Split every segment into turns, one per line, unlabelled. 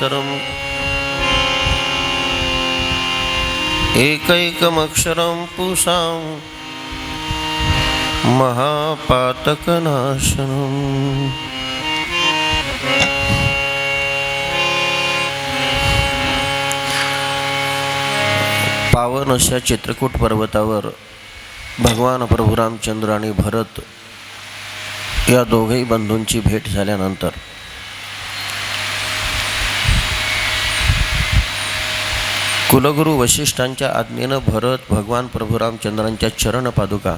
निस्तरम् एकैकमक्षरं पुंसां महापातकनाशनम्। पावन अशा चित्रकूट पर्वतावर भगवान प्रभू रामचंद्र आणि भरत या दोघेही बंधूंची भेट झाल्यानंतर कुलगुरू वशिष्ठांच्या आज्ञेनं भरत भगवान प्रभू रामचंद्रांच्या चरणपादुका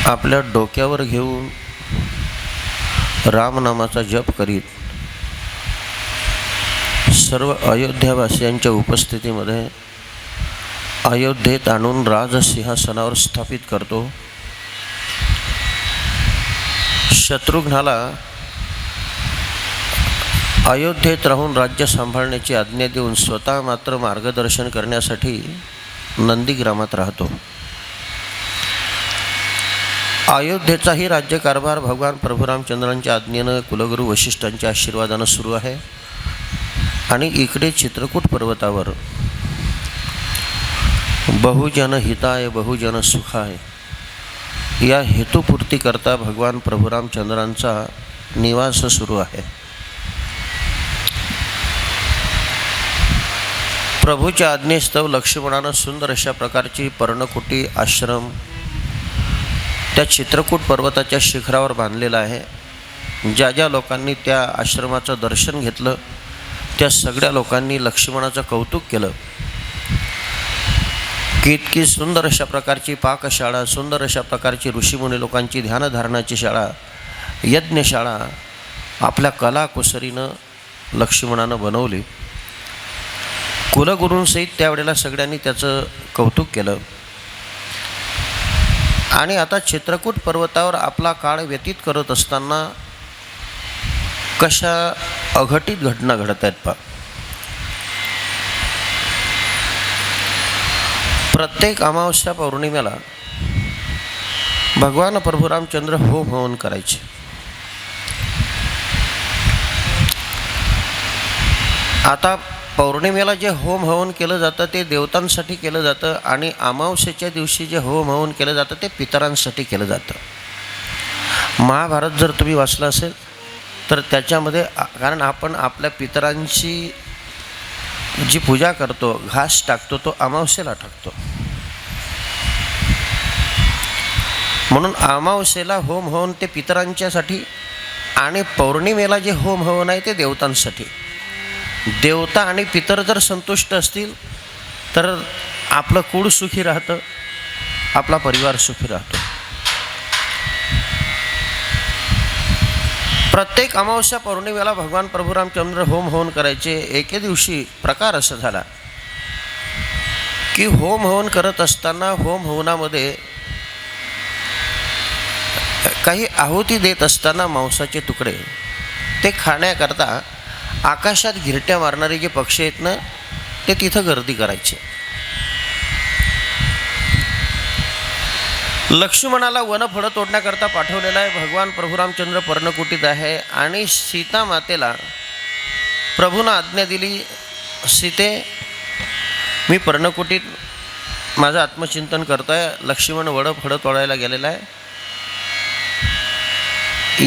आपल्या डोक्यावर घेऊन रामनामाचा जप करीत सर्व अयोध्यावासियांच्या उपस्थितीमध्ये अयोध्येत आणून राजसिंहासनावर स्थापित करतो। शत्रुघ्नाला अयोध्येत राहून राज्य सांभाळण्याची आज्ञा देऊन स्वतः मात्र मार्गदर्शन करण्यासाठी नंदीग्रामात राहतो। अयोध्येचाही राज्यकारभार भगवान प्रभू रामचंद्रांच्या आज्ञेनं कुलगुरू वशिष्ठांच्या आशीर्वादानं सुरू आहे आणि इकडे चित्रकूट पर्वतावर बहुजन हिताय बहुजन सुखाय या हेतुपूर्ती करता भगवान प्रभू रामचंद्रांचा निवास सुरू आहे। प्रभूच्या आज्ञेस्तव लक्ष्मणानं सुंदर अशा प्रकारची पर्णकुटी आश्रम त्या चित्रकूट पर्वताच्या शिखरावर बांधलेला आहे। ज्या ज्या लोकांनी त्या आश्रमाचं दर्शन घेतलं त्या सगळ्या लोकांनी लक्ष्मणाचं कौतुक केलं की इतकी सुंदर अशा प्रकारची पाकशाळा, सुंदर अशा प्रकारची ऋषीमुनी लोकांची ध्यानधारणाची शाळा, यज्ञशाळा आपल्या कलाकुसरीनं लक्ष्मणानं बनवली। कुलगुरूंसहित त्यावेळेला सगळ्यांनी त्याचं कौतुक केलं आणि आता चित्रकूट पर्वतावर आपला काळ व्यतीत करत असताना कशा अघटित घटना घडत आहेत पहा। प्रत्येक अमावस्या पौर्णिमेला भगवान प्रभू रामचंद्र होम हवन करायचे। आता पौर्णिमेला जे होम हवन केलं जातं ते देवतांसाठी केलं जातं आणि अमावस्येच्या दिवशी जे होम हवन केलं जातं ते पितरांसाठी केलं जातं। महाभारत जर तुम्ही वाचलं असेल तर त्याच्यामध्ये कारण आपण आपल्या पितरांची जी पूजा करतो, घास टाकतो, तो अमावस्येला टाकतो। म्हणून अमावस्येला होम हवन ते पितरांच्यासाठी आणि पौर्णिमेला जे होम हवन आहे ते देवतांसाठी। देवता आणि पितर जर संतुष्ट असतील तर आपलं कुळ सुखी राहतं, आपला परिवार सुखी राहतो। प्रत्येक अमावस्या पौर्णिमेला भगवान प्रभू रामचंद्र होम हवन करायचे। एके दिवशी प्रकार असा झाला की होम हवन करत असताना होम हवनामध्ये काही आहुती देत असताना मांसाचे तुकडे ते खाण्याकरता आकाशात घिरट्या मारणारे जे पक्षी आहेत ना ते तिथं गर्दी करायचे। लक्ष्मणाला वनफळं तोडण्याकरता पाठवलेला आहे। भगवान प्रभू रामचंद्र पर्णकुटीत आहे आणि सीता मातेला प्रभूनं आज्ञा दिली, सीते मी पर्णकुटीत माझं आत्मचिंतन करतोय, लक्ष्मण फळं तोडायला गेलेला आहे,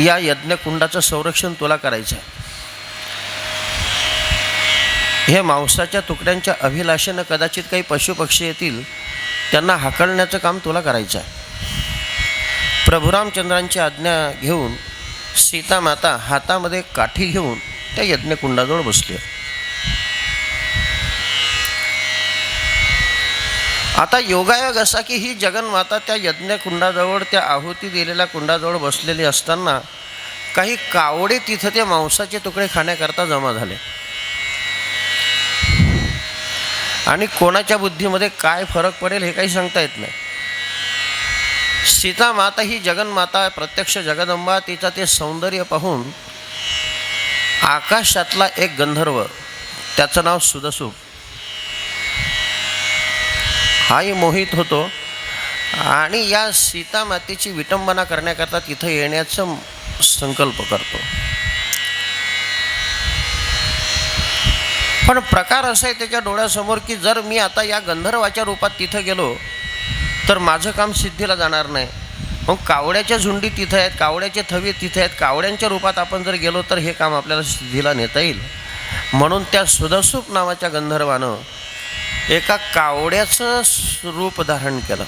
या यज्ञकुंडाचं संरक्षण तुला करायचं आहे। हे मांसाच्या तुकड्यांच्या अभिलाषेनं कदाचित काही पशुपक्षी येतील, त्यांना हाकलण्याचं काम तुला करायचं आहे। प्रभू रामचंद्रांची आज्ञा घेऊन सीता माता हातामध्ये काठी घेऊन त्या यज्ञकुंडाजवळ बसली। आता योगायोग असा की ही जगन्माता त्या यज्ञकुंडाजवळ, त्या आहुती दिलेल्या कुंडाजवळ बसलेली असताना काही कावडे तिथं ते मांसाचे तुकडे खाण्याकरता जमा झाले आणि कोणाच्या बुद्धीमध्ये काय फरक पडेल हे काही सांगता येत नाही। सीता माता ही जगन्माता, प्रत्यक्ष जगदंबा, तिचं ते सौंदर्य पाहून आकाशातला एक गंधर्व, त्याचं नाव सुदसूप, हाही मोहित होतो आणि या सीता मातेची विटंबना करण्याकरता तिथं येण्याचा संकल्प करतो। पण प्रकार असा आहे त्याच्या डोळ्यासमोर की जर मी आता या गंधर्वाच्या रूपात तिथं गेलो तर माझं काम सिद्धीला जाणार नाही. मग कावड्याच्या झुंडी तिथं आहेत, कावड्याचे थवे तिथे आहेत, कावड्यांच्या रूपात आपण जर गेलो तर हे काम आपल्याला सिद्धीला नेता येईल. म्हणून त्या सुदसूप नावाच्या गंधर्वानं एका कावड्याचं रूप धारण केलं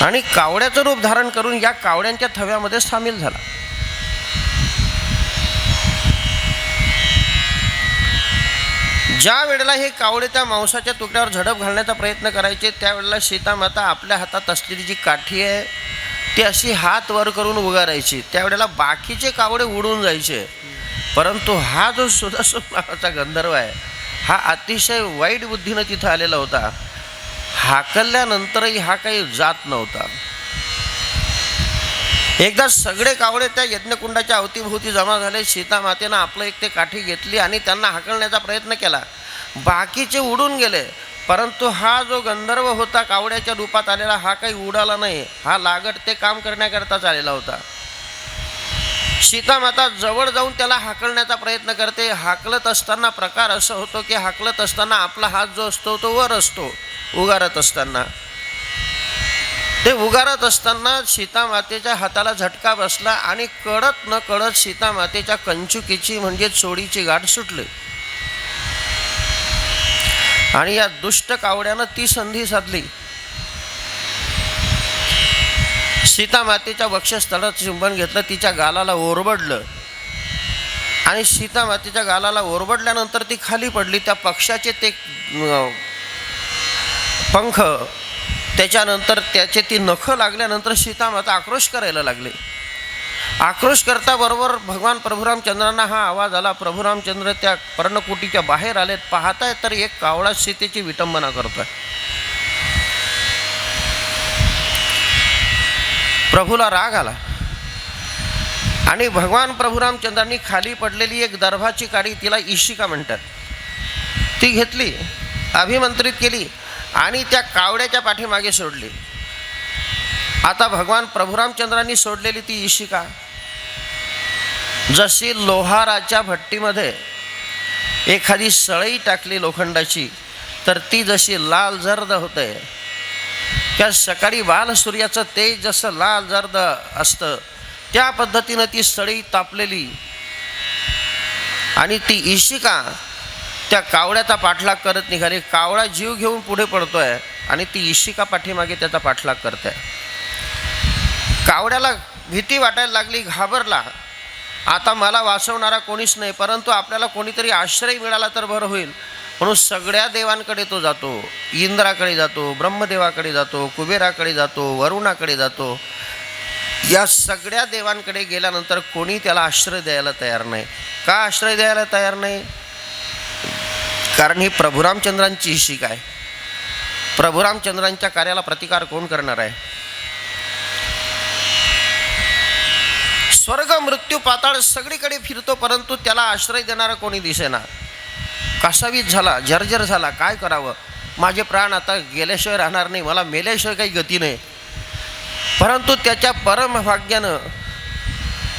आणि कावड्याचं रूप धारण करून या कावड्यांच्या थव्यामध्ये सामील झाला. ज्या वेळेला हे कावडे त्या मांसाच्या तुकड्यावर झडप घालण्याचा प्रयत्न करायचे त्यावेळेला सीतामाता आपल्या हातात असलेली जी काठी आहे ती अशी हात वर करून उगारायची. त्यावेळेला बाकीचे कावडे उडून जायचे. परंतु हा जो सुदसूप नावाचा गंधर्व आहे हा अतिशय वाईट बुद्धीनं तिथं आलेला होता. हाकलल्यानंतरही हा काही जात नव्हता. एकदा सगळे कावडे त्या यज्ञकुंडाच्या अवतीभोवती जमा झाले. सीतामातेनं आपलं एक ते काठी घेतली आणि त्यांना हाकलण्याचा प्रयत्न केला. बाकीचे उडून गेले. परंतु हा जो गंधर्व होता कावड्याच्या रूपात आलेला हा काही उडाला नाही. हा लागट ते काम करण्याकरताच आलेला होता. सीतामाता जवळ जाऊन त्याला हाकलण्याचा प्रयत्न करते. हाकलत असताना प्रकार असं होतो की हाकलत असताना आपला हात जो असतो तो वर असतो. उगारत असताना ते उगारत असताना सीतामातेच्या हाताला झटका बसला आणि कळत न कळत सीतामातेच्या कंचुकीची म्हणजे चोडीची गाठ सुटली आणि या दुष्ट कावड्यानं ती संधी साधली. सीतामातेच्या वक्षस्थळात चुंबन घेतलं, तिच्या गालाला ओरबडलं आणि सीतामातेच्या गालाला ओरबडल्यानंतर ती खाली पडली. त्या पक्षाचे ते पंख त्याच्यानंतर त्याचे ती नखं लागल्यानंतर सीतामाता आक्रोश करायला लागली. आक्रोश करता बरोबर भगवान प्रभुरामचंद्रांना हा आवाज आला. प्रभुरामचंद्र त्या पर्णकुटीच्या बाहेर आलेत. पाहताय तर एक कावळा सीतेची विटंबना करतोय. प्रभूला राग आला आणि भगवान प्रभुरामचंद्रांनी खाली पडलेली एक दर्भाची काडी, तिला इशिका म्हणतात, ती घेतली, अभिमंत्रित केली आणि त्या कावड्याच्या पाठीमागे सोडली. आता भगवान प्रभुरामचंद्रांनी सोडलेली ती इशिका जशी लोहाराच्या भट्टीमध्ये एखादी सळई टाकली लोखंडाची तर ती जशी लाल जर्द होते, त्या सकाळी बाल सूर्याचं तेज जसं लाल जर्द असतं त्या पद्धतीनं ती सळई तापलेली आणि ती इशिका त्या कावड्याचा पाठलाग करत निघाली. कावळा जीव घेऊन पुढे पडतोय आणि ती इशिका पाठीमागे त्याचा पाठलाग करते. कावड्याला भीती वाटायला लागली, घाबरला. आता मला वाचवणारा कोणीच नाही, परंतु आपल्याला कोणीतरी आश्रय मिळाला तर बरं होईल. म्हणून सगळ्या देवांकडे तो जातो. इंद्राकडे जातो, ब्रह्मदेवाकडे जातो, कुबेराकडे जातो, वरुणाकडे जातो. या सगळ्या देवांकडे गेल्यानंतर कोणी त्याला आश्रय द्यायला तयार नाही. का आश्रय द्यायला तयार नाही? कारण ही प्रभुरामचंद्रांची इशिका आहे. प्रभुरामचंद्रांच्या कार्याला प्रतिकार कोण करणार आहे? स्वर्ग मृत्यू पाताळ सगळीकडे फिरतो, परंतु त्याला आश्रय देणारा कोणी दिसेना. कासावीस झाला, जर्जर झाला. काय करावं? माझे प्राण आता गेल्याशिवाय राहणार नाही, मला मेल्याशिवाय काही गती नाही. परंतु त्याच्या परमभाग्यानं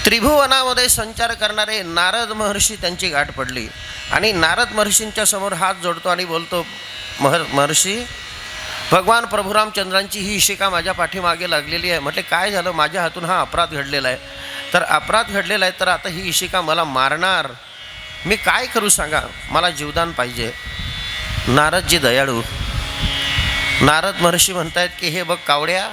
त्रिभुवनामध्ये संचार करणारे नारद महर्षी त्यांची गाठ पडली आणि नारद महर्षींच्या समोर हात जोडतो आणि बोलतो, महर्षी, भगवान प्रभुरामचंद्रांची ही इशिका माझ्या पाठीमागे लागलेली आहे. म्हटले काय झालं? माझ्या हातून हा अपराध घडलेला आहे. तर अपराध घडलेला आहे तर आता ही इशिका मला मारणार, मी काय करू सांगा, मला जीवदान पाहिजे. नारदजी दयाळू. नारद महर्षी म्हणतायत की हे बघ कावड्या,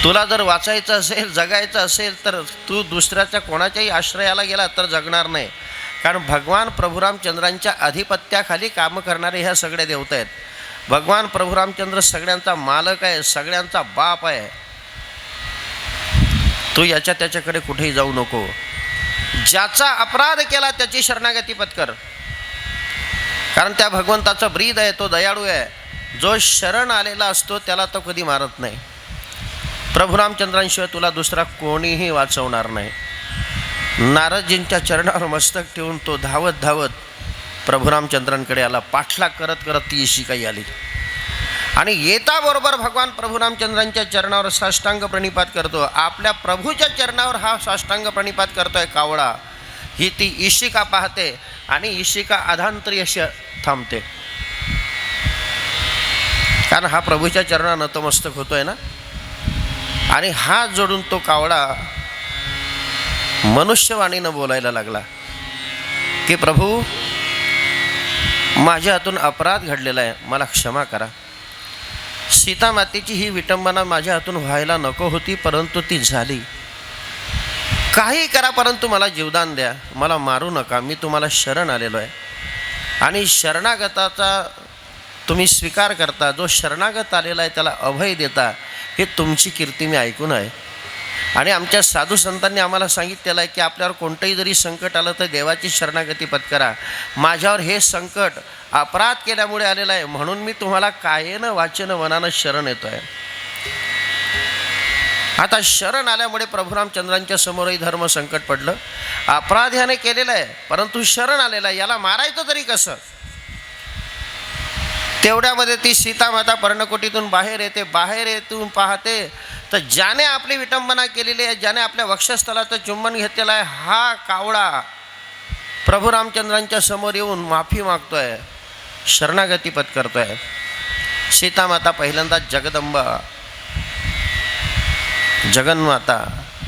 तुला जर वाचायचं असेल, जगायचं असेल तर तू दुसऱ्याच्या कोणाच्याही आश्रयाला गेला तर जगणार नाही. कारण भगवान प्रभुरामचंद्रांच्या अधिपत्याखाली कामं करणारे ह्या सगळे देवता आहेत. भगवान प्रभुरामचंद्र सगळ्यांचा मालक आहे, सगळ्यांचा बाप आहे. तू याच्या त्याच्याकडे कुठेही जाऊ नको. ज्याचा अपराध केला त्याची शरणागती पत्कर. कारण त्या भगवंताचा ब्रीद आहे, तो दयाळू आहे. जो शरण आलेला असतो त्याला तो कधी मारत नाही. प्रभुरामचंद्रांशिवाय तुला दुसरा कोणीही वाचवणार नाही. नारदजींच्या चरणावर मस्तक ठेवून तो धावत धावत प्रभुरामचंद्रांकडे आला. पाठलाग करत करत ती इशिकाई आली आणि येता बरोबर भगवान प्रभुरामचंद्रांच्या चरणावर साष्टांग प्रणिपात करतो. आपल्या प्रभूच्या चरणावर हा साष्टांग प्रणिपात करतोय कावळा. ही ती इशिका पाहते आणि इशिका अधांतरी अशी थांबते, कारण हा प्रभूच्या चरणात नतमस्तक होतोय ना. आणि हात जोडून तो कावळा मनुष्यवाणीनं बोलायला लागला की प्रभू, माझ्या हातून अपराध घडलेला आहे, मला क्षमा करा. सीता मातेची ही विटंबना माझ्या हातून व्हायला नको होती, परंतु ती झाली. काही करा परंतु मला जीवदान द्या, मला मारू नका. मी तुम्हाला शरण आलेलो आहे आणि शरणागताचा तुम्ही स्वीकार करता. जो शरणागत आलेला आहे त्याला अभय देता. हे तुमची कीर्ती मी ऐकून आहे. आणि आमच्या साधू संतांनी आम्हाला सांगितलेलं आहे की आपल्यावर कोणतंही जरी संकट आलं तर देवाची शरणागती पत्करा. माझ्यावर हे संकट अपराध केल्यामुळे आलेलं आहे, म्हणून मी तुम्हाला कायेनं वाचेनं मनानं शरण येतो आहे. आता शरण आल्यामुळे प्रभू रामचंद्रांच्या समोरही धर्म संकट पडलं. अपराध ह्याने केलेला आहे, परंतु शरण आलेला आहे, याला मारायचं तरी कसं. तेवढ्यामध्ये ती सीतामाता पर्णकुटीतून बाहेर येते. बाहेर येतून पाहते तर ज्याने आपली विटंबना केलेली आहे, ज्याने आपल्या वक्षस्थलाचं चुंबन घेतलेलं आहे, हा कावळा प्रभू रामचंद्रांच्या समोर येऊन माफी मागतोय, शरणागती पत्करतोय. सीतामाता पहिल्यांदा जगदंबा, जगन्माता,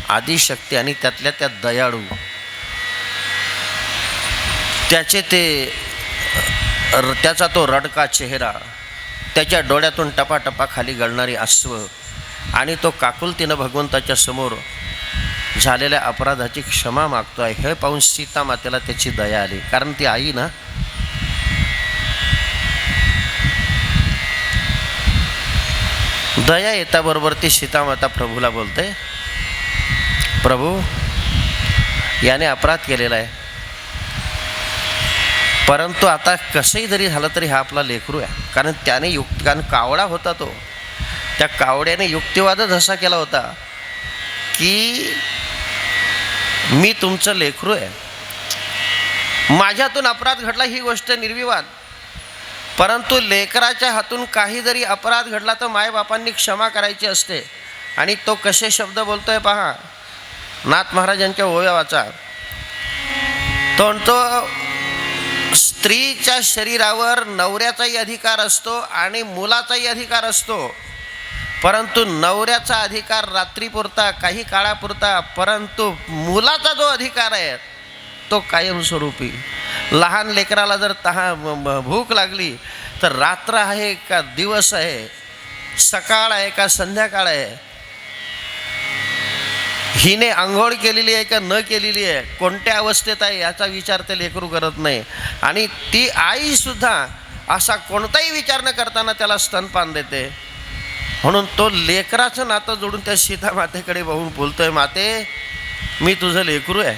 आदिशक्ती आणि त्यातल्या त्या दयाळू, त्याचा तो रडका चेहरा, त्याच्या डोळ्यातून टपाटपा खाली गळणारी अश्व आणि तो काकुलतीनं भगवंताच्या समोर झालेल्या अपराधाची क्षमा मागतो आहे, हे पाहून सीतामातेला त्याची दया आली. कारण ती आई ना. दया येताबरोबर ती सीतामाता प्रभूला बोलते, प्रभू, याने अपराध केलेला आहे, परंतु आता कसंही जरी झालं तरी हा आपला लेकरू आहे. कारण त्याने कारण कावळा होता तो, त्या कावड्याने युक्तिवादच असा केला होता की मी तुमचं लेकरू आहे, माझ्यातून अपराध घडला ही गोष्ट निर्विवाद, परंतु लेकराच्या हातून काही जरी अपराध घडला तर मायबापांनी क्षमा करायची असते. आणि तो कसे शब्द बोलतोय पहा, नाथ महाराजांच्या ओव्या वाचा. तो स्त्रीच्या शरीरावर नवऱ्याचाही अधिकार असतो आणि मुलाचाही अधिकार असतो, परंतु नवऱ्याचा अधिकार रात्रीपुरता, काही काळापुरता, परंतु मुलाचा जो अधिकार आहे तो कायमस्वरूपी. लहान लेकराला जर भूक लागली तर रात्र आहे का दिवस आहे, सकाळ आहे का संध्याकाळ आहे, हिने आंघोळ केलेली आहे का न केलेली आहे, कोणत्या अवस्थेत आहे याचा विचार ते लेकरू करत नाही. आणि ती आईसुद्धा असा कोणताही विचार न करताना त्याला स्तनपान देते. म्हणून तो लेकराचं नातं जोडून त्या सीता मातेकडे बघून बोलतोय, माते, मी तुझं लेकरू आहे.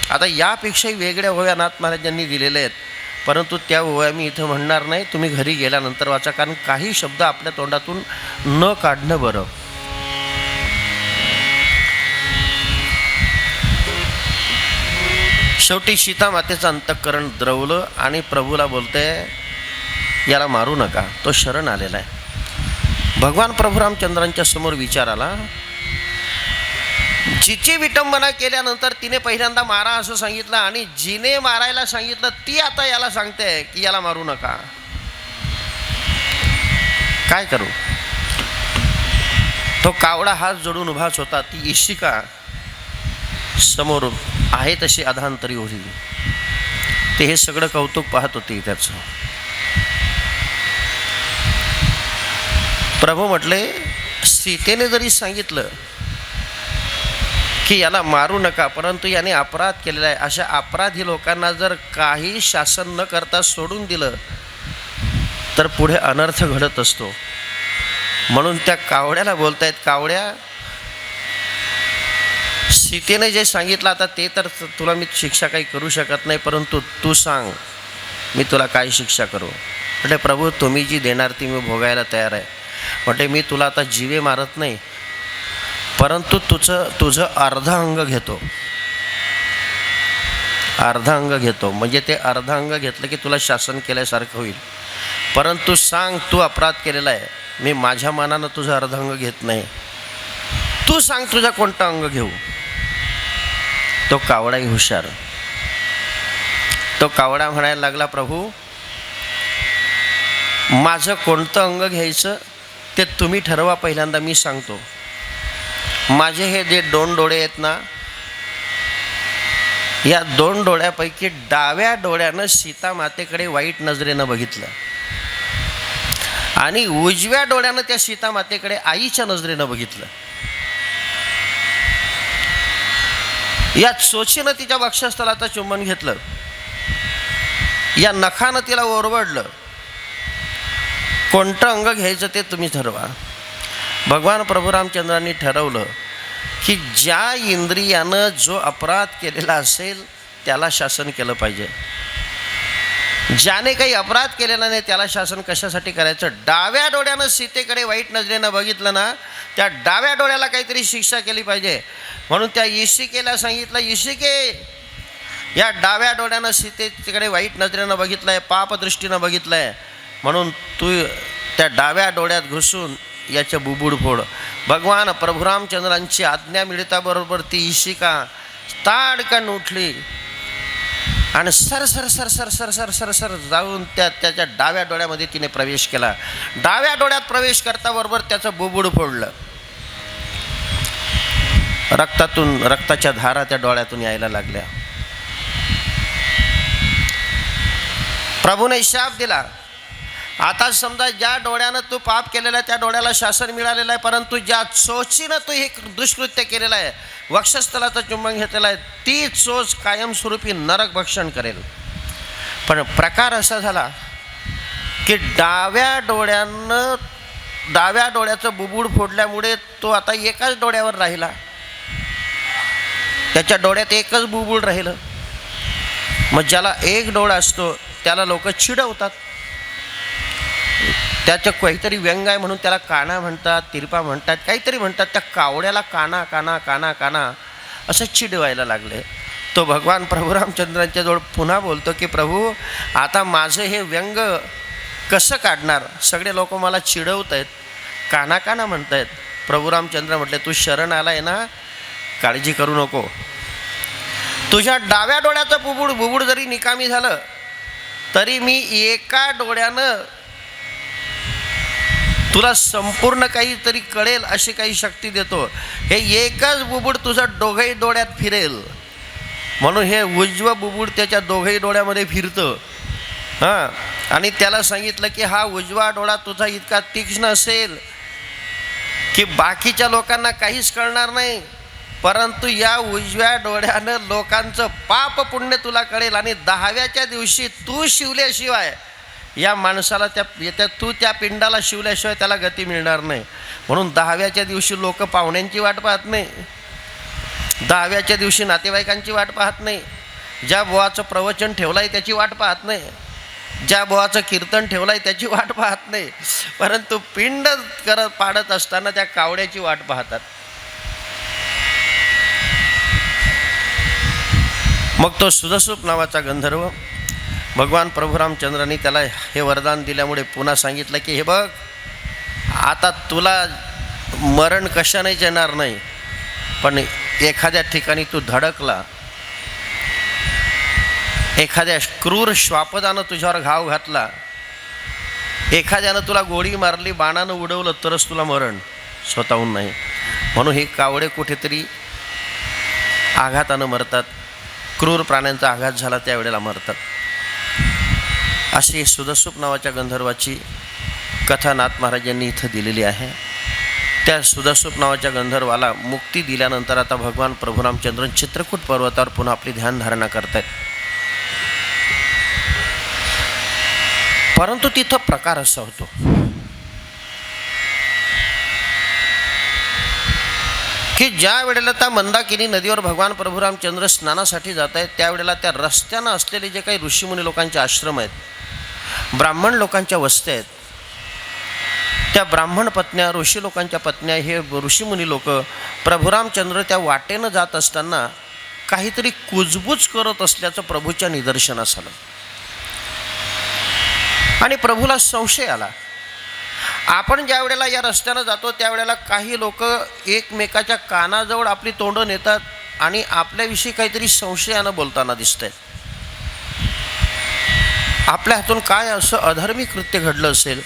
आता यापेक्षाही वेगळ्या ओव्या नाथ महाराजांनी दिलेल्या आहेत, परंतु त्या ओव्या मी इथं म्हणणार नाही, तुम्ही घरी गेल्यानंतर वाचा. कारण काही शब्द आपल्या तोंडातून न काढणं बरं. शेवटी सीता मातेचं अंतःकरण द्रवलं आणि प्रभूला बोलते, याला मारू नका, तो शरण आलेला आहे. भगवान प्रभू रामचंद्रांच्या समोर विचार आला, जिची विटंबना केल्यानंतर तिने पहिल्यांदा मारा असं सांगितलं आणि जिने मारायला सांगितलं ती आता याला सांगते की याला मारू नका. काय करू. तो कावडा हात जोडून उभाच होता. ती इशिका समोर आहे तशी अधांतरी होती. ते हे सगळं कौतुक पाहत होते त्याचं. प्रभू म्हटले, सीतेने जरी सांगितलं की याला मारू नका, परंतु याने अपराध केलेला आहे, अशा अपराधी लोकांना जर काही शासन न करता सोडून दिलं तर पुढे अनर्थ घडत असतो. म्हणून त्या कावड्याला बोलतायत, कावड्या, सीतेने जे सांगितलं आता ते तर तुला मी शिक्षा काही करू शकत नाही, परंतु तू सांग मी तुला काय शिक्षा करू. म्हटले, प्रभू, तुम्ही जी देणार ती मी भोगायला तयार आहे. म्हटले, मी तुला आता जीवे मारत नाही, परंतु तुझं अर्धा अंग घेतो. अर्धा अंग घेतो म्हणजे ते अर्धा अंग घेतलं की तुला शासन केल्यासारखं होईल. परंतु सांग, तू अपराध केलेला आहे, मी माझ्या मनानं तुझं अर्धा अंग घेत नाही, तू सांग तुझा कोणता अंग घेऊ. तो कावडाही हुशार. तो कावडा म्हणायला लागला, प्रभू माझं कोणतं अंग घ्यायचं ते तुम्ही ठरवा, पहिल्यांदा मी सांगतो. माझे हे जे 2 डोळे आहेत ना, या 2 डोळ्यापैकी डाव्या डोळ्यानं सीता मातेकडे वाईट नजरेनं बघितलं आणि उजव्या डोळ्यानं त्या सीता मातेकडे आईच्या नजरेनं बघितलं. या चोचीनं तिच्या वक्षस्थलाचं चुंबन घेतलं, या नखानं तिला ओरबडलं. कोणतं अंग घ्यायचं ते तुम्ही ठरवा. भगवान प्रभू रामचंद्रांनी ठरवलं की ज्या इंद्रियानं जो अपराध केलेला असेल त्याला शासन केलं पाहिजे. ज्याने काही अपराध केलेला नाही त्याला शासन कशासाठी करायचं? डाव्या डोळ्यानं सीतेकडे वाईट नजरेनं बघितलं ना, त्या डाव्या डोळ्याला काहीतरी शिक्षा केली पाहिजे. म्हणून त्या इशिकेला सांगितलं, इशिके या डाव्या डोळ्यानं सीतेकडे वाईट नजरेनं बघितलंय, पापदृष्टीनं बघितलंय, म्हणून तू त्या डाव्या डोळ्यात घुसून याच्या बुबुड फोड. भगवान प्रभू रामचंद्रांची आज्ञा मिळताबरोबर ती इशिका ताडकन उठली आणि sir sir sir sir sir sir sir sir जाऊन त्याच्या डाव्या डोळ्यामध्ये तिने प्रवेश केला. डाव्या डोळ्यात प्रवेश करताबरोबर त्याचं बुबुड फोडलं. रक्ताच्या धारा त्या डोळ्यातून यायला लागल्या. प्रभूने शाप दिला, आता समजा ज्या डोळ्यानं तू पाप केलेलं आहे त्या डोळ्याला शासन मिळालेलं आहे, परंतु ज्या चोचीनं तू हे दुष्कृत्य केलेलं आहे, वक्षस्थलाचं चुंबन घेतलेलं आहे, ती चोच कायमस्वरूपी नरक भक्षण करेल. पण प्रकार असा झाला की डाव्या डोळ्याचं बुबुड फोडल्यामुळे तो आता एकाच डोळ्यावर राहिला. त्याच्या डोळ्यात एकच बुबुड राहिलं. मग ज्याला एक डोळा असतो त्याला लोक चिडवतात, त्याचं काहीतरी व्यंग आहे म्हणून त्याला काना म्हणतात, तिरपा म्हणतात, काहीतरी म्हणतात. त्या कावड्याला काना काना काना काना असं चिडवायला लागले. तो भगवान प्रभू रामचंद्रांच्या जवळ पुन्हा बोलतो की प्रभू आता माझं हे व्यंग कसं काढणार? सगळे लोक मला चिडवत आहेत, काना काना म्हणत आहेत. प्रभू रामचंद्र म्हटले, तू शरण आलाय ना, काळजी करू नको. तुझ्या डाव्या डोळ्याचं बुबुड जरी निकामी झालं तरी मी एका डोळ्यानं तुला संपूर्ण काहीतरी कळेल अशी काही शक्ती देतो. हे एकच बुबुड तुझं दोघंही डोळ्यात फिरेल, म्हणून हे उजवं बुबुड त्याच्या दोघंही डोळ्यामध्ये फिरतं. हां, आणि त्याला सांगितलं की हा उजवा डोळा तुझा इतका तीक्ष्ण असेल की बाकीच्या लोकांना काहीच कळणार नाही, परंतु या उजव्या डोळ्यानं लोकांचं पाप पुण्य तुला कळेल. आणि 10व्याच्या दिवशी तू शिवल्याशिवाय या माणसाला तू त्या पिंडाला शिवल्याशिवाय त्याला गती मिळणार नाही. म्हणून 10व्याच्या दिवशी लोक पाहुण्यांची वाट पाहत नाही, 10व्याच्या दिवशी नातेवाईकांची वाट पाहत नाही, ज्या बुवाचं प्रवचन ठेवलं आहे त्याची वाट पाहत नाही, ज्या बुवाचं कीर्तन ठेवलं आहे त्याची वाट पाहत नाही, परंतु पिंड पाडत असताना त्या कावड्याची वाट पाहतात. मग तो सुदसूप नावाचा गंधर्व भगवान प्रभू रामचंद्रांनी त्याला हे वरदान दिल्यामुळे पुन्हा सांगितलं की हे बघ, आता तुला मरण कशानेच येणार नाही, पण एखाद्या ठिकाणी तू धडकला, एखाद्या क्रूर श्वापदानं तुझ्यावर घाव घातला, एखाद्यानं तुला गोळी मारली, बाणानं उडवलं, तरच तुला मरण, स्वतःहून नाही. म्हणून हे कावडे कुठेतरी आघातानं मरतात, क्रूर प्राण्यांचा आघात झाला त्यावेळेला मरतात. अशी सुदसूप नावाच्या गंधर्वाची कथा नाथ महाराजांनी इथं दिलेली आहे. त्या सुदसूप नावाच्या गंधर्वाला मुक्ती दिल्यानंतर आता भगवान प्रभू रामचंद्र चित्रकूट पर्वतावर पुन्हा आपली ध्यानधारणा करतायत. परंतु तिथं प्रकार असा होतो की ज्या वेळेला त्या मंदाकिनी नदीवर भगवान प्रभू रामचंद्र स्नानासाठी जात आहेत त्यावेळेला त्या रस्त्यानं असलेले जे काही ऋषीमुनी लोकांचे आश्रम आहेत, ब्राह्मण लोकांच्या वस्त्या आहेत, त्या ब्राह्मण पत्न्या, ऋषी लोकांच्या पत्न्या, हे ऋषीमुनी लोक प्रभू रामचंद्र त्या वाटेनं जात असताना काहीतरी कुजबूज करत असल्याचं प्रभूच्या निदर्शनास आलं. आणि प्रभूला संशय आला. आपण ज्या वेळेला या रस्त्यानं जातो त्यावेळेला काही लोक एकमेकाच्या कानाजवळ आपली तोंडं नेतात आणि आपल्याविषयी काहीतरी संशयानं बोलताना दिसत आहेत. आपल्या हातून काय असं अधर्मी कृत्य घडलं असेल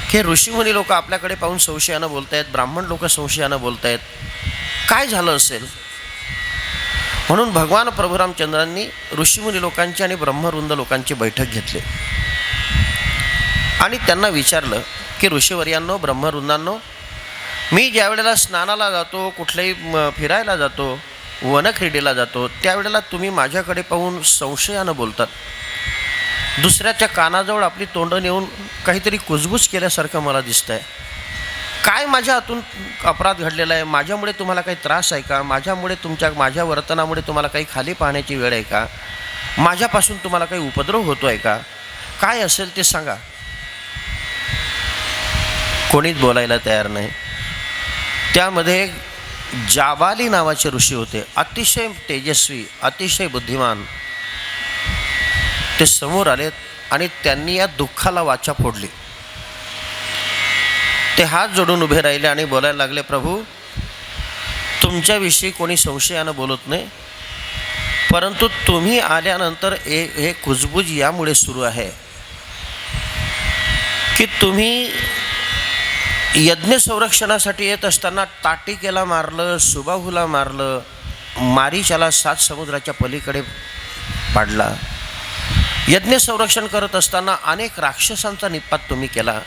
की ऋषीमुनी लोक आपल्याकडे पाहून संशयानं बोलत आहेत, ब्राह्मण लोक संशयानं बोलत आहेत, काय झालं असेल? म्हणून भगवान प्रभू रामचंद्रांनी ऋषीमुनी लोकांची आणि ब्रह्मवृंद लोकांची बैठक घेतली आणि त्यांना विचारलं की ऋषीवर्यांनो, ब्रह्मवृंदांनो, मी ज्या वेळेला स्नानाला जातो, कुठल्याही फिरायला जातो, वनक्रीडेला जातो, त्यावेळेला तुम्ही माझ्याकडे पाहून संशयानं बोलतात, दुसऱ्याच्या कानाजवळ आपली तोंडं नेऊन काहीतरी कुजबूज केल्यासारखं मला दिसतं आहे. काय माझ्या हातून अपराध घडलेला आहे? माझ्यामुळे तुम्हाला काही त्रास आहे का? माझ्या वर्तनामुळे तुम्हाला काही खाली पाहण्याची वेळ आहे का? माझ्यापासून तुम्हाला काही उपद्रव होतो आहे का? काय असेल ते सांगा. कोणीच बोलायला तयार नाही. त्यामध्ये जाबाली नावाचे ऋषी होते, अतिशय तेजस्वी, अतिशय बुद्धिमान. ते समोर आलेत आणि त्यांनी या दुःखाला वाचा फोडली. ते हात जोडून उभे राहिले आणि बोलायला लागले, प्रभू, तुमच्याविषयी कोणी संशयानं बोलत नाही, परंतु तुम्ही आल्यानंतर हे कुजबूज यामुळे सुरू आहे की तुम्ही यज्ञ संरक्षणासाठी येत असताना ताटिकेला मारलं, सुबाहूला मारलं, मारीचाला 7 समुद्राच्या पलीकडे पाडला. यज्ञ संरक्षण करत असताना अनेक राक्षसांचा निपात तुम्ही केला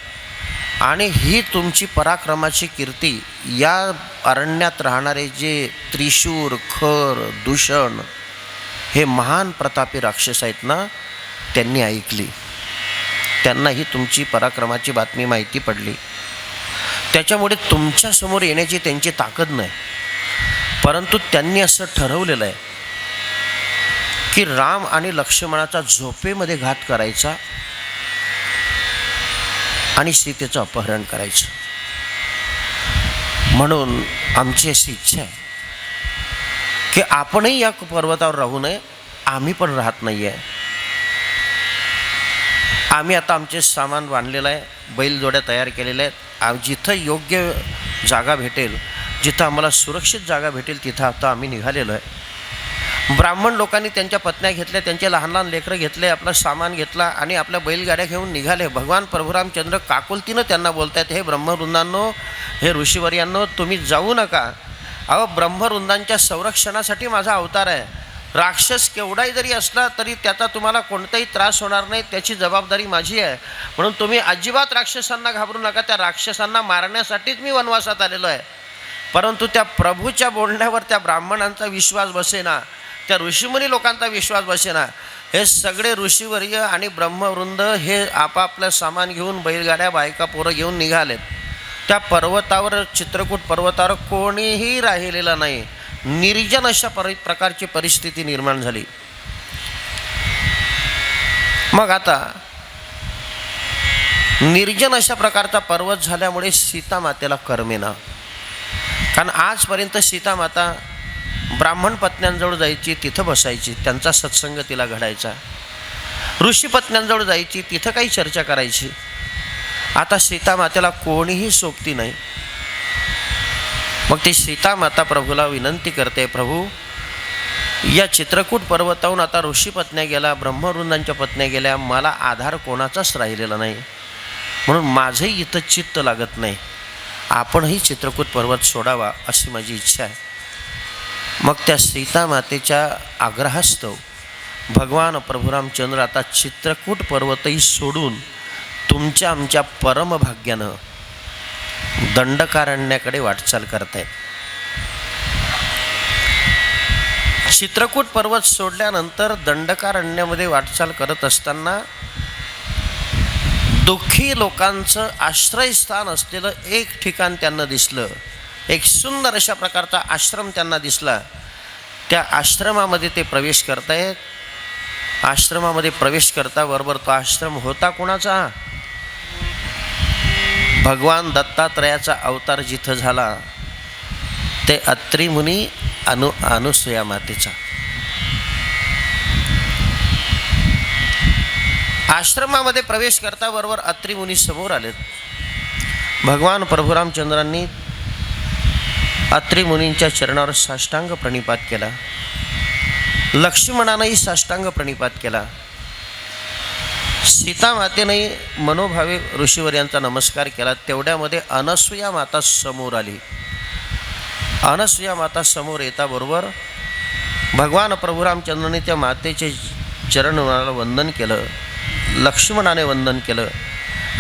आणि ही तुमची पराक्रमाची कीर्ती या अरण्यात राहणारे जे त्रिशूर, खर, दूषण हे महान प्रतापी राक्षस आहेत ना, त्यांनी ऐकली. त्यांना ही तुमची पराक्रमाची बातमी माहिती पडली. त्याच्यामुळे तुमच्यासमोर येण्याची त्यांची ताकद नाही, परंतु त्यांनी असं ठरवलेलं आहे की राम आणि लक्ष्मणाचा झोपेमध्ये घात करायचा आणि सीतेचं अपहरण करायचं. म्हणून आमची अशी इच्छा आहे की आपणही या पर्वतावर राहू नये. आम्ही पण राहत नाही आहे. आम्ही आता आमचे सामान बांधलेलं आहे, बैलजोड्या तयार केलेल्या आहेत. जिथं योग्य जागा भेटेल, जिथं आम्हाला सुरक्षित जागा भेटेल, तिथं आता आम्ही निघालेलो आहे. ब्राह्मण लोकांनी त्यांच्या पत्न्या घेतल्या, त्यांचे लहान लहान लेकरं घेतले, आपलं सामान घेतला आणि आपल्या बैलगाड्या घेऊन निघाले. भगवान प्रभू रामचंद्र काकुलतीनं त्यांना बोलतायत, हे ब्रह्मवृंदांनो, हे ऋषीवर्यांनो, तुम्ही जाऊ नका. अहो, ब्रह्मवृंदांच्या संरक्षणासाठी माझा अवतार आहे. राक्षस केवढाही जरी असला तरी त्याचा तुम्हाला कोणताही त्रास होणार नाही, त्याची जबाबदारी माझी आहे. म्हणून तुम्ही अजिबात राक्षसांना घाबरू नका. त्या राक्षसांना मारण्यासाठीच मी वनवासात आलेलो आहे. परंतु त्या प्रभूच्या बोलण्यावर त्या ब्राह्मणांचा विश्वास बसेना, त्या ऋषीमुनी लोकांचा विश्वास बसेना. हे सगळे ऋषीवर्य आणि ब्रह्मवृंद हे आपापलं सामान घेऊन, बैलगाड्या, बायका, पोरं घेऊन निघालेत. त्या पर्वतावर, चित्रकूट पर्वतावर कोणीही राहिलेलं नाही. निर्जन अशा प्रकारची परिस्थिती निर्माण झाली. मग आता निर्जन अशा प्रकारचा पर्वत झाल्यामुळे सीता मातेला करमेना. कारण आजपर्यंत सीता माता ब्राह्मण पत्न्यांजवळ जायची, तिथं बसायची, त्यांचा सत्संग तिला घडायचा. ऋषी पत्न्यांजवळ जायची, तिथं काही चर्चा करायची. आता सीता मातेला कोणीही सोबती नाही. मग ती सीता माता प्रभूला विनंती करते, प्रभू, या चित्रकूट पर्वताहून आता ऋषी पत्न्या गेला, ब्रह्मवृंदांच्या पत्न्या गेल्या, मला आधार कोणाचाच राहिलेला नाही. म्हणून माझंही इथं चित्त लागत नाही. आपणही चित्रकूट पर्वत सोडावा अशी माझी इच्छा आहे. मग त्या सीता मातेच्या आग्रहास्तव भगवान प्रभू रामचंद्र आता चित्रकूट पर्वतही सोडून तुमच्या आमच्या परमभाग्यानं दंडकारण्याकडे वाटचाल करतायत. चित्रकूट पर्वत सोडल्यानंतर दंडकारण्यामध्ये वाटचाल करत असताना दुःखी लोकांचं आश्रयस्थान असलेलं एक ठिकाण त्यांना दिसलं. एक सुंदर अशा प्रकारचा आश्रम त्यांना दिसला. त्या आश्रमामध्ये ते प्रवेश करतायत. आश्रमामध्ये प्रवेश करताबरोबर तो आश्रम होता कोणाचा? भगवान दत्तात्रयाचा अवतार जिथं झाला ते अत्री मुनी अनुसूया मातेचा. आश्रमामध्ये प्रवेश करताबरोबर अत्री मुनी समोर आलेत. भगवान प्रभू रामचंद्रांनी अत्री मुनींच्या चरणावर साष्टांग प्रणिपात केला. लक्ष्मणानंही साष्टांग प्रणिपात केला. सीता मातेने मनोभावे ऋषीवर यांचा नमस्कार केला. तेवढ्यामध्ये अनसूया माता समोर आली. अनसूया माता समोर येताबरोबर भगवान प्रभू रामचंद्राने त्या मातेचे चरणला वंदन केलं, लक्ष्मणाने वंदन केलं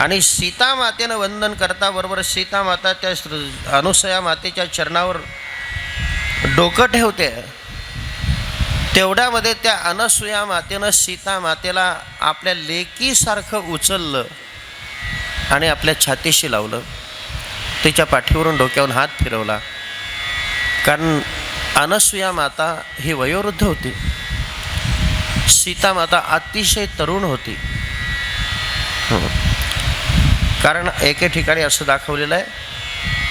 आणि सीता मातेनं वंदन करता बरोबर सीता माता त्या अनुसूया मातेच्या चरणावर डोकं ठेवते. तेवढ्यामध्ये त्या अनसूया मातेनं सीता मातेला आपल्या लेकीसारखं उचललं आणि आपल्या छातीशी लावलं. तिच्या पाठीवरून डोक्यावरून हात फिरवला. कारण अनसूया माता ही वयोवृद्ध होती, सीता माता अतिशय तरुण होती. कारण एके ठिकाणी असं दाखवलेलं आहे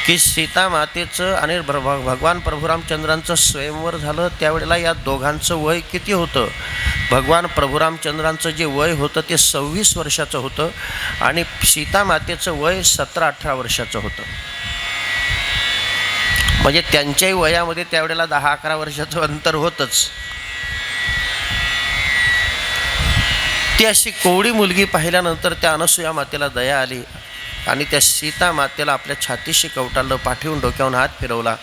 की सीता मातेचं आणि भगवान प्रभू रामचंद्रांचं स्वयंवर झालं त्यावेळेला या दोघांचं वय किती होतं. भगवान प्रभू रामचंद्रांचं जे वय होतं ते 26 वर्षाचं होतं आणि सीता मातेचं वय 17-18 वर्षाचं होतं. म्हणजे त्यांच्याही वयामध्ये त्यावेळेला 10-11 वर्षाचं अंतर होतंच. ती अशी कोवळी मुलगी पाहिल्यानंतर त्या अनसूया मातेला दया आली आणि त्या सीता मातेला आपल्या छातीशी कवटाळलं, पाठीवरून डोक्यावरून हात फिरवला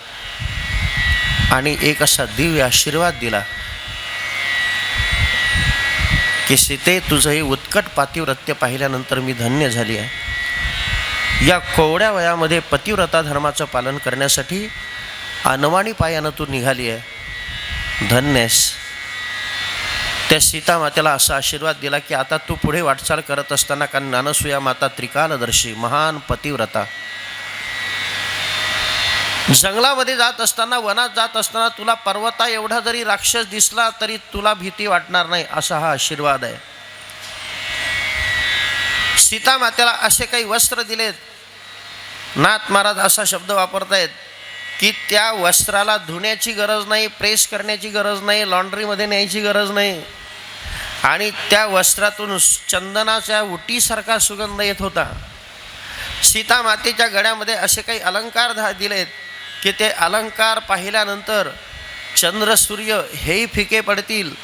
आणि एक असा दिव्य आशीर्वाद दिला की सीते, तुझं हे उत्कट पातिव्रत्य पाहिल्यानंतर मी धन्य झाली आहे. या कोवड्या वयामध्ये पतिव्रता धर्माचं पालन करण्यासाठी अनवाणी पायानं तू निघाली आहे, धन्यस. त्या सीता मातेला असा आशीर्वाद दिला की आता तू पुढे वाटचाल करत असताना, कारण अनसूया माता त्रिकालदर्शी महान पतिव्रता, जंगलामध्ये जात असताना, वनात जात असताना तुला पर्वता एवढा जरी राक्षस दिसला तरी तुला भीती वाटणार नाही, असा हा आशीर्वाद आहे. सीता मातेला असे काही वस्त्र दिलेत, नाथ महाराज असा शब्द वापरतायत की त्या वस्त्राला धुण्याची गरज नाही, प्रेस करण्याची गरज नाही, लॉन्ड्रीमध्ये न्यायची गरज नाही आणि त्या वस्त्रातून चंदनाच्या उटीसारखा सुगंध येत होता. सीता मातेच्या गळ्यामध्ये असे काही अलंकार दिलेत की ते अलंकार पाहिल्यानंतर चंद्र सूर्य हेही फिके पडतील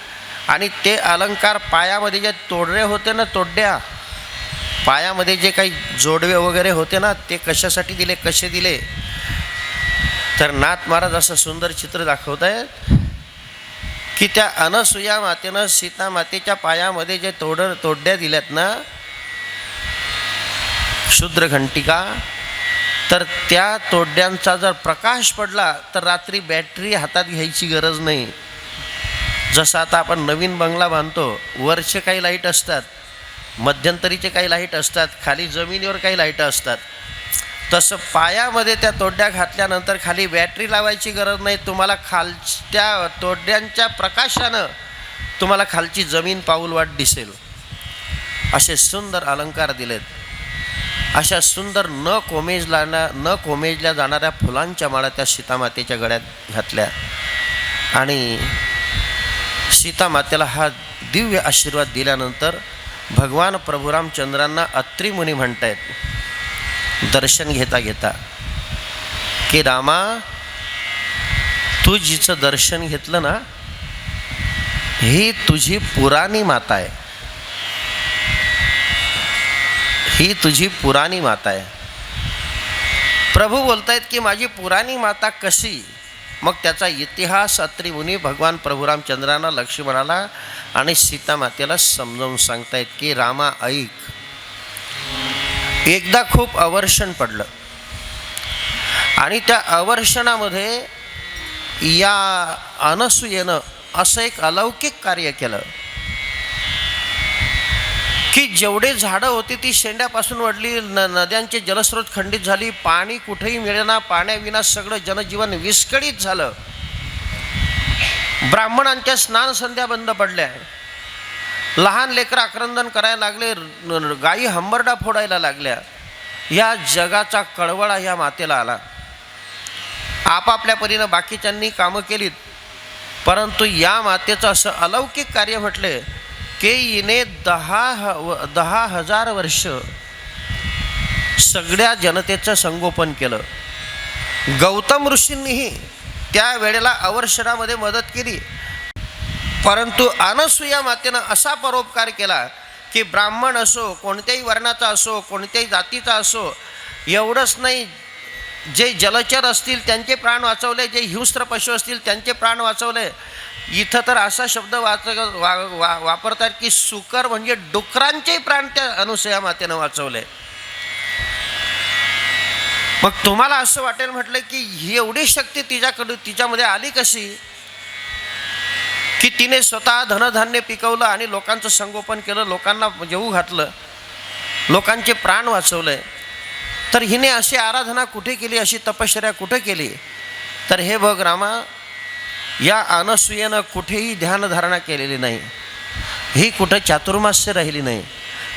आणि ते अलंकार पायामध्ये जे तोडरे होते ना, तोड्या पायामध्ये जे काही जोडवे वगैरे होते ना, ते कशासाठी दिले, कसे दिले, तर नाथ महाराज असं सुंदर चित्र दाखवत आहेत की त्या अनसूया मातेनं सीता मातेच्या पायामध्ये जे तोड्या दिल्यात ना, शुद्र घंटिका, तर त्या तोड्यांचा जर प्रकाश पडला तर रात्री बॅटरी हातात घ्यायची गरज नाही. जसं आता आपण नवीन बंगला बांधतो, वरचे काही लाईट असतात, मध्यंतरीचे काही लाईट असतात, खाली जमिनीवर काही लाईट असतात, तसं पायामध्ये त्या तोड्या घातल्यानंतर खाली बॅटरी लावायची गरज नाही. तुम्हाला त्या तोड्यांच्या प्रकाशानं तुम्हाला खालची जमीन पाऊलवाट दिसेल. असे सुंदर अलंकार दिलेत. अशा सुंदर न कोमेजल्या जाणाऱ्या फुलांच्या माळा त्या सीतामातेच्या गळ्यात घातल्या आणि सीतामातेला हा दिव्य आशीर्वाद दिल्यानंतर भगवान प्रभू रामचंद्रांना अत्री मुनी म्हणतायत, दर्शन घेता घेता, की रामा, तू जिचं दर्शन घेतलं ना, ही तुझी पुराणी माता आहे, ही तुझी पुराणी माता आहे. प्रभू बोलतायत की माझी पुराणी माता कशी? मग त्याचा इतिहास अत्री मुनी भगवान प्रभू रामचंद्रांना, लक्ष्मणाला आणि सीता मातेला समजावून सांगतायत की रामा ऐक, एकदा खूप अवर्षण पडलं आणि त्या अवर्षणामध्ये या अनसूयेनं असं एक अलौकिक कार्य केलं की जेवढे झाडं होती ती शेंड्यापासून वडली, नद्यांचे जलस्रोत खंडित झाली, पाणी कुठेही मिळेना, पाण्याविना सगळं जनजीवन विस्कळीत झालं. ब्राह्मणांच्या स्नान संध्या बंद पडल्या, लहान लेकरं आक्रंदन करायला लागले, गायी हंबरडा फोडायला लागल्या. या जगाचा कळवळा या मातेला आला. आपापल्या परीनं बाकीच्यांनी कामं केलीत, परंतु या मातेचं असं अलौकिक कार्य म्हटले की हिने 10,000 वर्ष सगळ्या जनतेचं संगोपन केलं. गौतम ऋषींनीही त्या वेळेला अवर्षणामध्ये मदत केली, परंतु अनसूया मातेनं असा परोपकार केला की ब्राह्मण असो, कोणत्याही वर्णाचा असो, कोणत्याही जातीचा असो, एवढंच नाही, जे जलचर असतील त्यांचे प्राण वाचवले, जे हिंस्त्र पशु असतील त्यांचे प्राण वाचवले. इथं तर असा शब्द वापरतात की सुकर म्हणजे डुकरांचे प्राण त्या अनुसूया मातेनं वाचवले. मग तुम्हाला असं वाटेल म्हटलं की ही एवढी शक्ती तिच्यामध्ये आली कशी, की तिने स्वतः धनधान्य पिकवलं आणि लोकांचं संगोपन केलं, लोकांना जेवू घातलं, लोकांचे प्राण वाचवले. तर हिने अशी आराधना कुठे केली, अशी तपश्चर्या कुठे केली? तर हे बघ रामा, या अनसूयेनं कुठेही ध्यानधारणा केलेली नाही, ही कुठं चातुर्मास्य राहिली नाही,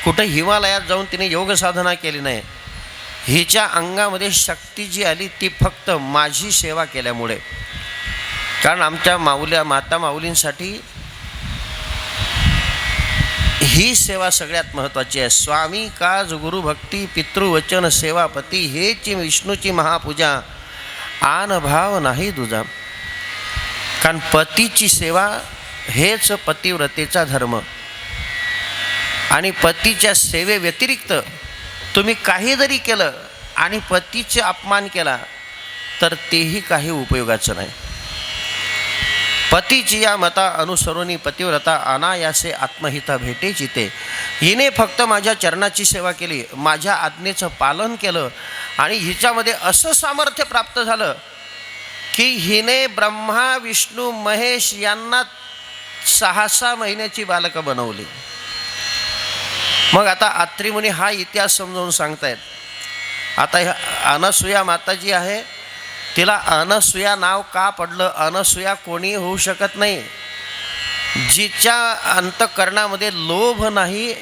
कुठं हिमालयात जाऊन तिने योग साधना केली नाही. हिच्या अंगामध्ये शक्ती जी आली ती फक्त माझी सेवा केल्यामुळे. कारण आमच्या माता माऊलींसाठी ही सेवा सगळ्यात महत्त्वाची आहे. स्वामी काज गुरुभक्ती पितृवचन सेवापती, हेच विष्णूची महापूजा, आन भाव नाही दुजा. कारण पतीची सेवा हेच पतिव्रतेचा धर्म. आणि पतीच्या सेवेव्यतिरिक्त तुम्ही काही जरी केलं आणि पतीचे अपमान केला तर तेही काही उपयोगाचं नाही. पतीची या मता अनुसरुनी पतिव्रता अनायासे आत्महिता भेटे चिते. हिने फक्त माझ्या चरणाची सेवा केली, माझ्या आज्ञेचं पालन केलं आणि हिच्यामध्ये असं सामर्थ्य प्राप्त झालं की हिने ब्रह्मा विष्णू महेश यांना 6 महिन्याची बालकं बनवली. मग आता अत्रि मुनी हा इतिहास समजावून सांगतायत. आता ह्या अनसूया माता जी आहे, तिला अनसूया नाव का पडलं? अनसूया कोणी होऊ शकत नाही. जिच्या अंतःकरणामध्ये लोभ नाही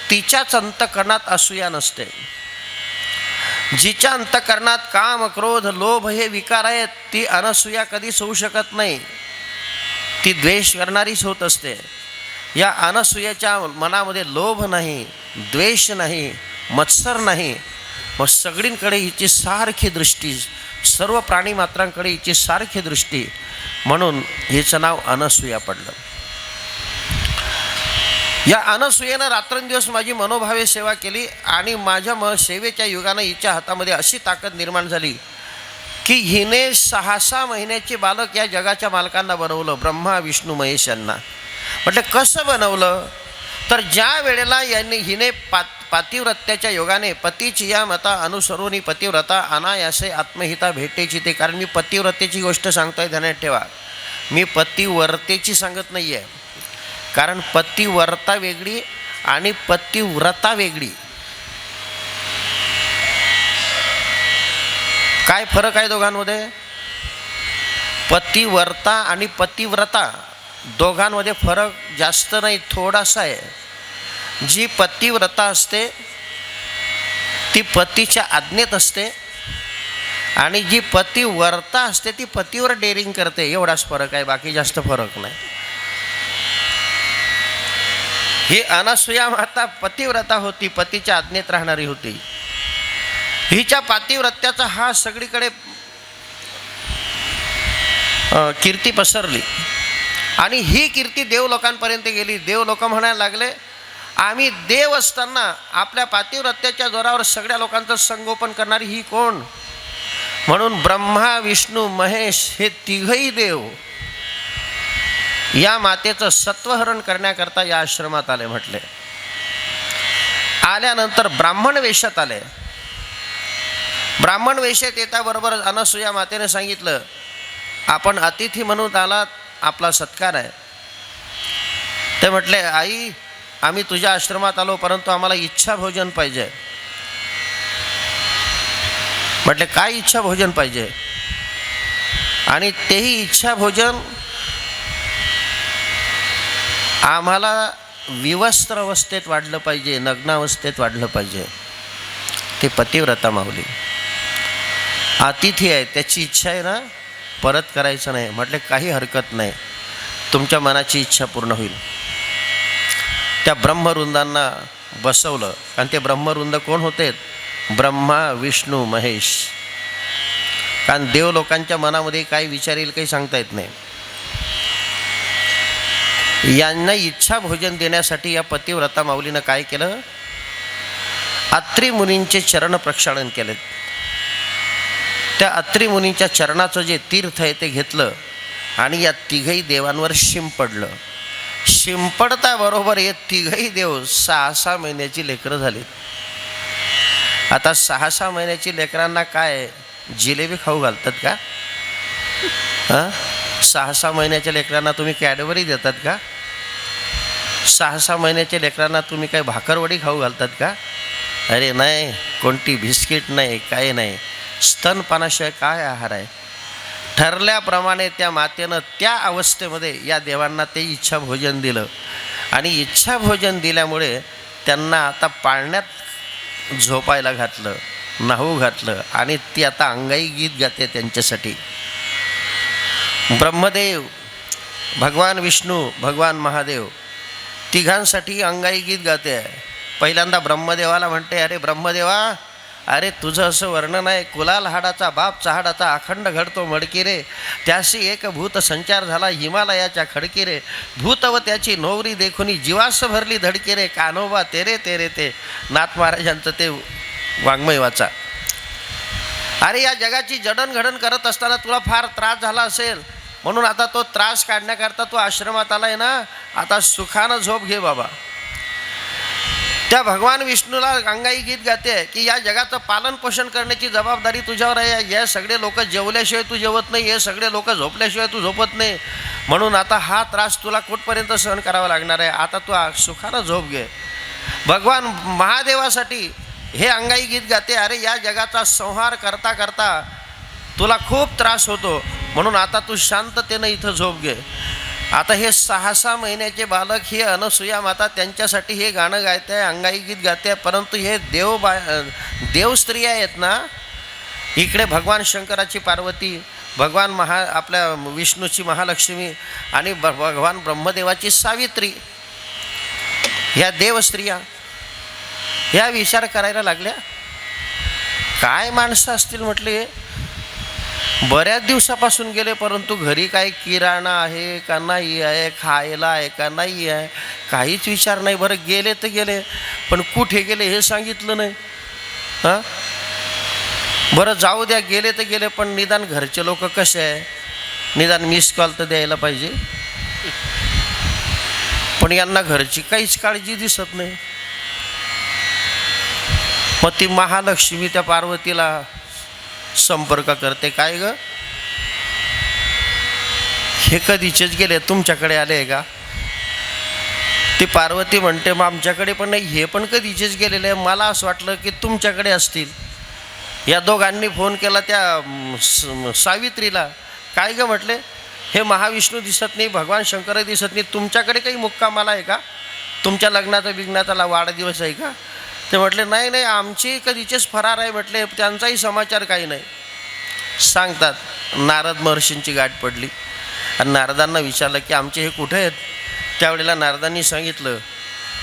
तिच्याच अंतःकरणात असूया नसते. जिच्या अंतःकरणात काम क्रोध लोभ हे विकार आहेत ती अनसूया कधीच होऊ शकत नाही. ती द्वेष करणारीच होत असते. या अनसूयाच्या मनामध्ये लोभ नाही, द्वेष नाही, मत्सर नाही. मग सगळींकडे हिची सारखी दृष्टी, सर्व प्राणीमात्रांकडे हिची सारखी दृष्टी, म्हणून हिचं नाव अनसूया पडलं. या अनसूयेनं रात्रंदिवस माझी मनोभावे सेवा केली आणि माझ्या सेवेच्या युगानं हिच्या हातामध्ये अशी ताकद निर्माण झाली की हिने 6 महिन्याचे बालक या जगाच्या मालकांना बनवलं, ब्रह्मा विष्णू महेश यांना. म्हटलं कसं बनवलं? तर ज्या वेळेला हिने पातिव्रत्याच्या योगाने पतीची या मता अनुसरूनी पतिव्रता अनायासे आत्महिता भेटेची ते. कारण मी पतिव्रतेची गोष्ट सांगतोय, ध्यानात ठेवा, मी पतिव्रतेची सांगत नाही आहे. कारण पतिव्रता वेगळी आणि पतिव्रता वेगळी. काय फरक आहे दोघांमध्ये? पतिव्रता आणि पतिव्रता दोघांमध्ये फरक जास्त नाही, थोडासा आहे. जी पतिव्रता असते ती पतीच्या आज्ञेत असते आणि जी पतिव्रता असते ती पतीवर डेअरिंग करते. एवढाच फरक आहे, बाकी जास्त फरक नाही. ही अनसूया माता पतिव्रता होती, पतीच्या आज्ञेत राहणारी होती. हिच्या पातिव्रत्याचा हा सगळीकडे कीर्ती पसरली आणि ही कीर्ती देवलोकांपर्यंत गेली. देवलोक म्हणायला लागले, आम्ही देव असताना आपल्या पातिव्रत्याच्या जोरावर सगळ्या लोकांचं संगोपन करणारी ही कोण? म्हणून ब्रह्मा विष्णू महेश हे तिघही देव या मातेचं सत्वहरण करण्याकरता या आश्रमात आले. म्हटले आल्यानंतर ब्राह्मण वेशात आले. ब्राह्मण वेशात येताबरोबर अनसूया मातेने सांगितलं, आपण अतिथी म्हणून आलात, आपला सत्कार आहे. ते म्हटले, आई आम्ही तुझ्या आश्रमात आलो परंतु आम्हाला इच्छा भोजन पाहिजे. म्हटले काय इच्छा भोजन पाहिजे? आणि तेही इच्छा भोजन आम्हाला विवस्त्र अवस्थेत वाढलं पाहिजे, नग्नावस्थेत वाढलं पाहिजे. ते पतिव्रता माऊली अतिथी आहे, त्याची इच्छा आहे ना परत करायचं नाही. म्हटले काही हरकत नाही, तुमच्या मनाची इच्छा पूर्ण होईल. त्या ब्रह्मवृंदांना बसवलं. आणि ते ब्रह्मवृंद कोण होते? ब्रह्मा विष्णू महेश. कारण देवलोकांच्या मनामध्ये काय विचार येईल काही सांगता येत नाही. यांना इच्छा भोजन देण्यासाठी या पतिव्रता माऊलीनं काय केलं, अत्री मुनींचे चरण प्रक्षालन केलेत. त्या अत्री मुनींच्या चरणाचं जे तीर्थ आहे ते घेतलं आणि या तिघही देवांवर शिंपडलं. शिंपडताबरोबर हे तिघही देव 6-6 महिन्याची लेकरं झालीत. आता 6-6 महिन्याची लेकरांना काय जिलेबी खाऊ घालतात का? 6-6 महिन्याच्या लेकरांना तुम्ही कॅडबरी देतात का? 6-6 महिन्याच्या लेकरांना तुम्ही काय भाकरवडी खाऊ घालतात का? अरे नाही, कोणती बिस्किट नाही, काय नाही. स्तनपानाशिवाय काय आहार आहे? ठरल्याप्रमाणे त्या मातेनं त्या अवस्थेमध्ये या देवांना ते इच्छा भोजन दिलं आणि इच्छा भोजन दिल्यामुळे त्यांना आता पाळण्यात झोपायला घातलं, न्हाऊ घातलं आणि ती आता अंगाई गीत गाते त्यांच्यासाठी. ब्रह्मदेव, भगवान विष्णू, भगवान महादेव तिघांसाठी अंगाई गीत गाते. पहिल्यांदा ब्रह्मदेवाला म्हणते, अरे ब्रह्मदेवा, अरे तुझं असं वर्णन आहे, कुलाल हाडाचा बाप चहाडाचा अखंड घडतो मडकी रे, त्याशी एक भूत संचार झाला हिमालयाच्या खडकी रे, भूत व त्याची नोवरी देखुनी जीवास भरली धडकी रे, कान्होबा तेरे तेरे ते. नाथ महाराजांचं ते वाङ्मय वाचा. अरे या जगाची जडणघडण करत असताना तुला फार त्रास झाला असेल, म्हणून आता तो त्रास काढण्याकरता तू आश्रमात आलाय ना, आता सुखानं झोप घे बाबा. त्या भगवान विष्णूला अंगाई गीत गाते की या जगाचं पालन पोषण करण्याची जबाबदारी तुझ्यावर आहे. हे सगळे लोक जेवल्याशिवाय तू जेवत नाही, हे सगळे लोक झोपल्याशिवाय तू झोपत नाही, म्हणून आता हा त्रास तुला कुठपर्यंत सहन करावा लागणार आहे, आता तू सुखानं झोप घे. भगवान महादेवासाठी हे अंगाई गीत गाते, अरे या जगाचा संहार करता करता तुला खूप त्रास होतो, म्हणून आता तू शांततेनं इथं झोप घे. आता हे 6-6 महिन्याचे बालक, हे अनसुया माता त्यांच्यासाठी हे गाणं गायते आहे, अंगाई गीत गाते आहे. परंतु हे देव स्त्रिया आहेत ना, इकडे भगवान शंकराची पार्वती, भगवान आपल्या विष्णूची महालक्ष्मी आणि भगवान ब्रह्मदेवाची सावित्री, ह्या देवस्त्रिया ह्या विचार करायला लागल्या. काय माणसं असतील म्हटले, बऱ्याच दिवसापासून गेले, परंतु घरी काय किराणा आहे का नाही आहे, खायला आहे का नाही आहे, काहीच विचार नाही. बरं गेले तर गेले, पण कुठे गेले हे सांगितलं नाही. बरं जाऊ द्या, गेले तर गेले, पण निदान घरचे लोक कसे आहे, निदान मिस कॉल तर द्यायला पाहिजे. पण यांना घरची काहीच काळजी दिसत नाही. मग ती महालक्ष्मी त्या पार्वतीला संपर्क करते, काय ग हे कधीचेच गेले, तुमच्याकडे आले आहे का? ती पार्वती म्हणते, मग आमच्याकडे पण नाही, हे पण कधीचेच गेलेले आहे, मला असं वाटलं की तुमच्याकडे असतील. या दोघांनी फोन केला त्या सावित्रीला, काय ग म्हटले, हे महाविष्णू दिसत नाही, भगवान शंकर दिसत नाही, तुमच्याकडे काही मुक्कामाला आहे का, तुमच्या लग्नाचा वाढदिवस आहे का? ते म्हटले नाही नाही, आमची कधीचेच फरार आहे म्हटले, त्यांचाही समाचार काही नाही. सांगतात नारद महर्षींची गाठ पडली आणि नारदांना विचारलं की आमचे हे कुठे आहेत. त्यावेळेला नारदांनी सांगितलं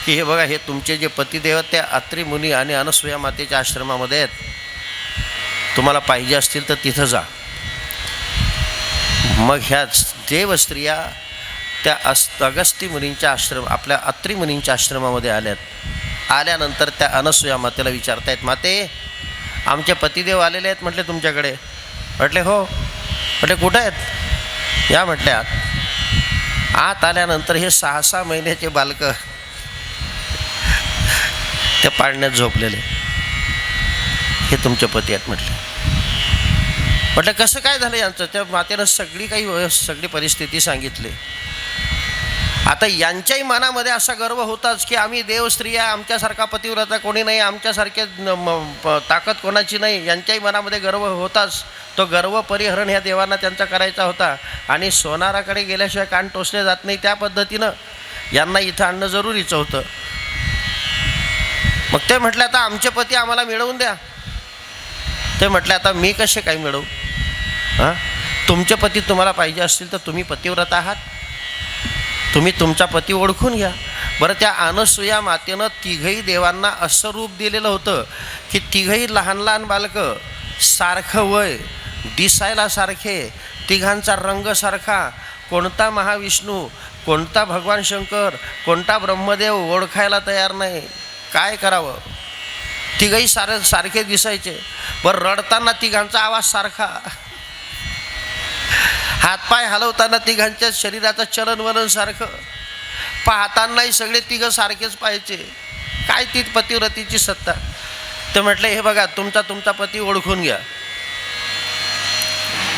की हे बघा, हे तुमचे जे पतिदेव आहेत त्या अत्री मुनी आणि अनसुया मातेच्या आश्रमामध्ये आहेत, तुम्हाला पाहिजे असतील तर तिथं जा. मग ह्या देवस्त्रिया त्या अगस्ती मुनींच्या आपल्या अत्री मुनींच्या आश्रमामध्ये आल्यात. आल्यानंतर त्या अनसुया मातेला विचारतायत, माते आमचे पतिदेव आलेले आहेत म्हटले तुमच्याकडे. म्हटले हो. म्हटले कुठे आहेत? या म्हटल्या आत. आत आल्यानंतर हे 6-6 महिन्याचे बालक त्या पाळण्यात झोपलेले, हे तुमचे पती आहेत म्हटले. म्हटलं कसं काय झालं यांचं? त्या मातेनं सगळी परिस्थिती सांगितली. आता यांच्याही मनामध्ये असा गर्व होताच की आम्ही देवस्त्रिया, आमच्यासारखा पतिव्रता कोणी नाही, आमच्यासारखे ताकद कोणाची नाही, यांच्याही मनामध्ये गर्व होताच. तो गर्व परिहरण ह्या देवांना त्यांचा करायचा होता आणि सोनाराकडे गेल्याशिवाय कान टोचले जात नाही, त्या पद्धतीनं यांना इथं आणणं जरुरीचं होतं. मग ते म्हटले आता आमचे पती आम्हाला मिळवून द्या. ते म्हटले आता मी कसे काय मिळवू? तुमचे पती तुम्हाला पाहिजे असतील तर तुम्ही पतिव्रता आहात, तुम्ही तुमचा पती ओळखून घ्या. बरं, त्या अनसुया मातेनं तिघही देवांना असं रूप दिलेलं होतं की तिघही लहान लहान बालकं, सारखं वय, दिसायला सारखे, तिघांचा रंग सारखा, कोणता महाविष्णू कोणता भगवान शंकर, कोणता ब्रह्मदेव ओळखायला तयार नाही. काय करावं? तिघही सारखे दिसायचे. बरं, रडताना तिघांचा आवाज सारखा, हातपाय हलवताना तिघांच्या शरीराचं चलनवलन सारखं, पाहतानाही सगळे तिघं सारखेच पाहायचे. काय ती पतिव्रतीची सत्ता. ते म्हटले, हे बघा, तुमचा पती ओळखून घ्या.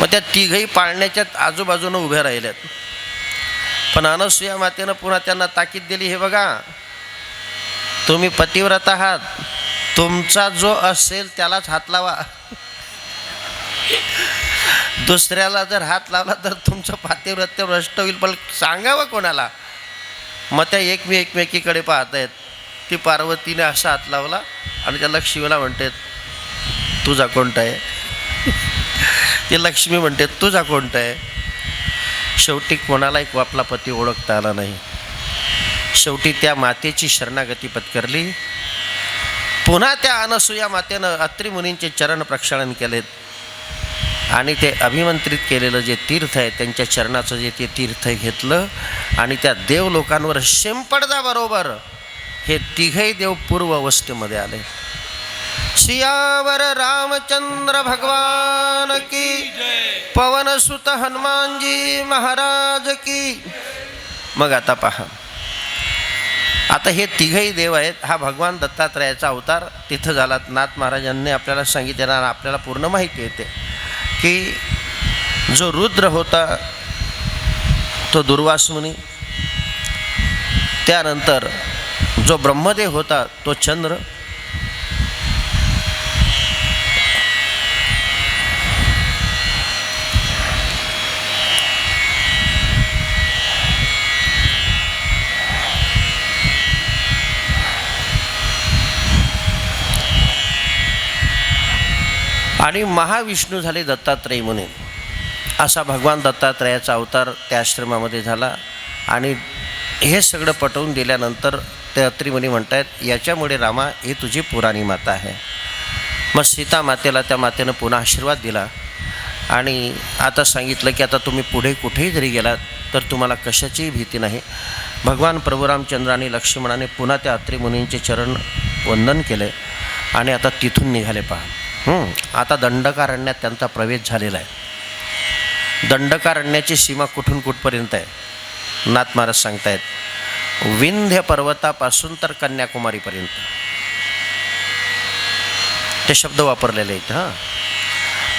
मग त्या तिघही पाळण्याच्या आजूबाजूनं उभ्या राहिल्यात. पण अनसूया मातेनं पुन्हा त्यांना ताकीद दिली, हे बघा, तुम्ही पतिव्रत आहात, तुमचा जो असेल त्यालाच हात लावा. दुसऱ्याला जर हात लावला तर तुमचं पातिव्रत्य भ्रष्ट होईल. पण सांगावं कोणाला? मग त्या एकमेकीकडे पाहत आहेत. ती पार्वतीने असा हात लावला आणि त्या लक्ष्मीला म्हणते, तुझा कोणता आहे? ती लक्ष्मी म्हणते, तुझा कोणता आहे? शेवटी कोणालाही आपला पती ओळखता आला नाही. शेवटी त्या मातेची शरणागती पत्करली. पुन्हा त्या अनसूया मातेनं अत्री मुनींचे चरण प्रक्षालन केलेत आणि ते अभिमंत्रित केलेलं जे तीर्थ आहे, त्यांच्या चरणाचं जे ते तीर्थ घेतलं आणि त्या देवलोकांवर शेंपडदाबरोबर हे तिघही देव पूर्व अवस्थेमध्ये आले. सियावर रामचंद्र भगवान की, पवन सुत हनुमानजी महाराज की. मग आता पहा, आता हे तिघही देव आहेत. हा भगवान दत्तात्रयाचा अवतार तिथं झाला. नाथ महाराजांनी आपल्याला सांगितलेलं, आपल्याला पूर्ण माहिती येते की जो रुद्र होता तो दुर्वास मुनी, त्यानंतर जो ब्रह्मदेव होता तो चंद्र, आणि महाविष्णू झाले दत्तात्रय मुनी. असा भगवान दत्तात्रयाचा अवतार त्या आश्रमामध्ये झाला. आणि हे सगळं पटवून दिल्यानंतर ते अत्री मुनी म्हणतात, याच्यामुळे रामा ही तुझी पुराणी माता आहे. मग सीता मातेला त्या मातेनं पुन्हा आशीर्वाद दिला आणि आता सांगितलं की आता तुम्ही पुढे कुठेही जरी गेलात तर तुम्हाला कशाचीही भीती नाही. भगवान प्रभू रामचंद्र आणि लक्ष्मणाने पुन्हा त्या अत्री मुनींचे चरण वंदन केले आणि आता तिथून निघाले. पहा, आता दंडकारण्यात त्यांचा प्रवेश झालेला आहे. दंडकारण्याची सीमा कुठून कुठपर्यंत आहे? नाथ महाराज सांगतायत, विंध्य पर्वतापासून तर कन्याकुमारीपर्यंत. ते शब्द वापरलेले आहेत.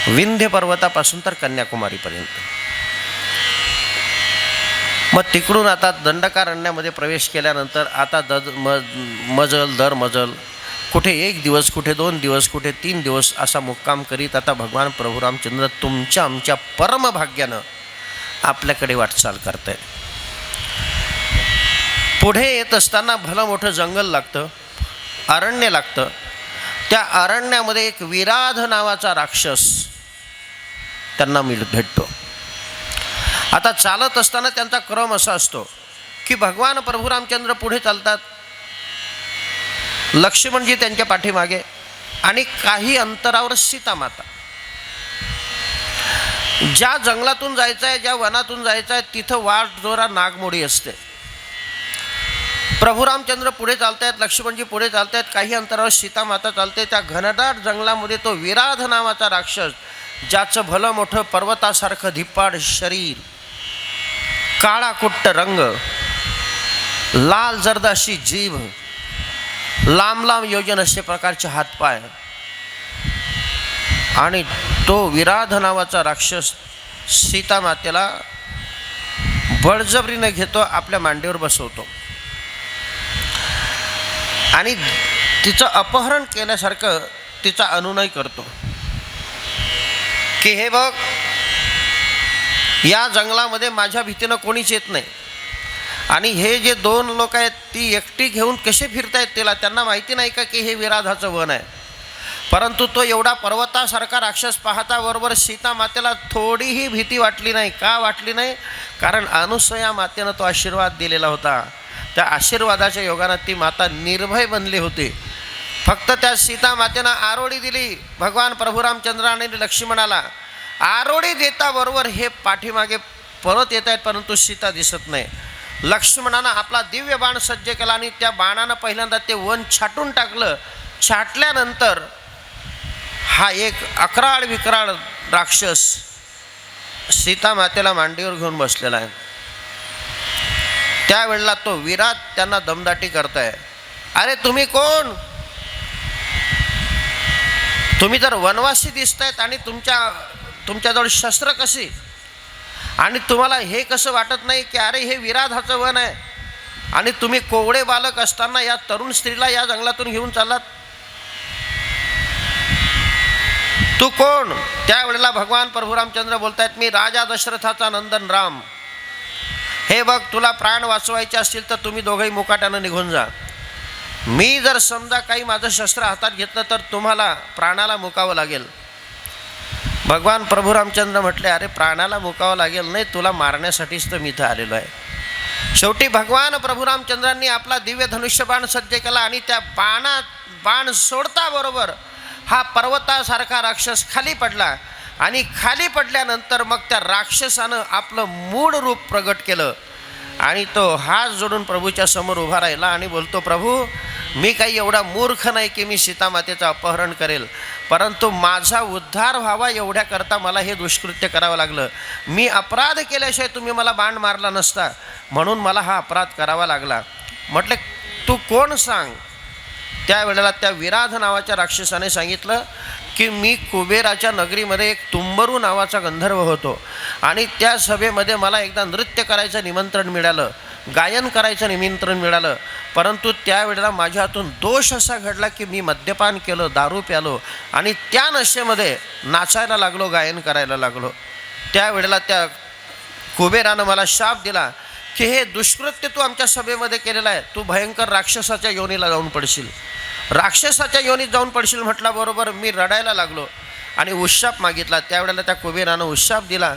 विंध्य पर्वतापासून तर कन्याकुमारीपर्यंत. मग तिकडून आता दंडकारण्यामध्ये प्रवेश केल्यानंतर आता मजल दर मजल, कुठे 1 दिवस, कुठे 2 दिवस, कुठे 3 दिवस असा मुक्काम करीत आता भगवान प्रभू रामचंद्र तुमच्या आमच्या परमभाग्यानं आपल्याकडे वाटचाल करत आहेत. पुढे येत असताना भलं मोठं जंगल लागतं, अरण्य लागतं. त्या अरण्यामध्ये एक विराध नावाचा राक्षस त्यांना भेटतो. आता चालत असताना त्यांचा क्रम असा असतो की भगवान प्रभू रामचंद्र पुढे चालतात, लक्ष्मणजी त्यांच्या पाठीमागे आणि काही अंतरावर सीता माता. ज्या जंगलातून जायचं आहे, ज्या वनातून जायचं आहे, तिथं वाट जोरा नागमोडी असते. प्रभू रामचंद्र पुढे चालतायत, लक्ष्मणजी पुढे चालतायत, काही अंतरावर सीता माता चालते. त्या घनदाट जंगलामध्ये तो विराध नावाचा राक्षस, ज्याचं भलं मोठं पर्वतासारखं धिप्पाड शरीर, काळा कुट्ट रंग, लाल जर्द अशी जीभ, लांब लांब योजन असे प्रकारचे हातपाय, आणि तो विराध नावाचा राक्षस सीता मातेला बळजबरीने घेतो, आपल्या मांडीवर बसवतो आणि तिचं अपहरण केल्यासारखं तिचा अनुनय करतो की हे बघ, या जंगलामध्ये माझ्या भीतीनं कोणीच येत नाही आणि हे जे 2 लोक आहेत ती एकटी घेऊन कसे फिरतायत तिला, त्यांना माहिती नाही का की हे विराधाचं वन आहे. परंतु तो एवढा पर्वतासारखा राक्षस पाहता बरोबर सीता मातेला थोडीही भीती वाटली नाही. का वाटली नाही? कारण अनुसया मातेनं तो आशीर्वाद दिलेला होता. त्या आशीर्वादाच्या योगानं ती माता निर्भय बनली होती. फक्त त्या सीता मातेनं आरोळी दिली भगवान प्रभू रामचंद्र आणि लक्ष्मणाला. आरोळी देता बरोबर हे पाठीमागे परत येत आहेत, परंतु सीता दिसत नाही. लक्ष्मणानं आपला दिव्य बाण सज्ज केला आणि त्या बाणानं पहिल्यांदा ते वन छाटून टाकलं. छाटल्यानंतर हा एक अकराळ विक्राळ राक्षस सीता मातेला मांडीवर घेऊन बसलेला आहे. त्यावेळेला तो विराट त्यांना दमदाटी करताय. अरे तुम्ही कोण? तुम्ही जर वनवासी दिसतायत आणि तुमच्याजवळ शस्त्र कशी, आणि तुम्हाला हे कसं वाटत नाही की अरे हे विराधाचं वन आहे आणि तुम्ही कोवळे बालक असताना या तरुण स्त्रीला या जंगलातून घेऊन चाललात? तू कोण? त्यावेळेला भगवान प्रभू रामचंद्र बोलतायत, मी राजा दशरथाचा नंदन राम. हे बघ, तुला प्राण वाचवायचे असतील तर तुम्ही दोघंही मुकाट्यानं निघून जा. मी जर समजा काही माझं शस्त्र हातात घेतलं तर तुम्हाला प्राणाला मुकावं लागेल. भगवान प्रभू रामचंद्र म्हटले, अरे प्राणाला मुकावं लागेल नाही, तुला मारण्यासाठीच तर मी इथं आलेलो आहे. शेवटी भगवान प्रभू रामचंद्रांनी आपला दिव्य धनुष्यबाण सज्ज केला आणि त्या बाण सोडता बरोबर हा पर्वतासारखा राक्षस खाली पडला. आणि खाली पडल्यानंतर मग त्या राक्षसानं आपलं मूळ रूप प्रगट केलं आणि तो हात जोडून प्रभूच्या समोर उभा राहिला आणि बोलतो, प्रभू मी काही एवढा मूर्ख नाही की मी सीतामातेचं अपहरण करेल, परंतु माझा उद्धार व्हावा एवढ्याकरता मला हे दुष्कृत्य करावं लागलं. मी अपराध केल्याशिवाय तुम्ही मला बाण मारला नसता, म्हणून मला हा अपराध करावा लागला. म्हटले, तू कोण सांग? त्यावेळेला त्या विराध नावाच्या राक्षसाने सांगितलं की मी कुबेराच्या नगरीमध्ये एक तुंबरू नावाचा गंधर्व होतो आणि त्या सभेमध्ये मला एकदा नृत्य करायचं निमंत्रण मिळालं, गायन करायचं निमंत्रण मिळालं, परंतु त्यावेळेला माझ्या हातून दोष असा घडला की मी मद्यपान केलं, दारू प्यालो आणि त्या नशेमध्ये नाचायला लागलो, गायन करायला लागलो. त्यावेळेला त्या कुबेरानं मला शाप दिला की हे दुष्कृत्य तू आमच्या सभेमध्ये केलेलं आहे, तू भयंकर राक्षसाच्या योनीला जाऊन पडशील. राक्षसाच्या योनीत जाऊन पडशील म्हटल्याबरोबर मी रडायला लागलो आणि उशाप मागितला. त्यावेळेला त्या कुबेरानं उशाप दिला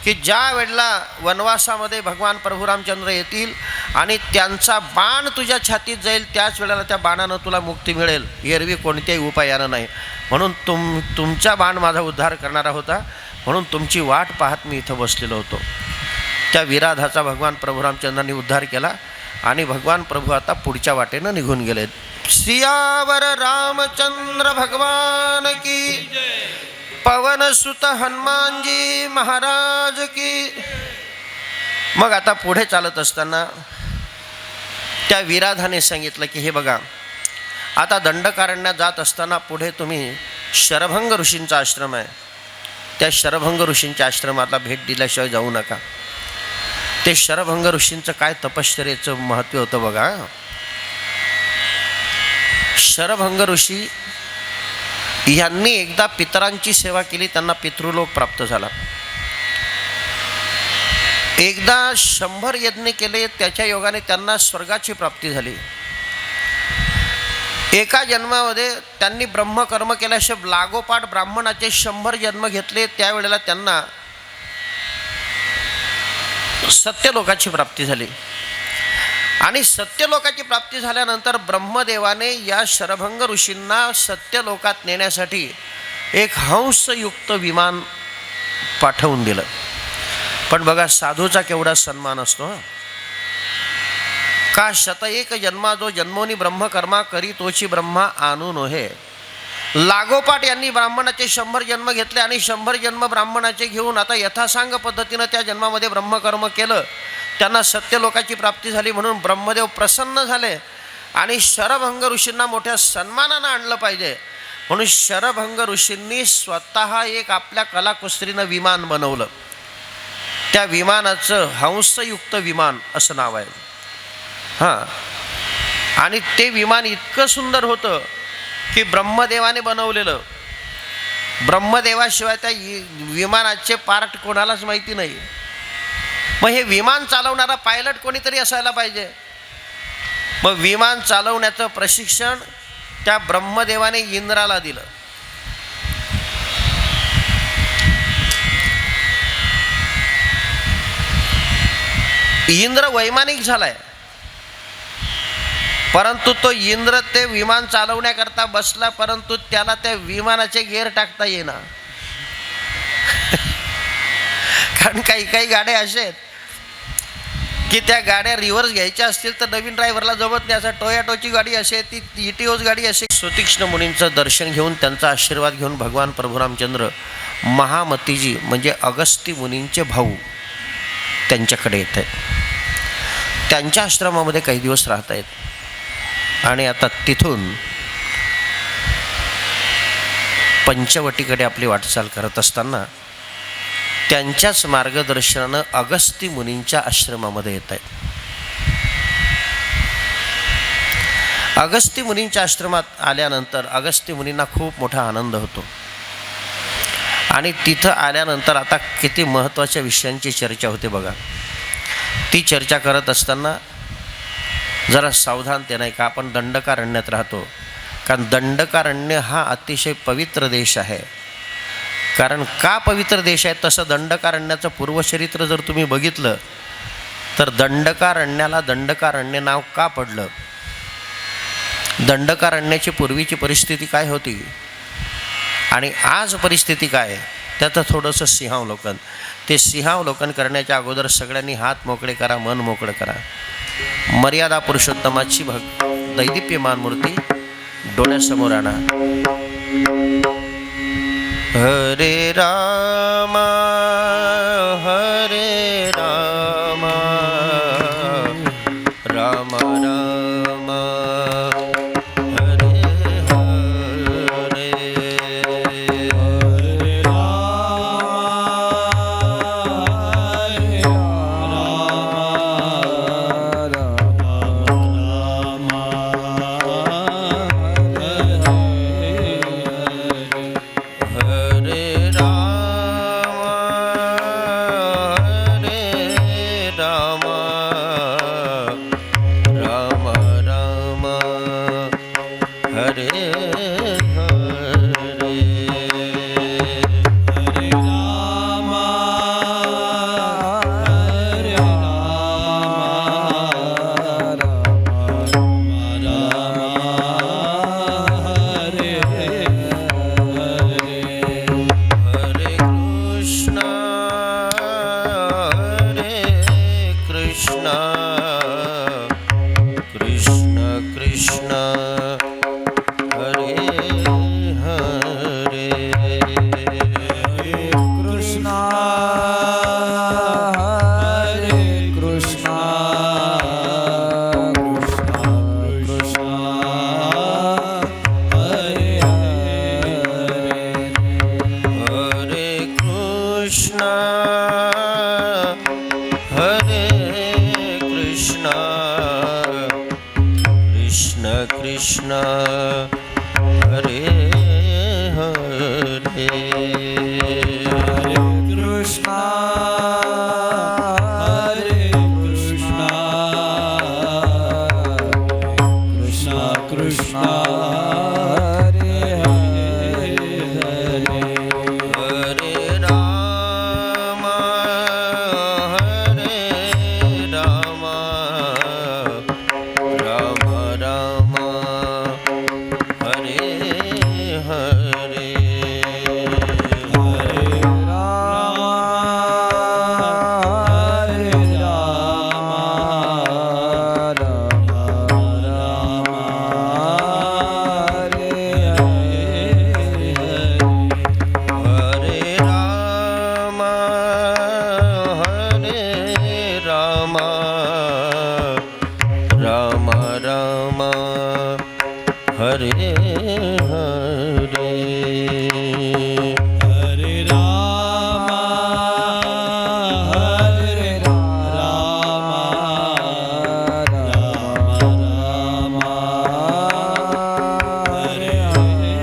की ज्या वेळेला वनवासामध्ये भगवान प्रभू रामचंद्र येतील आणि त्यांचा बाण तुझ्या छातीत जाईल, त्याच वेळेला त्या बाणानं तुला मुक्ती मिळेल, एरवी कोणत्याही उपायानं नाही. म्हणून तुमचा बाण माझा उद्धार करणारा होता, म्हणून तुमची वाट पाहत मी इथं बसलेलो होतो. त्या विराधाचा भगवान प्रभू रामचंद्रांनी उद्धार केला आणि भगवान प्रभू आता पुढच्या वाटेनं निघून गेले. सियावर रामचंद्र भगवान की, पवन सुत हनुमानजी महाराज की. मग आता पुढे चालत असताना त्या विराधाने सांगितलं की हे बघा, आता दंडकारण्यात जात असताना पुढे तुम्ही शरभंग ऋषींचा आश्रम आहे, त्या शरभंग ऋषींच्या आश्रमाला भेट दिल्याशिवाय जाऊ नका. ते शरभंग ऋषींचं काय तपश्चर्याचं महत्त्व होतं बघा. शरभंग ऋषी यांनी एकदा पितरांची सेवा केली, त्यांना पितृलोक प्राप्त झाला. एकदा 100 यज्ञ केले, त्याच्या योगाने त्यांना स्वर्गाची प्राप्ती झाली. एका जन्मामध्ये त्यांनी ब्रह्मकर्म केल्याशिवाय लागोपाठ ब्राह्मणाचे 100 जन्म घेतले, त्यावेळेला त्यांना सत्यलोकाची प्राप्ती झाली. आणि सत्यलोकाची प्राप्ती झाल्यानंतर ब्रह्मदेवाने या शरभंग ऋषींना सत्यलोकात नेण्यासाठी एक हंसयुक्त विमान पाठवून दिलं. पण बघा साधूचा केवढा सन्मान असतो. का 101 जन्मा जो जन्मोनी ब्रह्मकर्मा करी तोची ब्रह्मा आणू नोहे. लागोपाठ यांनी ब्राह्मणाचे 100 जन्म घेतले आणि 100 जन्म ब्राह्मणाचे घेऊन आता यथासांग पद्धतीनं त्या जन्मामध्ये ब्रह्मकर्म केलं. त्यांना सत्यलोकाची प्राप्ती झाली. म्हणून ब्रह्मदेव प्रसन्न झाले आणि शरभंग ऋषींना मोठ्या सन्मानानं आणलं पाहिजे म्हणून शरभंग ऋषींनी स्वतः एक आपल्या कलाकुसरीनं विमान बनवलं. त्या विमानाचं हंसयुक्त विमान असं नाव आहे. हां, आणि ते विमान इतकं सुंदर होतं की ब्रह्मदेवाने बनवलेलं. ब्रह्मदेवाशिवाय त्या विमानाचे पार्ट कोणालाच माहिती नाही. मग हे विमान चालवणारा पायलट कोणीतरी असायला पाहिजे. मग विमान चालवण्याचं प्रशिक्षण त्या ब्रह्मदेवाने इंद्राला दिलं. इंद्र वैमानिक झालाय, परंतु तो इंद्र ते विमान चालवण्याकरता बसला, परंतु त्याला त्या विमानाचे गेअर टाकता येईना. कारण काही काही गाड्या असे आहेत की त्या गाड्या रिव्हर्स घ्यायच्या असतील तर नवीन ड्रायव्हरला जमत नाही. असं टोयोटोची गाडी असे, ती इटिओज गाडी असे. सुतीक्ष्ण मुनींचं दर्शन घेऊन त्यांचा आशीर्वाद घेऊन भगवान प्रभू रामचंद्र महामतीजी म्हणजे अगस्ती मुनींचे भाऊ त्यांच्याकडे येत आहेत. त्यांच्या आश्रमामध्ये काही दिवस राहत आहेत आणि आता तिथून पंचवटीकडे आपली वाटचाल करत असताना त्यांच्याच मार्गदर्शनानं अगस्ती मुनींच्या आश्रमामध्ये येत आहेत. अगस्ती मुनींच्या आश्रमात आल्यानंतर अगस्ती मुनींना खूप मोठा आनंद होतो आणि तिथं आल्यानंतर आता किती महत्त्वाच्या विषयांची चर्चा होते बघा. ती चर्चा करत असताना जरा सावधान ते नाही का, आपण दंडकारण्यात राहतो. कारण दंडकारण्य हा अतिशय पवित्र देश आहे. कारण का पवित्र देश आहे, तसं दंडकारण्याचं पूर्वचरित्र जर तुम्ही बघितलं तर दंडकारण्याला दंडकारण्य नाव का पडलं, दंडकारण्याची पूर्वीची परिस्थिती काय होती आणि आज परिस्थिती काय, त्याचं थोडंसं सिंहावलोकन. ते सिंहावलोकन करण्याच्या अगोदर सगळ्यांनी हात मोकळे करा, मन मोकळं करा. मर्यादा पुरुषोत्तमाची दैदिप्यमान मूर्ती डोळ्यासमोर आणा. हरे राम हरे राम राम राम हरे हरे. हरे राम हरे कृष्ण हरे हरे. हरे कृष्ण हरे कृष्ण कृष्ण कृष्ण हरे हरे. हरे राम हरे राम राम राम हरे हरे. हरे राम हरे राम राम राम हरे हरे. हरे राम हरे राम राम राम हरे हरे. हरे राम हरे राम राम राम हरे हरे.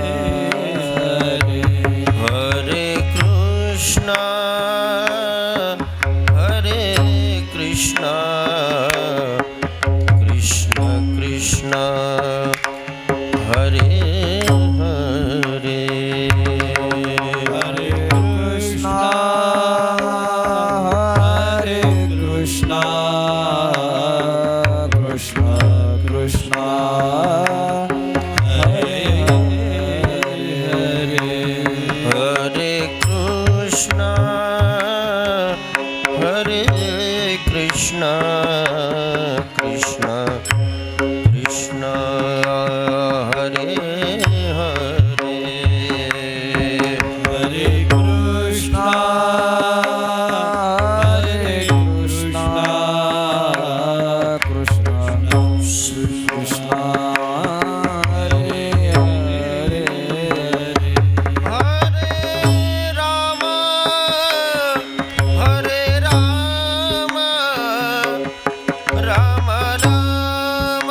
हरे कृष्ण हरे कृष्ण कृष्ण कृष्ण हरे हरे. हरे कृष्ण हरे कृष्ण कृष्ण कृष्ण हरे हरे. हरे कृष्ण हरे कृष्ण
कृष्ण हरे हरे
हरे राम हरे राम राम राम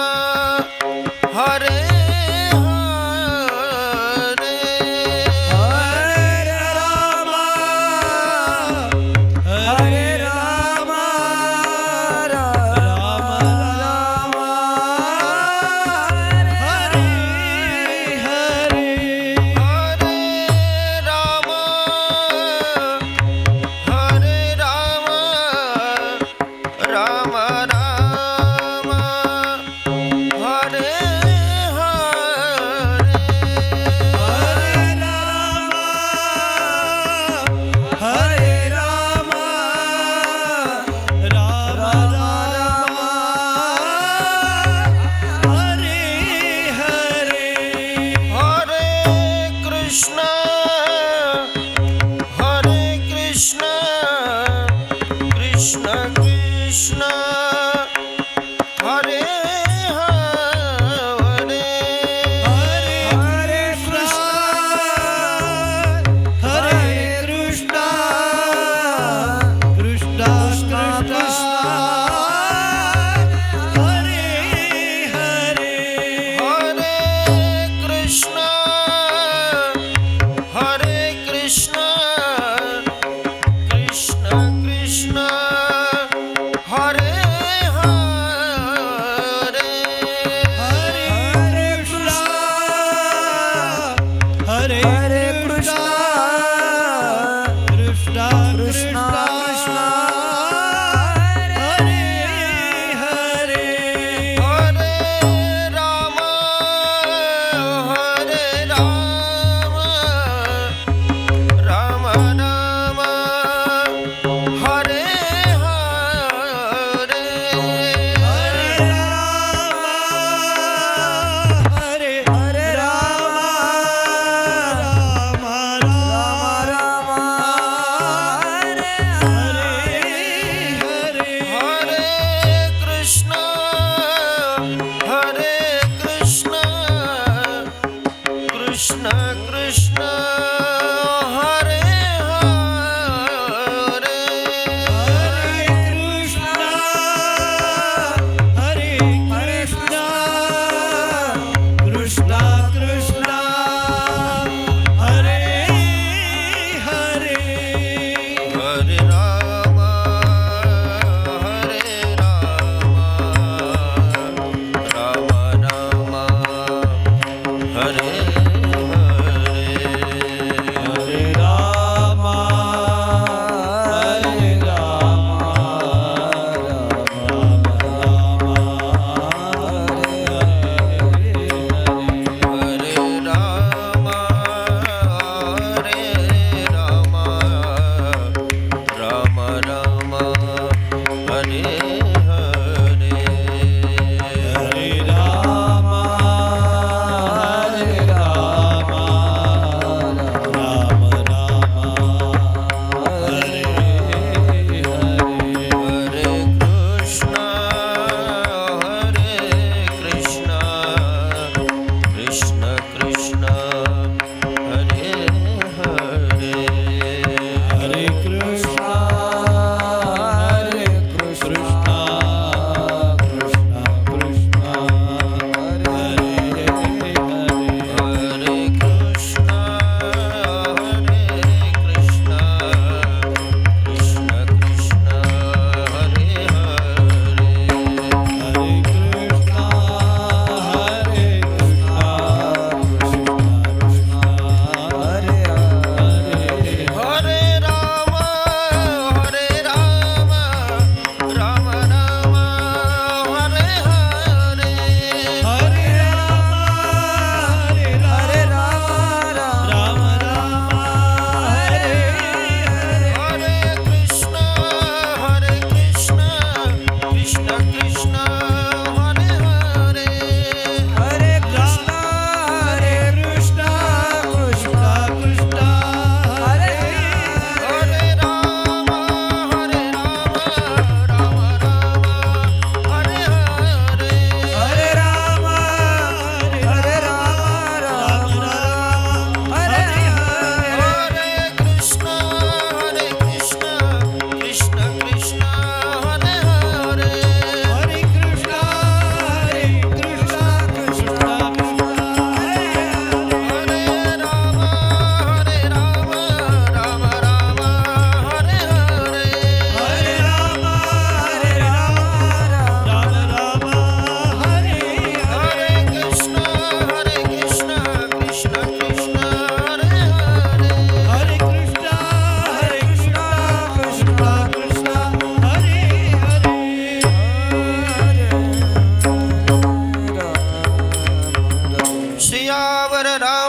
हरे हरे
हरे राम राम राम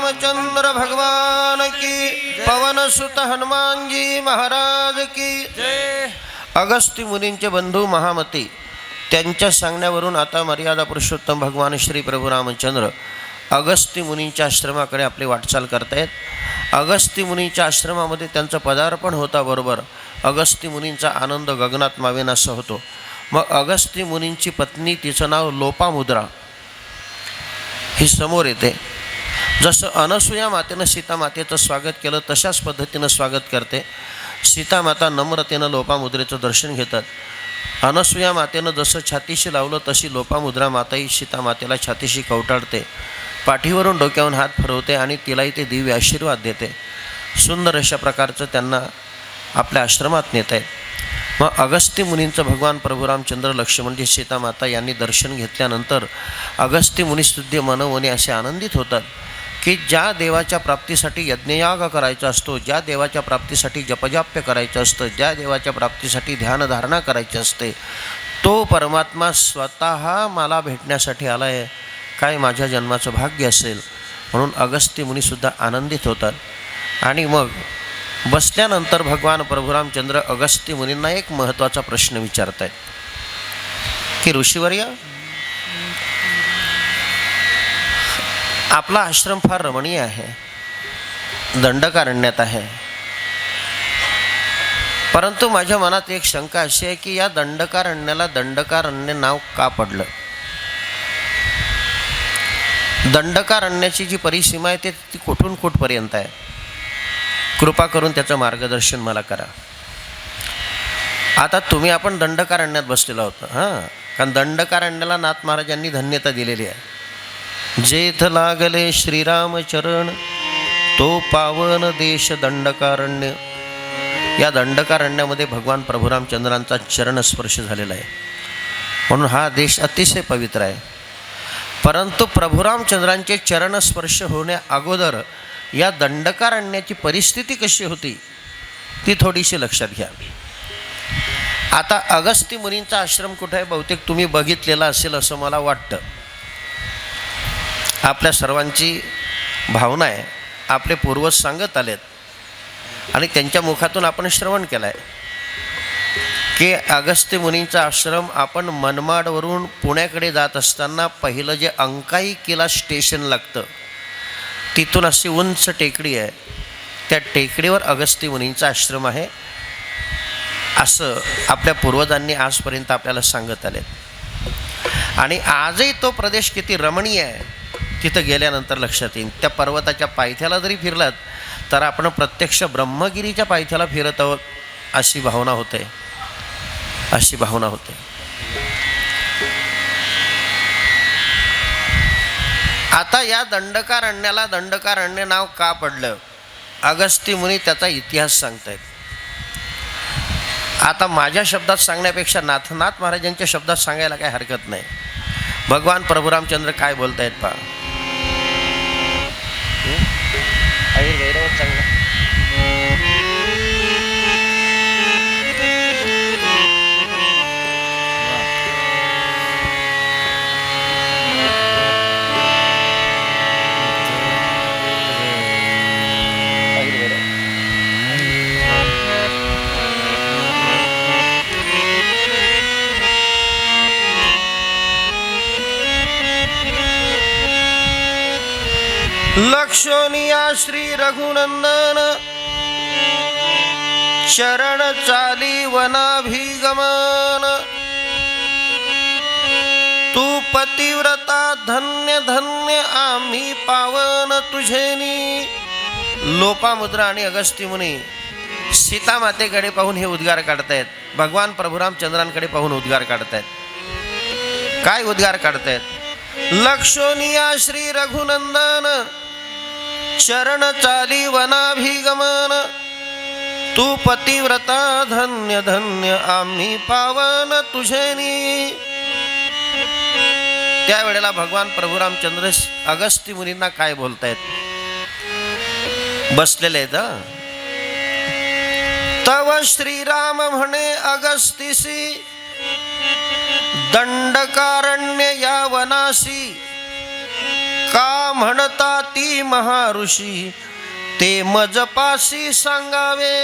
रामचंद्र भगवान की, पवन सुत हनुमान जी महाराज की
जय.
अगस्ती मुनींचे बंधू महामती त्यांच्या सांगण्यावरून आता मर्यादा पुरुषोत्तम भगवान श्री प्रभू रामचंद्र अगस्ती मुनींच्या आश्रमाकडे आपली वाटचाल करतायत. अगस्ती मुनींच्या आश्रमामध्ये त्यांचं पदार्पण होता बरोबर अगस्ती मुनींचा आनंद गगनात मावेनासा होतो. मग अगस्ती मुनींची पत्नी, तिचं नाव लोपामुद्रा, ही समोर येते. जसं अनसूया मातेनं सीता मातेचं स्वागत केलं तशाच पद्धतीनं स्वागत करते. सीता माता नम्रतेनं लोपामुद्रेचं दर्शन घेतात. अनसूया मातेनं जसं छातीशी लावलं तशी लोपामुद्रा माताही सीता मातेला छातीशी कवटाळते, पाठीवरून डोक्यावरून हात फिरवते आणि तिलाही ते दिव्य आशीर्वाद देते. सुंदर अशा प्रकारचं त्यांना आपल्या आश्रमात नेत आहेत. मग अगस्ती मुनींचं भगवान प्रभू रामचंद्र, लक्ष्मणजी, सीता माता यांनी दर्शन घेतल्यानंतर अगस्ती मुनीस्तुद्य मनोमनी असे आनंदित होतात की ज्या देवाच्या प्राप्तीसाठी यज्ञयाग करायचा असतो, ज्या देवाच्या प्राप्तीसाठी जपजाप्य करायचं असतं, ज्या देवाच्या प्राप्तीसाठी ध्यानधारणा करायची असते, तो परमात्मा स्वतः मला भेटण्यासाठी आला आहे. काय माझ्या जन्माचं भाग्य असेल. म्हणून अगस्ती मुनीसुद्धा आनंदित होतात. आणि मग बसल्यानंतर भगवान प्रभू रामचंद्र अगस्ती मुनींना एक महत्त्वाचा प्रश्न विचारत आहेत की ऋषीवर्य, आपला आश्रम फार रमणीय आहे, दंडकारण्यात आहे, परंतु माझ्या मनात एक शंका अशी आहे की या दंडकारण्याला दंडकारण्य नाव का पडलं. दंडकारण्याची जी परिसीमा आहे ती कुठून कुठपर्यंत आहे. कृपा करून त्याचं मार्गदर्शन मला करा. आता तुम्ही आपण दंडकारण्यात बसलेलो आहोत. कारण दंडकारण्याला नाथ महाराजांनी धन्यता दिलेली आहे. जेथ लागले श्रीराम चरण, तो पावन देश दंडकारण्य. या दंडकारण्यामध्ये भगवान प्रभू रामचंद्रांचा चरणस्पर्श झालेला आहे. म्हणून हा देश अतिशय पवित्र आहे. परंतु प्रभू रामचंद्रांचे चरणस्पर्श होण्या अगोदर या दंडकारण्याची परिस्थिती कशी होती ती थोडीशी लक्षात घ्या. आता अगस्ती मुनींचा आश्रम कुठे आहे बहुतेक तुम्ही बघितलेला असेल असं मला वाटतं. आपल्या सर्वांची भावना आहे, आपले पूर्वज सांगत आलेत आणि त्यांच्या मुखातून आपण श्रवण केलं आहे की अगस्ती मुनींचा आश्रम आपण मनमाडवरून पुण्याकडे जात असताना पहिलं जे अंकाईकीला स्टेशन लागतं तिथून अशी उंच टेकडी आहे, त्या टेकडीवर अगस्ती मुनींचा आश्रम आहे असं आपल्या पूर्वजांनी आजपर्यंत आपल्याला सांगत आले. आणि आजही तो प्रदेश किती रमणीय आहे तिथं गेल्यानंतर लक्षात येईल. त्या पर्वताच्या पायथ्याला जरी फिरलात तर आपण प्रत्यक्ष ब्रह्मगिरीच्या पायथ्याला फिरत आहोत अशी भावना होते, अशी भावना होते. आता या दंडकारण्याला दंडकारण्य नाव का पडलं, अगस्ती मुनी त्याचा इतिहास सांगतायत. आता माझ्या शब्दात सांगण्यापेक्षा नाथनाथ महाराजांच्या शब्दात सांगायला काही हरकत नाही. भगवान प्रभू रामचंद्र काय बोलतायत पहा. चांगला लक्षणीया श्री रघुनंदन चरण चाली वनाभिगमन. तू पतिव्रता धन्य धन्य आम्ही पावन तुझेनी. लोपामुद्रा आणि अगस्ती मुनी सीता मातेकडे पाहून हे उद्गार काढतायत. भगवान प्रभू रामचंद्रांकडे पाहून उद्गार काढतायत. काय उद्गार काढतायत. लक्षणीया श्री रघुनंदन चरण चाली वनाभिगमन. तू पतिव्रता धन्य धन्य आम्ही पावन तुझेनी. त्यावेळेला भगवान प्रभू रामचंद्र अगस्ती मुनींना काय बोलतायत. बसलेले आहेत. तव श्रीराम म्हणे अगस्तीसी, दंडकारण्य या वनासी. का म्हणता ती महाऋषी ते मजपाशी सांगावे.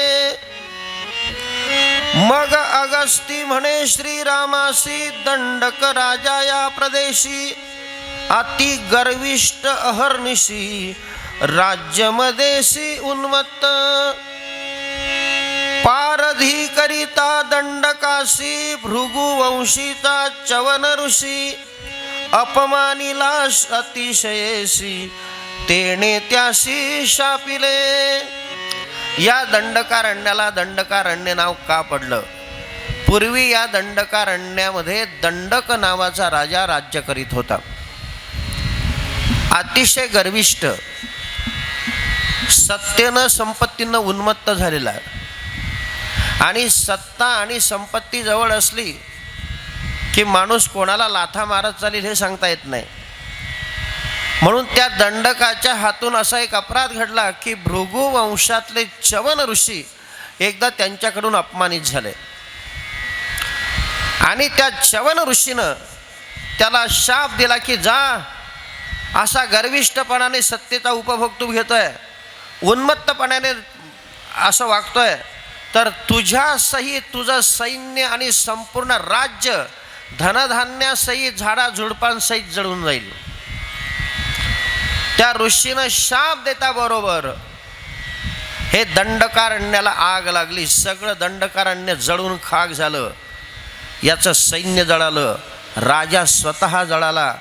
मग अगस्ती म्हणे श्रीरामासी दंडक राजा या प्रदेशी अति गर्विष्ट अहर्निशी राज्यमदेशी उन्मत्त. पारधी करिता दंडकाशी भृगुवंशीचा चवन ऋषी अपमानिला अतिशयेशी तेने त्याशी शापिले. या दंडकारण्याला दंडकारण्य नाव का पडलं? पूर्वी या दंडकारण्यामध्ये दंडक नावाचा राजा राज्य करीत होता. अतिशय गर्विष्ठ, सत्तेनं संपत्तीनं उन्मत्त झालेला आणि सत्ता आणि संपत्ती जवळ असली की माणूस कोणाला लाथा मारत चालेल हे सांगता येत नाही. म्हणून त्या दंडकाच्या हातून असा एक अपराध घडला की भृगु वंशातले चवन ऋषी एकदा त्यांच्याकडून अपमानित झाले आणि त्या चवन ऋषीनं त्याला शाप दिला की जा, असा गर्विष्ठपणाने सत्तेचा उपभोग तू घेतोय, उन्मत्तपणाने असं वागतोय, तर तुझ्यासहित तुझं सैन्य आणि संपूर्ण राज्य धनधान्यासहित झाडाझुडपांसहित जळून जाईल. त्या ऋषीनं शाप देता बरोबर हे दंडकारण्याला आग लागली. सगळं दंडकारण्य जळून खाक झालं. याचं सैन्य जळालं, राजा स्वतः जळाला,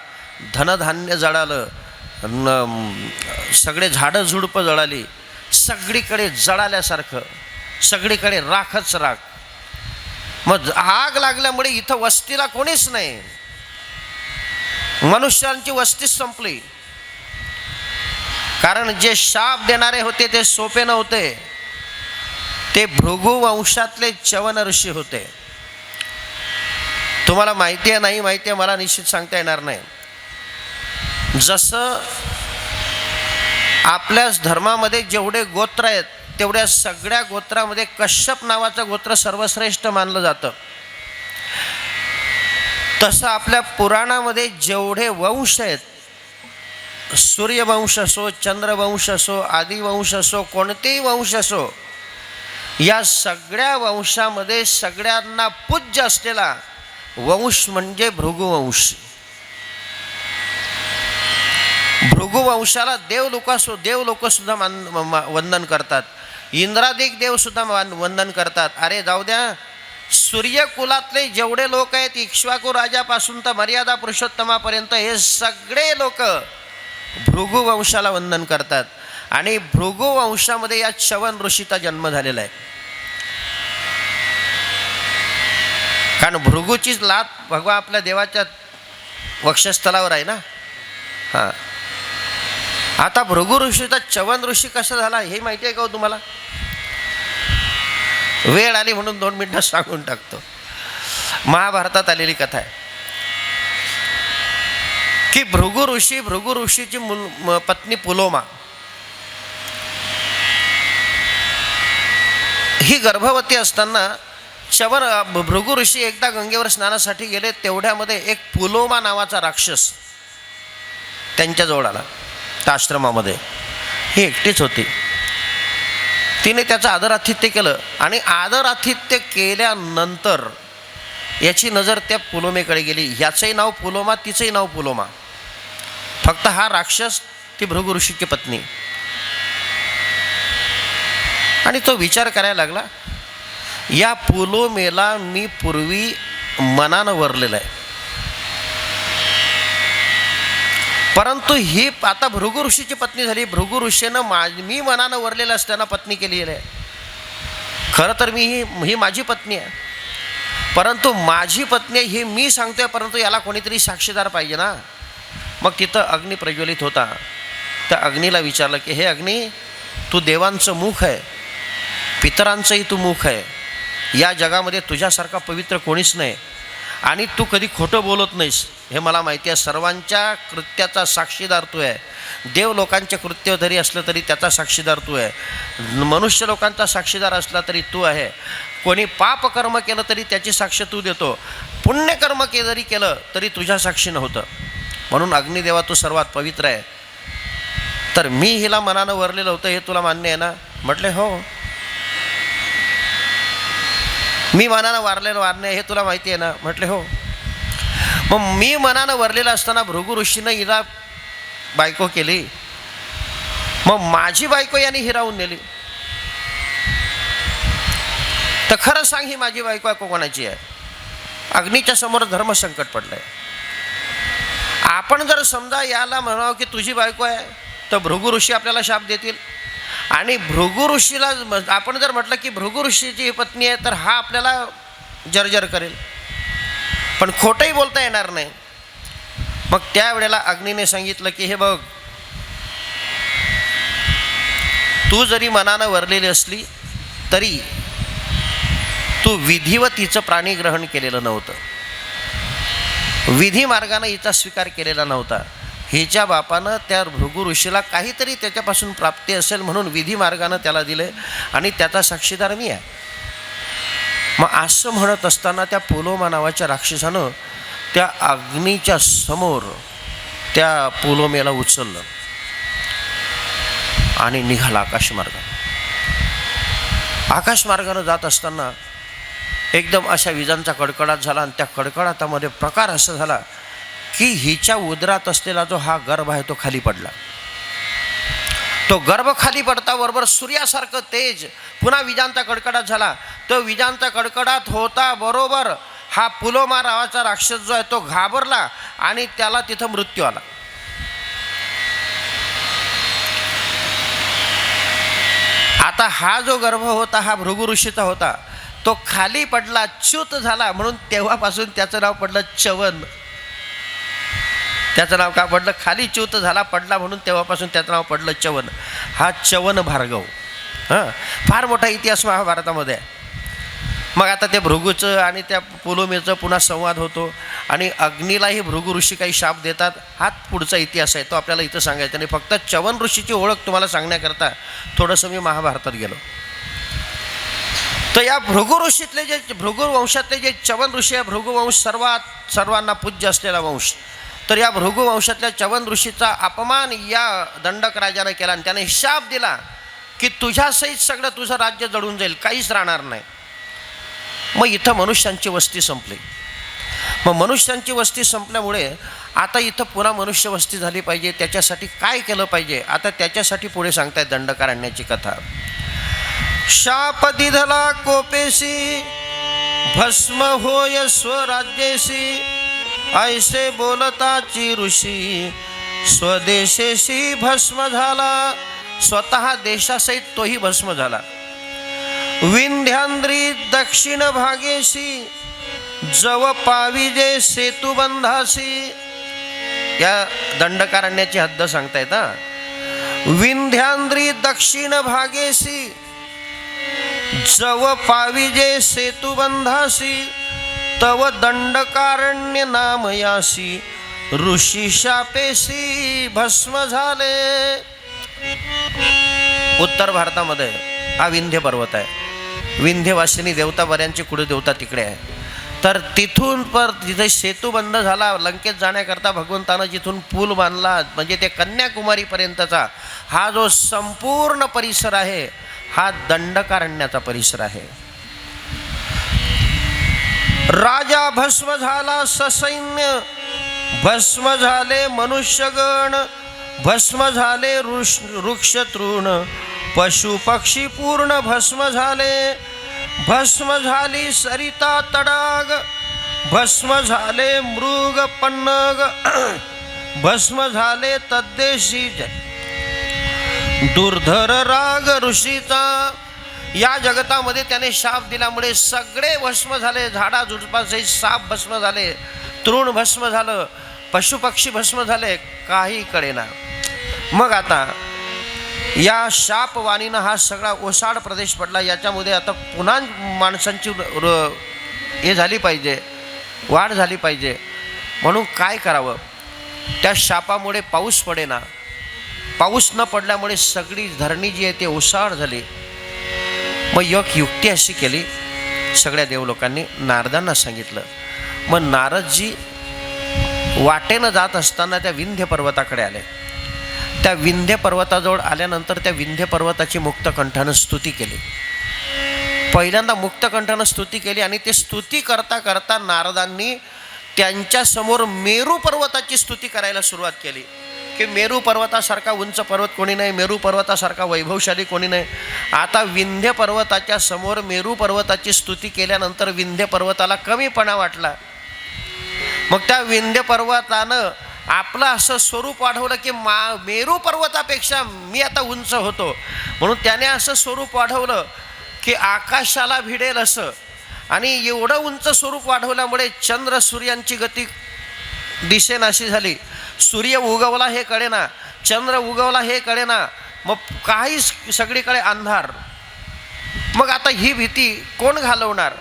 धनधान्य जळालं, सगळे झाडं झुडपं जळाली. सगळीकडे जळाल्यासारखं, सगळीकडे राखच राख. मग आग लागल्यामुळे इथं वस्तीला कोणीच नाही, मनुष्यांची वस्तीच संपली. कारण जे शाप देणारे होते ते सोपे नव्हते, ते भृगु वंशातले चवन ऋषी होते. तुम्हाला माहिती आहे नाही माहिती आहे मला निश्चित सांगता येणार नाही. जसं आपल्या धर्मामध्ये जेवढे गोत्र आहेत तेवढ्या सगळ्या गोत्रामध्ये कश्यप नावाचं गोत्र सर्वश्रेष्ठ मानलं जातं, तसं आपल्या पुराणामध्ये जेवढे वंश आहेत, सूर्यवंश असो, चंद्रवंश असो, आदिवंश असो, कोणतेही वंश असो, या सगळ्या वंशामध्ये सगळ्यांना पूज्य असलेला वंश म्हणजे भृगुवंश. भृगुवंशाला देवलोक सुद्धा वंदन करतात, इंद्रादिक देव सुद्धा वंदन करतात. अरे जाऊ द्या, सूर्यकुलातले जेवढे लोक आहेत, इक्ष्वाकू राजापासून तर मर्यादा पुरुषोत्तमापर्यंत हे सगळे लोक भृगुवंशाला वंदन करतात. आणि भृगुवंशामध्ये या चवन ऋषीचा जन्म झालेला आहे. कारण भृगूचीच लात भगवा आपल्या देवाच्या वक्षस्थलावर आहे ना. हां, आता भृगु ऋषीचा चवन ऋषी कसा झाला हे माहिती आहे का तुम्हाला? वेळ आली म्हणून 2 मिनिटात सांगून टाकतो. महाभारतात आलेली कथा आहे की भृगु ऋषीची पत्नी पुलोमा ही गर्भवती असताना भृगु ऋषी एकदा गंगेवर स्नानासाठी गेले. तेवढ्यामध्ये एक पुलोमा नावाचा राक्षस त्यांच्याजवळ आला. त्या आश्रमामध्ये ही एकटीच होती. तिने त्याचं आदरातिथ्य केलं आणि आदरातिथ्य केल्यानंतर याची नजर त्या पुलोमेकडे गेली. ह्याचंही नाव पुलोमा, तिचंही नाव पुलोमा, फक्त हा राक्षस ती भृगु ऋषीची पत्नी. आणि तो विचार करायला लागला, या पुलोमेला मी पूर्वी मनानं वरलेलं आहे, परंतु ही आता भृगु ऋषीची पत्नी झाली. भृगु ऋषीनं मी मनानं वरलेलं असताना पत्नी केलेली आहे. खरं तर ही माझी पत्नी आहे, परंतु माझी पत्नी ही मी सांगतोय, परंतु याला कोणीतरी साक्षीदार पाहिजे ना. मग तिथं अग्नी प्रज्वलित होता. त्या अग्नीला विचारलं की हे अग्नी, तू देवांचं मुख आहे, पितरांचंही तू मुख आहे, या जगामध्ये तुझ्यासारखा पवित्र कोणीच नाही आणि तू कधी खोटं बोलत नाहीस हे मला माहिती आहे. सर्वांच्या कृत्याचा साक्षीदार तू आहे. देव लोकांचे कृत्य जरी असलं तरी त्याचा साक्षीदार तू आहे, मनुष्य लोकांचा साक्षीदार असला तरी तू आहे. कोणी पापकर्म केलं तरी त्याची साक्ष तू देतो, पुण्यकर्म जरी केलं तरी तुझ्या साक्षी नव्हतं. म्हणून अग्निदेवा तू सर्वात पवित्र आहे. तर मी हिला मनानं वरलेलं होतं हे तुला मान्य आहे ना? म्हटले हो. मी मनानं वारणे हे तुला माहिती आहे ना? म्हटले हो. मग मी मनानं वरलेलं असताना भृगु ऋषीनं हिला बायको केली, मग माझी बायको यांनी हिरावून नेली, तर खरं सांग ही माझी बायको कोणाची आहे? अग्नीच्या समोर धर्मसंकट पडलंय. आपण जर समजा याला म्हणावं की तुझी बायको आहे, तर भृगु ऋषी आपल्याला शाप देतील. आणि भृगु ऋषीला आपण जर म्हटलं की भृगु ऋषीची पत्नी आहे, तर हा आपल्याला जर्जर करेल, पण खोटंही बोलता येणार नाही. मग त्यावेळेला अग्नीने सांगितलं की हे बघ, तू जरी मनानं वरलेली असली तरी तू विधिवत हिचं प्राणीग्रहण केलेलं नव्हतं, विधी मार्गानं हिचा स्वीकार केलेला नव्हता. हिच्या बापानं त्या भृगु ऋषीला काहीतरी त्याच्यापासून प्राप्ती असेल म्हणून विधी मार्गानं त्याला दिले आणि त्याचा साक्षीदार मी आहे. मग असं म्हणत असताना त्या पुलोमा नावाच्या राक्षसानं त्या अग्नीच्या समोर त्या पुलोमेला उचललं आणि निघाला आकाशमार्गानं. आकाशमार्गानं जात असताना एकदम अशा विजांचा कडकडाट झाला आणि त्या कडकडाटामध्ये प्रकार असा झाला की हिच्या उदरात असलेला जो हा गर्भ आहे तो खाली पडला. तो गर्भ खाली पडता बरोबर सूर्यासारखं तेज, पुन्हा विजांचा कडकडाट झाला. तो विजांचा कडकडाट होता बरोबर हा पुलोमा नावाचा राक्षस जो आहे तो घाबरला आणि त्याला तिथं मृत्यू आला. आता हा जो गर्भ होता हा भृगु ऋषीचा होता, तो खाली पडला, च्युत झाला, म्हणून तेव्हापासून त्याचं नाव पडलं च्यवन. त्याचं नाव का पडलं? खाली च्युत झाला, पडला, म्हणून तेव्हापासून त्याचं नाव पडलं च्यवन. हा च्यवन भार्गव. फार मोठा इतिहास महाभारतामध्ये आहे. मग आता ते भृगूचं आणि त्या पुलोमेचं पुन्हा संवाद होतो आणि अग्नीलाही भृगु ऋषी काही शाप देतात. हाच पुढचा इतिहास आहे, तो आपल्याला इथं सांगायचा नाही. फक्त च्यवन ऋषीची ओळख तुम्हाला सांगण्याकरता थोडंसं मी महाभारतात गेलो. तर या भृगु ऋषीतले जे भृगु वंशातले जे च्यवन ऋषी आहे, भृगु वंश सर्वांना पूज्य असलेला वंश. तर या भृगु वंशातल्या च्यवन ऋषीचा अपमान या दंडक राजानं केला आणि त्याने शाप दिला की तुझ्यासहित सगळं तुझं राज्य जळून जाईल, काहीच राहणार नाही. मग इथं मनुष्यांची वस्ती संपली. मग मनुष्यांची वस्ती संपल्यामुळे आता इथं पुन्हा मनुष्य वस्ती झाली पाहिजे. त्याच्यासाठी काय केलं पाहिजे? आता त्याच्यासाठी पुढे सांगतायत दंडकारण्याची कथा. शाप दिधला कोपेशी भस्म होय स्वराज्येशी, ऐसे बोलताची ऋषी स्वदेशेशी भस्म झाला. स्वतः देशासहित तोही भस्म झाला. विंध्याद्री दक्षिण भागेशी जव पाविजे सेतुबंधासी. या दंडकारण्याची हद्द सांगतायत. विंध्याद्री दक्षिण भागेशी जव पाविजे सेतुबंधासी, तव दंडकारण्य नामयासी ऋषी शापेशी भस्म झाले. उत्तर भारतामध्ये हा विंध्य पर्वत आहे. विंध्यवासिनी देवता बऱ्यांची कुळदेवता तिकडे आहे. तर तिथून तिथे सेतुबंध झाला. लंकेत जाण्याकरता भगवंतानं जिथून पूल बांधला, म्हणजे ते कन्याकुमारीपर्यंतचा हा जो संपूर्ण परिसर आहे हा दंडकारण्याचा परिसर आहे. राजा भस्म झाला, ससैन्य भस्म झाले, मनुष्यगण भस्म झाले, वृक्ष तृण पशु पक्षी पूर्ण भस्म झाले. भस्म झाली सरिता तडाग, भस्म झाले मृग पन्नग, भस्म झाले तद्देशी दुर्धर राग ऋषीचा. या जगतामध्ये त्याने शाप दिल्यामुळे सगळे भस्म झाले. झाडा झुडपाचे साप भस्म झाले, तृण भस्म झालं, पशुपक्षी भस्म झाले, काही कळेना. मग आता या शापवाणीनं हा सगळा ओसाड प्रदेश पडला. याच्यामध्ये आता पुन्हा माणसांची हे झाली पाहिजे, वाढ झाली पाहिजे. म्हणून काय करावं? त्या शापामुळे पाऊस पडेना. पाऊस न पडल्यामुळे सगळी धरणी जी आहे ती ओसाड झाली. मग एक युक्ती अशी केली सगळ्या देवलोकांनी, नारदांना सांगितलं. मग नारदजी वाटेनं जात असताना त्या विंध्य पर्वताकडे आले. त्या विंध्य पर्वताजवळ आल्यानंतर त्या विंध्य पर्वताची मुक्तकंठानं स्तुती केली. पहिल्यांदा मुक्तकंठानं स्तुती केली आणि ते स्तुती करता करता नारदांनी त्यांच्यासमोर मेरू पर्वताची स्तुती करायला सुरुवात केली की मेरू पर्वतासारखा उंच पर्वत कोणी नाही, मेरू पर्वतासारखा वैभवशाली कोणी नाही. आता विंध्य पर्वताच्या समोर मेरू पर्वताची स्तुती केल्यानंतर विंध्य पर्वताला कमीपणा वाटला. मग त्या विंध्य पर्वतानं आपलं असं स्वरूप वाढवलं की मेरू पर्वतापेक्षा मी आता उंच होतो, म्हणून त्याने असं स्वरूप वाढवलं की आकाशाला भिडेल असं. आणि एवढं उंच स्वरूप वाढवल्यामुळे चंद्र सूर्यांची गती दिसेनाशी झाली. सूर्य उगवला हे कळेना, चंद्र उगवला हे कळेना, मग काही सगळीकडे अंधार. मग आता ही भीती कोण घालवणार?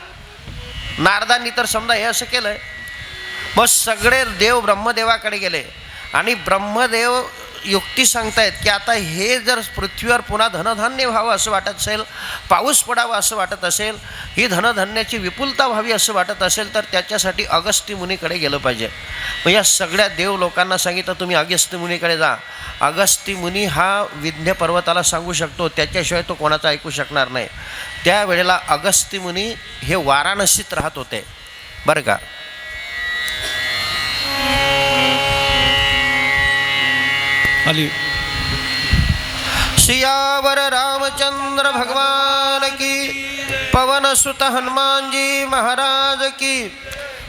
नारदांनी तर समजा हे असं केलं. मग सगळे देव ब्रह्मदेवाकडे गेले आणि ब्रह्मदेव युक्ती सांगतायत की आता हे जर पृथ्वीवर पुन्हा धनधान्य व्हावं असं वाटत असेल, पाऊस पडावा असं वाटत असेल, ही धनधान्याची विपुलता व्हावी असं वाटत असेल, तर त्याच्यासाठी अगस्त्य मुनीकडे गेलं पाहिजे. मग या सगळ्या देव लोकांना सांगितलं तुम्ही अगस्त्य मुनीकडे जा. अगस्त्य मुनी हा विंध्य पर्वताला सांगू शकतो, त्याच्याशिवाय तो कोणाचा ऐकू शकणार नाही. त्यावेळेला अगस्त्य मुनी हे वाराणसीत राहत होते बरं का.
आली
सियावर रामचंद्र भगवान की, पवन सुत हनुमान जी महाराज की.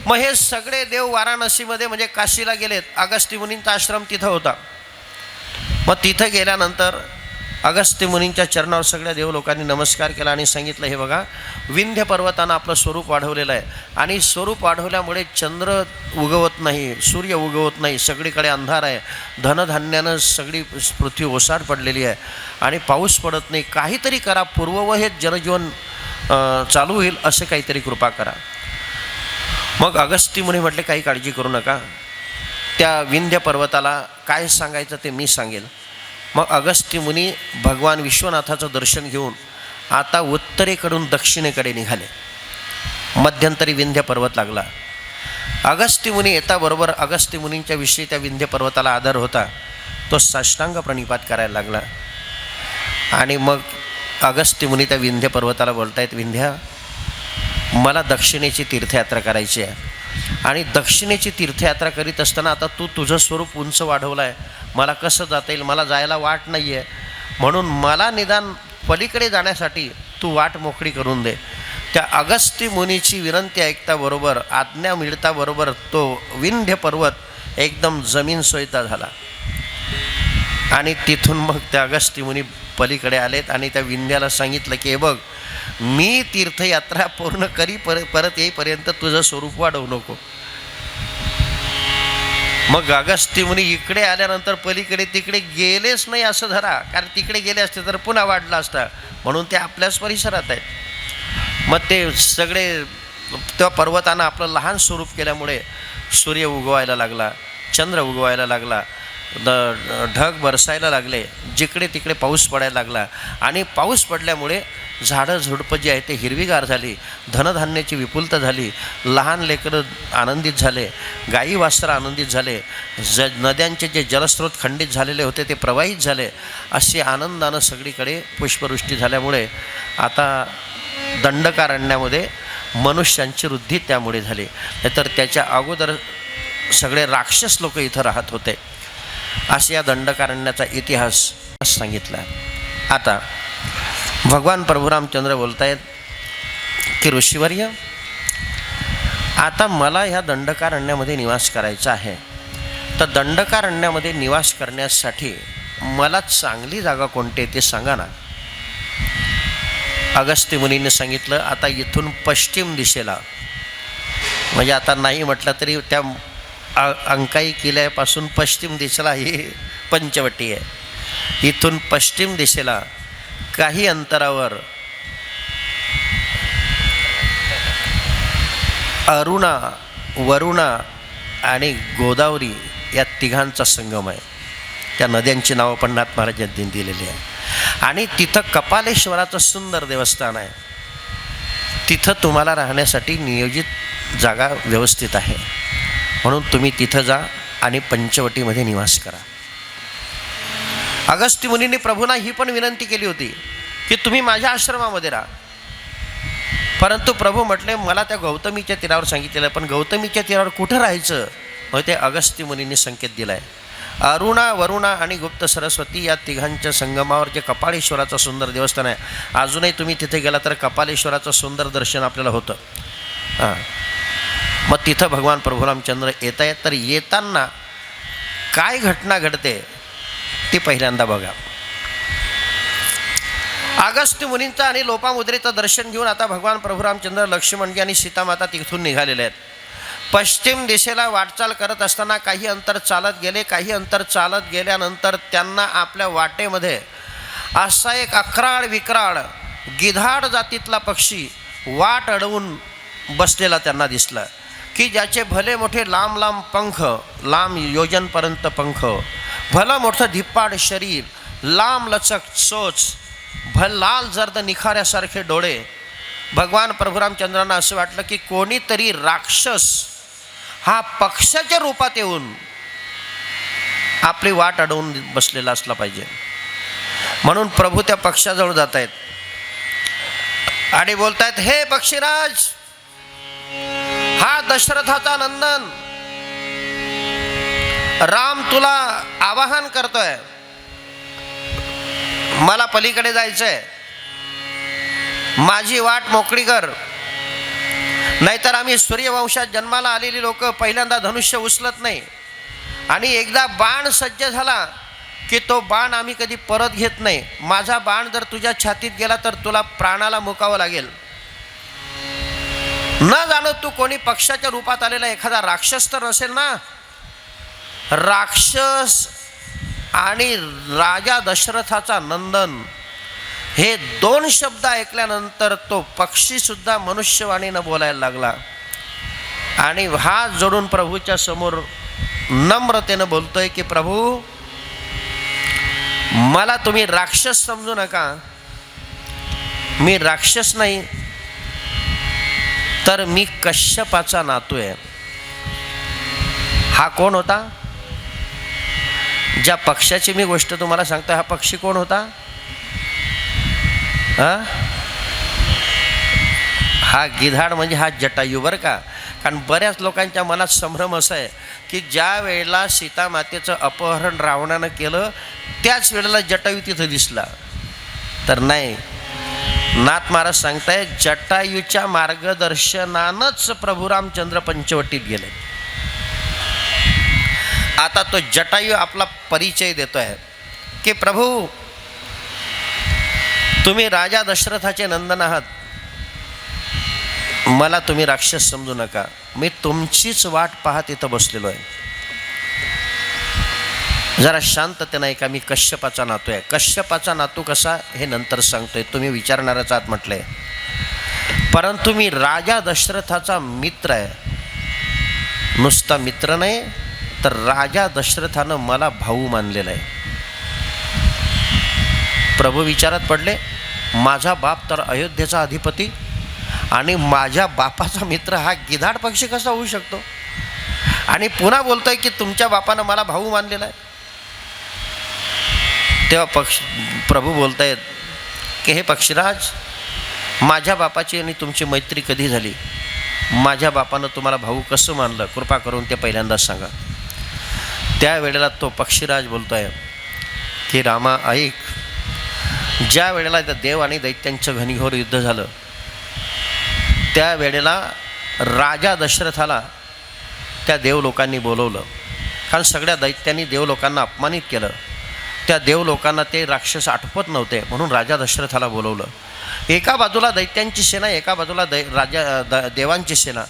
मग हे सगळे देव वाराणसीमध्ये म्हणजे काशीला गेलेत. अगस्त्य मुनींचा आश्रम तिथं होता. मग तिथं गेल्यानंतर अगस्त्य मुनींच्या चरणावर सगळ्या देव लोकांनी नमस्कार केला आणि सांगितलं हे बघा विंध्य पर्वतानं आपलं स्वरूप वाढवलेलं आहे आणि स्वरूप वाढवल्यामुळे चंद्र उगवत नाही, सूर्य उगवत नाही, सगळीकडे अंधार आहे, धनधान्यानं सगळी पृथ्वी ओसाड पडलेली आहे आणि पाऊस पडत नाही. काहीतरी करा, पूर्ववहित जनजीवन चालू होईल असं काहीतरी कृपा करा. मग अगस्त्य मुनी म्हटले काही काळजी करू नका, त्या विंध्य पर्वताला काय सांगायचं ते मी सांगेल. मग अगस्त्य मुनी भगवान विश्वनाथाचं दर्शन घेऊन आता उत्तरेकडून दक्षिणेकडे निघाले. मध्यंतरी विंध्य पर्वत लागला. अगस्त्य मुनी येताबरोबर अगस्त्य मुनींच्या विषयी त्या विंध्य पर्वताला आदर होता, तो साष्टांग प्रणिपात करायला लागला. आणि मग अगस्त्य मुनी त्या विंध्य पर्वताला बोलतायत, विंध्या मला दक्षिणेची तीर्थयात्रा करायची आहे आणि दक्षिणेची तीर्थयात्रा करीत असताना आता तू तुझं स्वरूप उंच वाढवलं आहे, मला कसं जाता येईल, मला जायला वाट नाही आहे, म्हणून मला निदान पलीकडे जाण्यासाठी तू वाट मोकळी करून दे. त्या अगस्त्य मुनीची विनंती ऐकताबरोबर आज्ञा मिळताबरोबर तो विंध्य पर्वत एकदम जमीन सोयता झाला आणि तिथून मग त्या अगस्त्य मुनी पलीकडे आलेत आणि त्या विंध्याला सांगितलं की हे बघ मी तीर्थयात्रा पूर्ण करी परत येईपर्यंत तुझं स्वरूप वाढवू नको. मग अगस्त्य मुनी इकडे आल्यानंतर पलीकडे तिकडे गेलेच नाही असं धरा, कारण तिकडे गेले असते तर पुन्हा वाढला असता, म्हणून ते आपल्याच परिसरात आहेत. मग ते सगळे त्या पर्वतानं आपलं लहान स्वरूप केल्यामुळे सूर्य उगवायला लागला, चंद्र उगवायला लागला, ढग बरसायला लागले, जिकडे तिकडे पाऊस पडायला लागला आणि पाऊस पडल्यामुळे झाडं झुडपं जी आहे ते हिरवीगार झाली, धनधान्याची विपुलता झाली, लहान लेकरं आनंदित झाले, गायी वासरं आनंदित झाले, नद्यांचे जे जलस्रोत खंडित झालेले होते ते प्रवाहित झाले. अशी आनंदानं सगळीकडे पुष्पवृष्टी झाल्यामुळे आता दंडकारण्यामध्ये मनुष्यांची वृद्धी त्यामुळे झाली. तर त्याच्या अगोदर सगळे राक्षस लोक इथं राहत होते. अशा या दंडकारण्याचा इतिहास सांगितला. आता भगवान प्रभू रामचंद्र बोलतायत की ऋषीवर्य आता मला ह्या दंडकारण्यामध्ये निवास करायचा आहे, तर दंडकारण्यामध्ये निवास करण्यासाठी मला चांगली जागा कोणती ते सांगा ना. अगस्त्य मुनीने सांगितलं आता इथून पश्चिम दिशेला, म्हणजे आता नाही म्हटलं तरी त्या अंकाई किल्ल्यापासून पश्चिम दिशेला ही पंचवटी आहे. इथून पश्चिम दिशेला काही अंतरावर अरुणा, वरुणा आणि गोदावरी या तिघांचा संगम आहे. त्या नद्यांची नावं पण नाथ महाराजांनी दिलेली आहे. आणि तिथं कपालेश्वराचं सुंदर देवस्थान आहे. तिथं तुम्हाला राहण्यासाठी नियोजित जागा व्यवस्थित आहे, म्हणून तुम्ही तिथं जा आणि पंचवटीमध्ये निवास करा. अगस्त्य मुनींनी प्रभूंना ही पण विनंती केली होती की तुम्ही माझ्या आश्रमामध्ये राहा, परंतु प्रभू म्हटले मला त्या गौतमीच्या तीरावर सांगितलेलं आहे, पण गौतमीच्या तीरावर कुठं राहायचं? मग ते अगस्त्य मुनींनी संकेत दिला आहे. अरुणा, वरुणा आणि गुप्त सरस्वती या तिघांच्या संगमावर जे कपाळेश्वराचं सुंदर देवस्थान आहे, अजूनही तुम्ही तिथे गेला तर कपालेश्वराचं सुंदर दर्शन आपल्याला होतं. मग तिथं भगवान प्रभू रामचंद्र येत आहेत. तर येताना काय घटना घडते ती पहिल्यांदा बघा. अगस्त्य मुनींचं आणि लोपामुद्रेचं दर्शन घेऊन आता भगवान प्रभू रामचंद्र, लक्ष्मणजी आणि सीतामाता तिथून निघालेले आहेत. पश्चिम दिशेला वाटचाल करत असताना काही अंतर चालत गेले. काही अंतर चालत गेल्यानंतर त्यांना आपल्या वाटेमध्ये असा एक अक्राळ विक्राळ गिधाड जातीतला पक्षी वाट अडवून बसलेला त्यांना दिसला, की ज्याचे भले मोठे लांब लांब पंख, लांब योजनपर्यंत पंख, भलं मोठं धिप्पाड शरीर, लांब लचक चोच, लाल जर्द निखाऱ्यासारखे डोळे. भगवान प्रभू रामचंद्रांना असं वाटलं की कोणीतरी राक्षस हा पक्षाच्या रूपात येऊन आपली वाट अडवून बसलेला असला पाहिजे. म्हणून प्रभू त्या पक्षाजवळ जात आहेत आणि बोलतायत, हे पक्षीराज, हा दशरथाचा नंदन राम तुला आवाहन करतोय, मला पलीकडे जायचंय, माझी वाट मोकळी कर, नाहीतर आम्ही सूर्यवंशात जन्माला आलेली लोक पहिल्यांदा धनुष्य उचलत नाही, आणि एकदा बाण सज्ज झाला की तो बाण आम्ही कधी परत घेत नाही. माझा बाण जर तुझ्या छातीत गेला तर तुला प्राणाला मुकावं लागेल. न जाणत तू कोणी पक्षाच्या रूपात आलेला एखादा राक्षस तर नसेल ना. राक्षस आणि राजा दशरथाचा नंदन हे दोन शब्द ऐकल्यानंतर तो पक्षीसुद्धा मनुष्यवाणीनं बोलायला लागला आणि हात जोडून प्रभूच्या समोर नम्रतेनं बोलतोय की प्रभू, मला तुम्ही राक्षस समजू नका, मी राक्षस नाही तर मी कश्यपाचा नातू आहे. हा कोण होता? ज्या पक्षाची मी गोष्ट तुम्हाला सांगतो, हा पक्षी कोण होता? हा गिधाड म्हणजे हा जटायू बरं का. कारण बऱ्याच लोकांच्या मनात संभ्रम असा आहे की ज्या वेळेला सीतामातेचं अपहरण रावणानं केलं त्याच वेळेला जटायू तिथं दिसला. तर नाही, नाथ महाराज सांगताय, जटायूच्या मार्गदर्शनानंच प्रभू रामचंद्र पंचवटीत गेले. आता तो जटायू आपला परिचय देतोय की प्रभू, तुम्ही राजा दशरथाचे नंदन आहात, मला तुम्ही राक्षस समजू नका, मी तुमचीच वाट पाहत इथं बसलेलो आहे. जरा शांततेनं ऐका, मी कश्यपाचा नातू आहे. कश्यपाचा नातू कसा हे नंतर सांगतोय, तुम्ही विचारणारच आहात म्हटलंय. परंतु मी राजा दशरथाचा मित्र आहे. नुसता मित्र नाही तर राजा दशरथानं मला भाऊ मानलेला आहे. प्रभू विचारात पडले, माझा बाप तर अयोध्येचा अधिपती आणि माझ्या बापाचा मित्र हा गिधाड पक्षी कसा होऊ शकतो? आणि पुन्हा बोलतोय की तुमच्या बापानं मला भाऊ मानलेला आहे. तेव्हा प्रभू बोलतायत की हे पक्षीराज, माझ्या बापाची आणि तुमची मैत्री कधी झाली? माझ्या बापानं तुम्हाला भाऊ कसं मानलं? कृपा करून ते पहिल्यांदाच सांगा. त्यावेळेला तो पक्षीराज बोलतोय की रामा ऐक, ज्या वेळेला देव आणि दैत्यांचं घनघोर युद्ध झालं त्यावेळेला राजा दशरथाला त्या देवलोकांनी बोलवलं. कारण सगळ्या दैत्यांनी देवलोकांना अपमानित केलं. त्या देवलोकांना ते राक्षस आटपत नव्हते, म्हणून राजा दशरथाला बोलवलं. एका बाजूला दैत्यांची सेना, एका बाजूला देवांची सेना.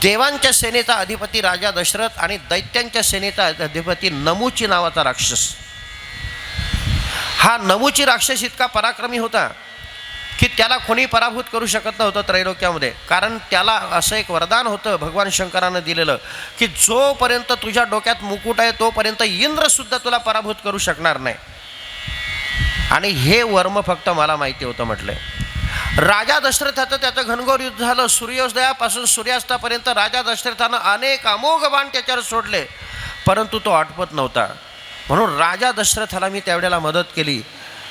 देवांच्या सेनेचा अधिपती राजा दशरथ आणि दैत्यांच्या सेनेचा अधिपती नमुची नावाचा राक्षस. हा नमुची राक्षस इतका पराक्रमी होता की त्याला कोणी पराभूत करू शकत नव्हतं त्रैलोक्यामध्ये. कारण त्याला असं एक वरदान होतं भगवान शंकरानं दिलेलं की जोपर्यंत तुझ्या डोक्यात मुकुट आहे तोपर्यंत इंद्रसुद्धा तुला पराभूत करू शकणार नाही. आणि हे वर्म फक्त मला माहिती होतं म्हटलंय. राजा दशरथाचं त्याचं घनघोर युद्ध झालं. सूर्योदयापासून सूर्यास्तापर्यंत राजा दशरथानं अनेक अमोघ बाण त्याच्यावर सोडले, परंतु तो आटपत नव्हता. म्हणून राजा दशरथाला मी त्यावेळेला मदत केली.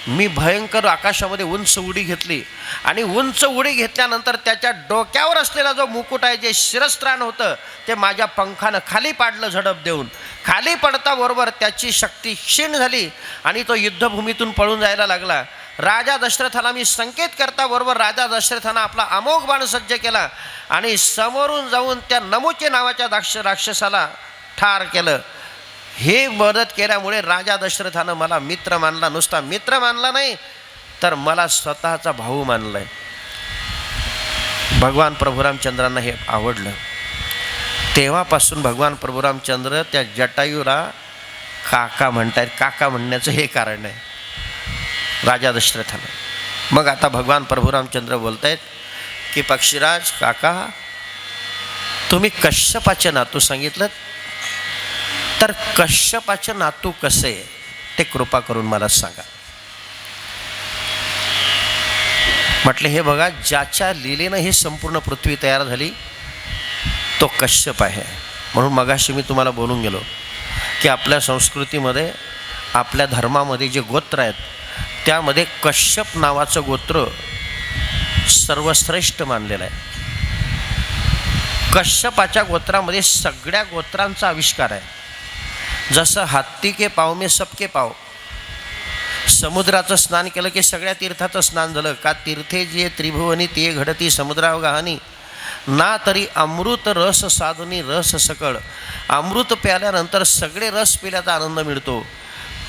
मी भयंकर आकाशामध्ये उंच उडी घेतली आणि उंच उडी घेतल्यानंतर त्याच्या डोक्यावर असलेला जो मुकुट आहे, जे शिरस्त्राण होतं, ते माझ्या पंखानं खाली पाडलं झडप देऊन. खाली पडता बरोबर त्याची शक्ती क्षीण झाली आणि तो युद्धभूमीतून पळून जायला लागला. राजा दशरथाला मी संकेत करता बरोबर राजा दशरथानं आपला अमोघ बाण सज्ज केला आणि समोरून जाऊन त्या नमुचे नावाच्या राक्षसाला ठार केलं. हे मदत केल्यामुळे राजा दशरथानं मला मित्र मानला. नुसता मित्र मानला नाही, तर मला स्वतःचा भाऊ मानलाय. भगवान प्रभू रामचंद्रांना हे आवडलं. तेव्हापासून भगवान प्रभू रामचंद्र त्या जटायूला काका म्हणतायत. काका म्हणण्याचं हे कारण आहे राजा दशरथानं. मग आता भगवान प्रभू रामचंद्र बोलतायत की पक्षीराज काका, तुम्ही कश्यपाचे नातू सांगितलं, तर कश्यपाचे नातू कसे ते कृपा करून मला सांगा. म्हटले हे बघा, ज्याच्या लीलेनं ही संपूर्ण पृथ्वी तयार झाली तो कश्यप आहे. म्हणून मगाशी मी तुम्हाला बोलून गेलो की आपल्या संस्कृतीमध्ये, आपल्या धर्मामध्ये जे गोत्र आहेत त्यामध्ये कश्यप नावाचं गोत्र सर्वश्रेष्ठ मानलेलं आहे. कश्यपाच्या गोत्रामध्ये सगळ्या गोत्रांचा आविष्कार आहे. जसं हत्ती के पाव में सबके पाव, समुद्राचं स्नान केलं की सगळ्या तीर्थाचं स्नान झालं. का तीर्थे जे त्रिभुवनी ते घडती समुद्रावगाहानी, ना तरी अमृत रस साधुनी रस सकळ. अमृत प्याल्यानंतर सगळे रस पिल्याचा आनंद मिळतो.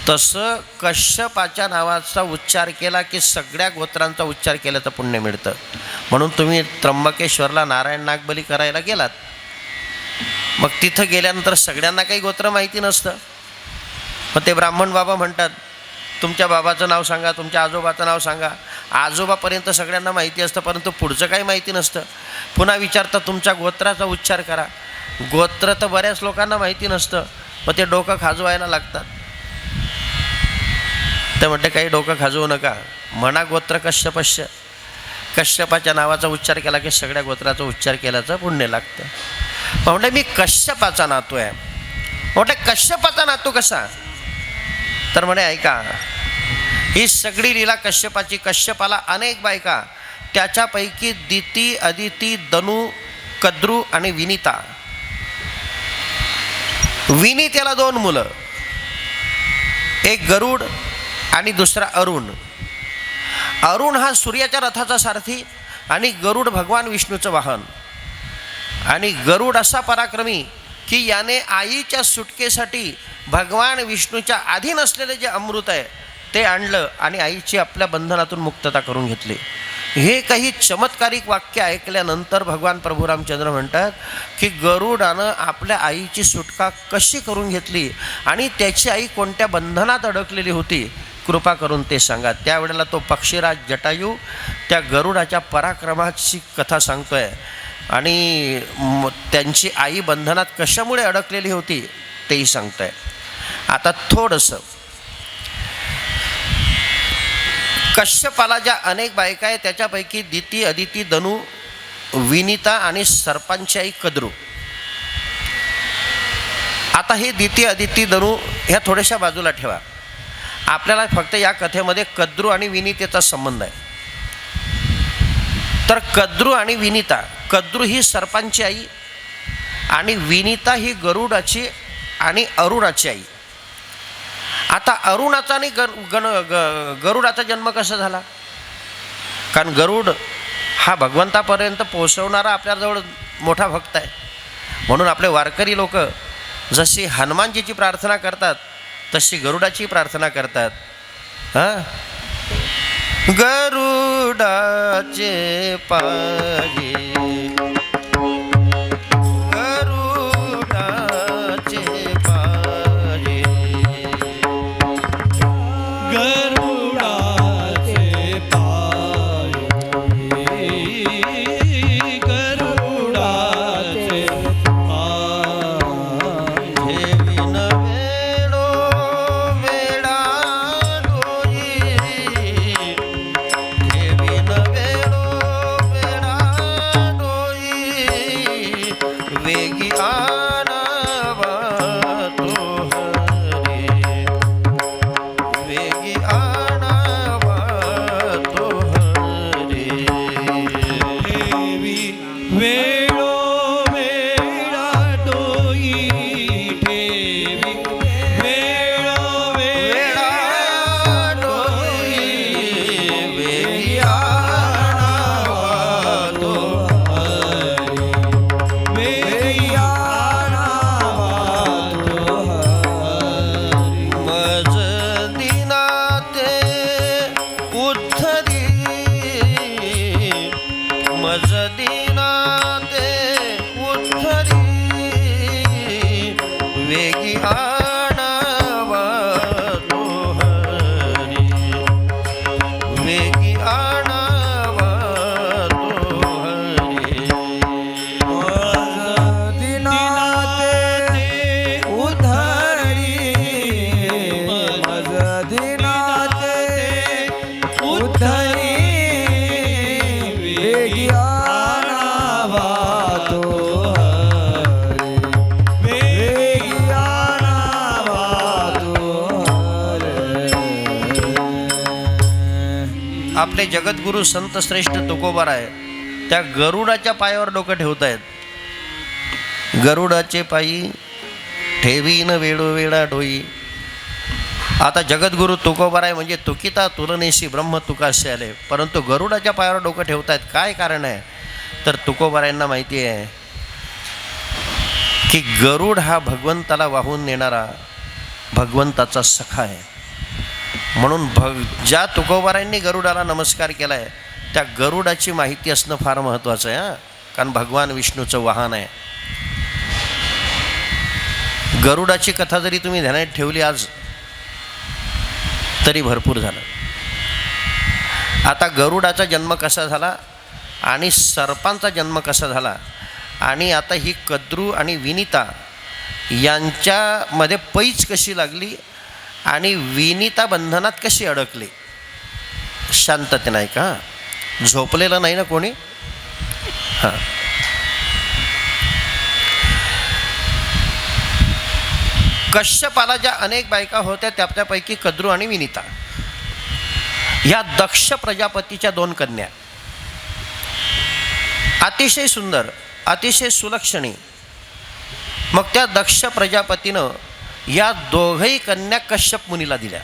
तसं कश्यपाच्या नावाचा उच्चार केला की सगळ्या गोत्रांचा उच्चार केल्याचं पुण्य मिळतं. म्हणून तुम्ही त्र्यंबकेश्वरला नारायण नागबली करायला गेलात, मग तिथं गेल्यानंतर सगळ्यांना काही गोत्र माहिती नसतं. मग ते ब्राह्मण बाबा म्हणतात तुमच्या बाबाचं नाव सांगा, तुमच्या आजोबाचं नाव सांगा. आजोबापर्यंत सगळ्यांना माहिती असतं, परंतु पुढचं काही माहिती नसतं. पुन्हा विचारतात तुमच्या गोत्राचा उच्चार करा. गोत्र तर बऱ्याच लोकांना माहिती नसतं, मग ते डोकं खाजवायला लागतात. ते म्हणते काही डोकं खाजवू नका, म्हणा गोत्र कश्यपश्य. कश्यपाच्या नावाचा उच्चार केला की सगळ्या गोत्राचा उच्चार केल्याचं पुण्य लागतं. म्हटलं मी कश्यपाचा नातू आहे. म्हटलं कश्यपाचा नातू कसा? तर म्हणे ऐका, ही सगळी लीला कश्यपाची. कश्यपाला अनेक बायका, त्याच्यापैकी दिती, अदिती, दनू, कद्रू आणि विनिता. विनितेला 2 मुलं, एक गरुड आणि दुसरा अरुण. अरुण हा सूर्याच्या रथाचा सारथी आणि गरुड भगवान विष्णूचं वाहन. आणि गरुड असा पराक्रमी की याने आईच्या सुटकेसाठी भगवान विष्णूच्या अधीन असलेले जे अमृत आहे ते आणलं आणि आईची आपल्या बंधनातून मुक्तता करून घेतली. हे काही चमत्कारिक वाक्य ऐकल्यानंतर भगवान प्रभू रामचंद्र म्हणतात की गरुडानं आपल्या आईची सुटका कशी करून घेतली आणि त्याची आई कोणत्या बंधनात अडकलेली होती, कृपा करून ते सांगा. त्यावेळेला तो पक्षीराज जटायू त्या गरुडाच्या पराक्रमाची कथा सांगतोय आणि त्यांची आई बंधनात कशामुळे अडकलेली होती तेही सांगतोय. आता थोडंसं कश्यपाला ज्या अनेक बायका आहेत त्याच्यापैकी दिती, अदिती, दनू, विनिता आणि सर्पांची आई कद्रू. आता हे दिती, अदिती, दनू ह्या थोड्याशा बाजूला ठेवा. आपल्याला फक्त या कथेमध्ये कद्रू आणि विनितेचा संबंध आहे. तर कद्रू आणि विनिता, कद्रू ही सर्पांची आई आणि विनिता ही गरुडाची आणि अरुणाची आई. आता अरुणाचा आणि गरुडाचा जन्म कसा झाला? कारण गरुड हा भगवंतापर्यंत पोहोचवणारा आपल्याजवळ मोठा भक्त आहे. म्हणून आपले वारकरी लोक जशी हनुमानजीची प्रार्थना करतात तशी गरुडाची प्रार्थना करतात. गरुडाचे पाये, गरुडाचे पाये,
गरुडाचे पाये, गरुडाचे पाये.
ठेवीन वेळो वेळा आपले जगद्गुरू संत श्रेष्ठ तुकोबाराय त्या गरुडाच्या पायावर डोकं ठेवत आहेत. गरुडाचे पायी ठेवीन वेळोवेळा डोई. आता जगद्गुरू तुकोबाराय म्हणजे तुकिता तुलनेशी ब्रह्म तुकासे आले, परंतु गरुडाच्या पायावर डोकं ठेवत आहेत. काय कारण आहे तर तुकोबारायांना माहिती आहे की गरुड हा भगवंताला वाहून नेणारा भगवंताचा सखा आहे. म्हणून ज्या तुकोबारायांनी गरुडाला नमस्कार केला आहे त्या गरुडाची माहिती असणं फार महत्त्वाचं आहे. कारण भगवान विष्णूचं वाहन आहे. गरुडाची कथा जरी तुम्ही ध्यानात ठेवली आज तरी भरपूर झालं. आता गरुडाचा जन्म कसा झाला आणि सर्पांचा जन्म कसा झाला आणि आता ही कद्रू आणि विनिता यांच्यामध्ये पैज कशी लागली आणि विनिता बंधनात कशी अडकली. शांतते नाही का, झोपलेलं नाही ना कोणी. हां, कश्यपाला ज्या अनेक बायका होत्या त्यापैकी कद्रू आणि विनिता ह्या दक्ष प्रजापतीच्या 2 कन्या, अतिशय सुंदर, अतिशय सुलक्षणी. मग त्या दक्ष प्रजापतीनं या दोघही कन्या कश्यप मुनीला दिल्या.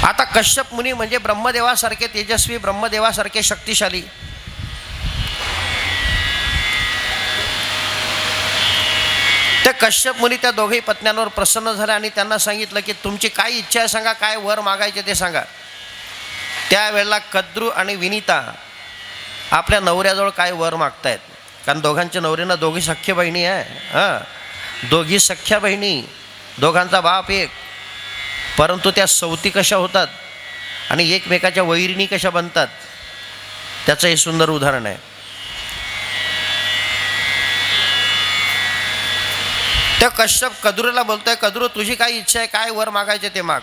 आता कश्यप मुनी म्हणजे ब्रह्मदेवासारखे तेजस्वी, ब्रह्मदेवासारखे शक्तिशाली. ते कश्यप मुनी त्या दोघही पत्न्यांवर प्रसन्न झाले आणि त्यांना सांगितलं की तुमची काय इच्छा आहे सांगा, काय वर मागायचे ते सांगा. त्यावेळेला कद्रू आणि विनिता आपल्या नवऱ्याजवळ काय वर मागतायत. कारण दोघांच्या नवऱ्यांना दोघी सख्य बहिणी आहे. दोघी सख्या बहिणी, दोघांचा बाप एक, परंतु त्या सौती कशा होतात आणि एकमेकाच्या वैरिणी कशा बनतात त्याचं हे सुंदर उदाहरण आहे. त्या कश्यप कद्रूला बोलतोय, कद्रू तुझी काय इच्छा आहे, काय वर मागायचे ते माग.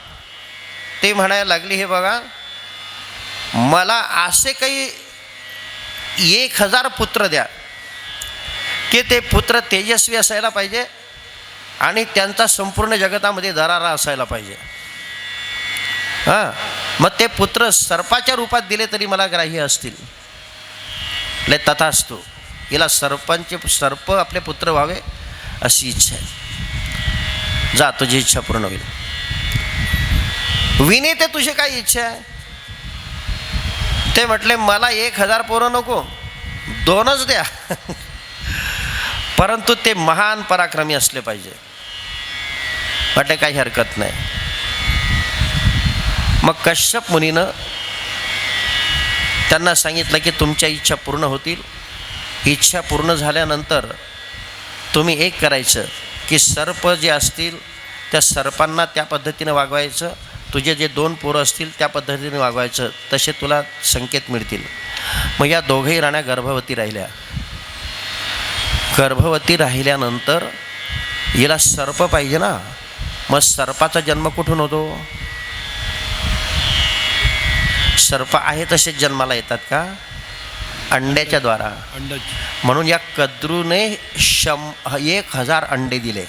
ते म्हणायला लागली, हे बघा मला असे काही 1000 पुत्र द्या की ते पुत्र तेजस्वी असायला पाहिजे आणि त्यांचा संपूर्ण जगतामध्ये दरारा असायला पाहिजे. मग ते पुत्र सर्पाच्या रूपात दिले तरी मला ग्राह्य असतील. ले तथास्तु, हिला सर्प आपले पुत्र व्हावे अशी इच्छा आहे. जा, तुझी इच्छा पूर्ण होईल. विनीते तुझी काय इच्छा आहे. ते म्हटले मला 1000 पोरं नको, 2च द्या, परंतु ते महान पराक्रमी असले पाहिजे. म्हटले काही हरकत नाही. मग कश्यप मुनीनं त्यांना सांगितलं की तुमच्या इच्छा पूर्ण होतील. इच्छा पूर्ण झाल्यानंतर तुम्ही एक करायचं की सर्प जे असतील त्या सर्पांना त्या पद्धतीनं वागवायचं, तुझे जे 2 पोरं असतील त्या पद्धतीने वागवायचं, तसे तुला संकेत मिळतील. मग या दोघेही राण्या गर्भवती राहिल्या. गर्भवती राहिल्यानंतर हिला सर्प पाहिजे ना, मग सर्पाचा जन्म कुठून होतो. सर्प आहे तसेच जन्माला येतात का, अंड्याच्या द्वारा. म्हणून या कद्रूने 1000 अंडे दिले.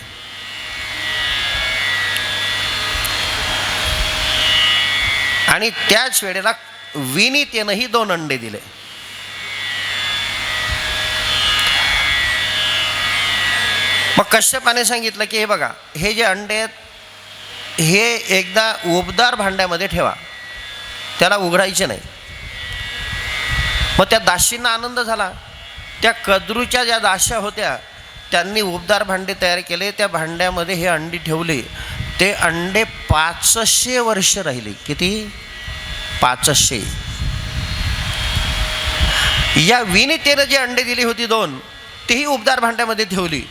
आणि त्याच वेळेला विनीतेनंही 2 अंडे दिले. मग कश्यपाने सांगितलं की हे बघा, हे जे अंडे आहेत हे एकदा उबदार भांड्यामध्ये ठेवा, त्याला उघडायचे नाही. मग त्या दासींना आनंद झाला. त्या कद्रूच्या ज्या दास्या होत्या त्यांनी उबदार भांडे तयार केले, त्या भांड्यामध्ये हे अंडी ठेवली. ते अंडे 500 वर्ष राहिले. किती? 500. या विनीतेनं जी अंडे दिली होती 2, तेही उबदार भांड्यामध्ये ठेवली.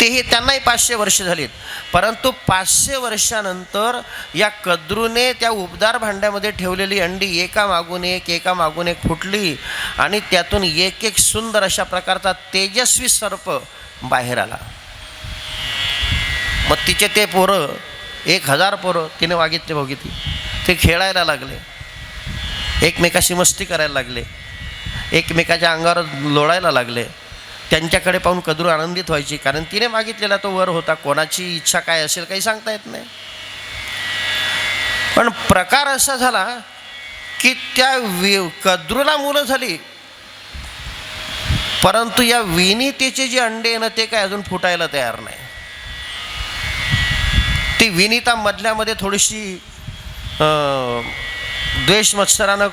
तेही त्यांनाही 500 वर्ष झालीत. परंतु 500 वर्षानंतर या कद्रूने त्या उबदार भांड्यामध्ये ठेवलेली अंडी एकामागून एक फुटली आणि त्यातून एक सुंदर अशा प्रकारचा तेजस्वी सर्प बाहेर आला. मग तिचे ते पोरं 1000 पोरं तिने बघितली. ते खेळायला लागले, एकमेकाशी मस्ती करायला लागले, एकमेकाच्या अंगावर लोळायला लागले. त्यांच्याकडे पाहून कद्रू आनंदित व्हायची, कारण तिने मागितलेला तो वर होता. कोणाची इच्छा काय असेल काही सांगता येत नाही. पण प्रकार असा झाला की त्या कद्रूला मुलं झाली, परंतु या विनितेचे जे अंडे आहे ना ते काय अजून फुटायला तयार नाही. ती विनिता मधल्यामध्ये थोडीशी द्वेष मत्सरानं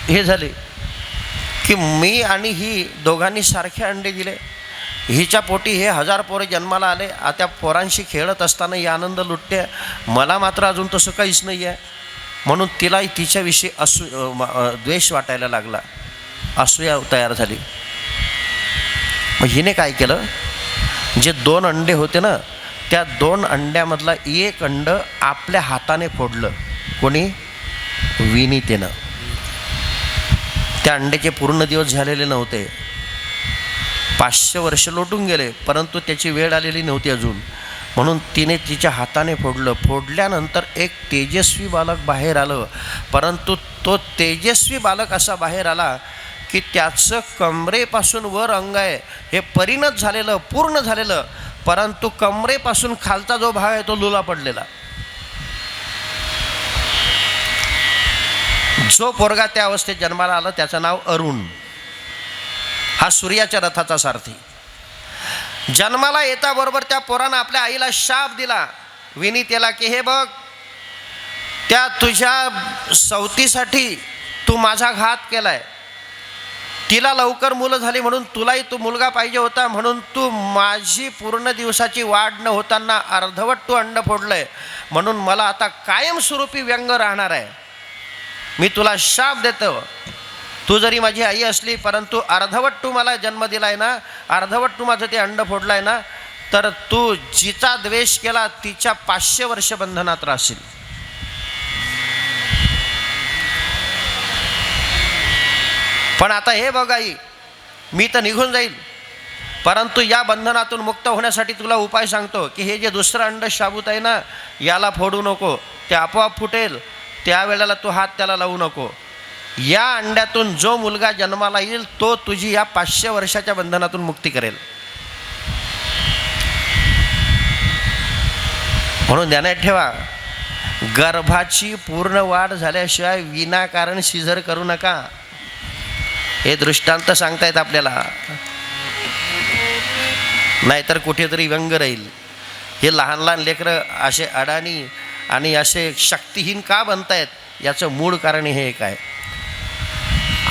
हे झाले की मी आणि ही दोघांनी सारखे अंडे दिले, हिच्या पोटी हे 1000 पोरे जन्माला आले, त्या पोरांशी खेळत असताना ही आनंद लुटते, मला मात्र अजून तसं काहीच नाही आहे. म्हणून तिला तिच्याविषयी द्वेष वाटायला लागला, असूया तयार झाली. मग हिने काय केलं, जे 2 अंडे होते ना त्या 2 अंड्यामधला एक अंड आपल्या हाताने फोडलं. कोणी? विनितेनं. त्या अंड्याचे पूर्ण दिवस झालेले नव्हते, 500 वर्ष लोटून गेले, परंतु त्याची वेळ आलेली नव्हती अजून. म्हणून तिने तिच्या हाताने फोडलं. फोडल्यानंतर एक तेजस्वी बालक बाहेर आलं, परंतु तो तेजस्वी बालक असा बाहेर आला की त्याचं कमरेपासून वर अंग आहे हे परिणत झालेलं, पूर्ण झालेलं, परंतु कमरेपासून खालचा जो भाग आहे तो लुला पडलेला. जो पोरगा त्या अवस्थेत जन्माला आला त्याचं नाव अरुण. हा सूर्याच्या रथाचा सारथी. जन्माला येताबरोबर त्या पोरानं आपल्या आईला शाप दिला विनितेला की हे बघ, त्या तुझ्या सवतीसाठी तू माझा घात केलाय, तिला लवकर मुलं झाली म्हणून तुलाही तू मुलगा पाहिजे होता, म्हणून तू माझी पूर्ण दिवसाची वाढ न होताना अर्धवट तू अंड फोडलंय, म्हणून मला आता कायमस्वरूपी व्यंग राहणार आहे. मी तुला शाप देतो, तू जरी माझी आई असली परंतु अर्धवट तू मला जन्म दिलाय ना, अर्धवट तू माझं ते अंड फोडलाय ना, तर तू जिचा द्वेष केला तिच्या 500 वर्ष बंधनात राहशील. पण आता हे बघ आई, मी तर निघून जाईल, परंतु या बंधनातून मुक्त होण्यासाठी तुला उपाय सांगतो की हे जे दुसरं अंड शाबूत आहे ना याला फोडू नको, ते आपोआप फुटेल, त्यावेळेला तू हात त्याला लावू नको. या अंड्यातून जो मुलगा जन्माला येईल तो तुझी या 500 वर्षाच्या बंधनातून मुक्ती करेल. म्हणून ध्यानात ठेवा, गर्भाची पूर्ण वाढ झाल्याशिवाय विनाकारण सिझर करू नका. हे दृष्टांत सांगतायत आपल्याला, नाहीतर कुठेतरी व्यंग राहील. हे लहान लहान लेकरं असे अडाणी आणि असे शक्तिहीन का बनतायत याचं मूळ कारण हे एक आहे.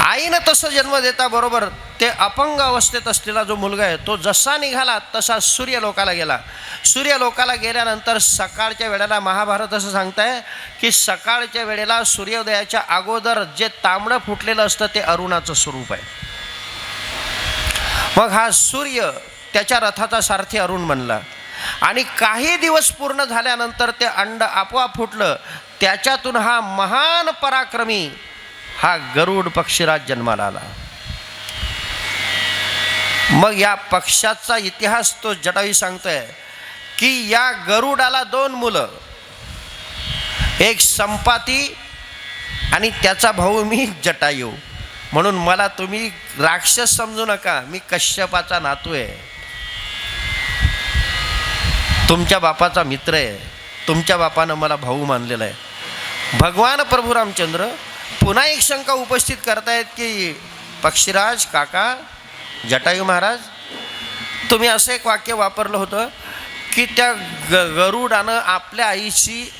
आईनं तसं जन्म देता बरोबर ते अपंग अवस्थेत असलेला जो मुलगा आहे तो जसा निघाला तसा सूर्यलोकाला गेला. सूर्यलोकाला गेल्यानंतर सकाळच्या वेळेला महाभारत असं सांगताय की सकाळच्या वेळेला सूर्योदयाच्या अगोदर जे तांबडं फुटलेलं असतं ते अरुणाचं स्वरूप आहे. मग हा सूर्य त्याच्या रथाचा सारथी अरुण बनला आणि काही दिवस पूर्ण झाल्यानंतर ते अंड आपोआप फुटलं. त्याच्यातून हा महान पराक्रमी हा गरुड पक्षीराज जन्माला आला. मग या पक्षाचा इतिहास तो जटायू सांगतोय की या गरुडाला 2 मुलं, एक संपाती आणि त्याचा भाऊ मी जटायू. म्हणून मला तुम्ही राक्षस समजू नका, मी कश्यपाचा नातू आहे, तुमच्या बापाचा मित्र आहे, तुमच्या बापानं मला भाऊ मानलेला आहे. भगवान प्रभू रामचंद्र पुन्हा एक शंका उपस्थित करतायत की पक्षीराज काका, जटायू महाराज, तुम्ही असं एक वाक्य वापरलं होतं की त्या गरुडानं आपल्या आईची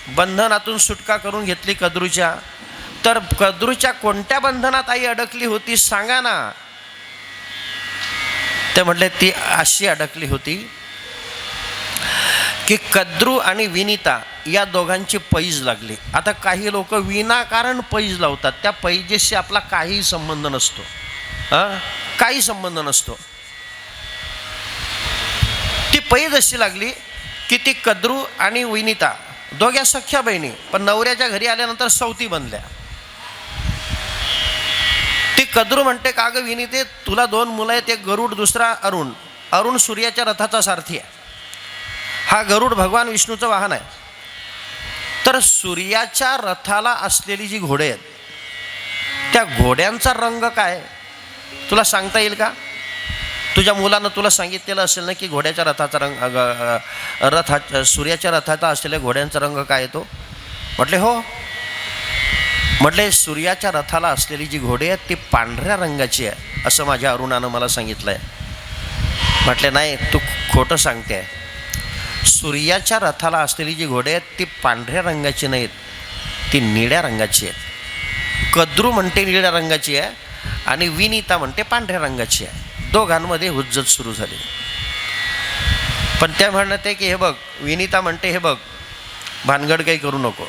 बंधनातून सुटका करून घेतली कद्रूच्या, तर कद्रूच्या कोणत्या बंधनात आई अडकली होती सांगा ना. ते म्हटले ती अशी अडकली होती की कद्रू आणि विनिता या दोघांची पैज लागली. आता काही लोक विनाकारण पैज लावतात, त्या पैजेशी आपला काही संबंध नसतो, काही संबंध नसतो. ती पैज अशी लागली की ती कद्रू आणि विनिता दोघ्या सख्या बहिणी, पण नवऱ्याच्या घरी आल्यानंतर सवती बनल्या. ती कद्रू म्हणते का ग विनिते, तुला 2 मुलं आहेत, एक गरुड दुसरा अरुण. अरुण सूर्याच्या रथाचा सारथी आहे, हा गरुड भगवान विष्णूचं वाहन आहे. तर सूर्याच्या रथाला असलेली जी घोडे आहेत त्या घोड्यांचा रंग काय तुला सांगता येईल का? तुझ्या मुलानं तुला सांगितलेलं असेल ना की घोड्याच्या रथाचा रंग, सूर्याच्या रथाचा असलेल्या घोड्यांचा रंग काय येतो? म्हटले हो. म्हटले सूर्याच्या रथाला असलेली जी घोडी आहेत ती पांढऱ्या रंगाची आहे असं माझ्या अरुणानं मला सांगितलं आहे. म्हटले नाही, तू खोटं सांगते आहे. सूर्याच्या रथाला असलेली जी घोडी आहेत ती पांढऱ्या रंगाची नाहीत, ती निळ्या रंगाची आहे. कद्रू म्हणते निळ्या रंगाची आहे आणि विनीता म्हणते पांढऱ्या रंगाची आहे. दोघांमध्ये हुज्जत सुरू झाली. पण त्या म्हणत आहे की हे बघ, विनीता म्हणते हे बघ, भानगड काही करू नको.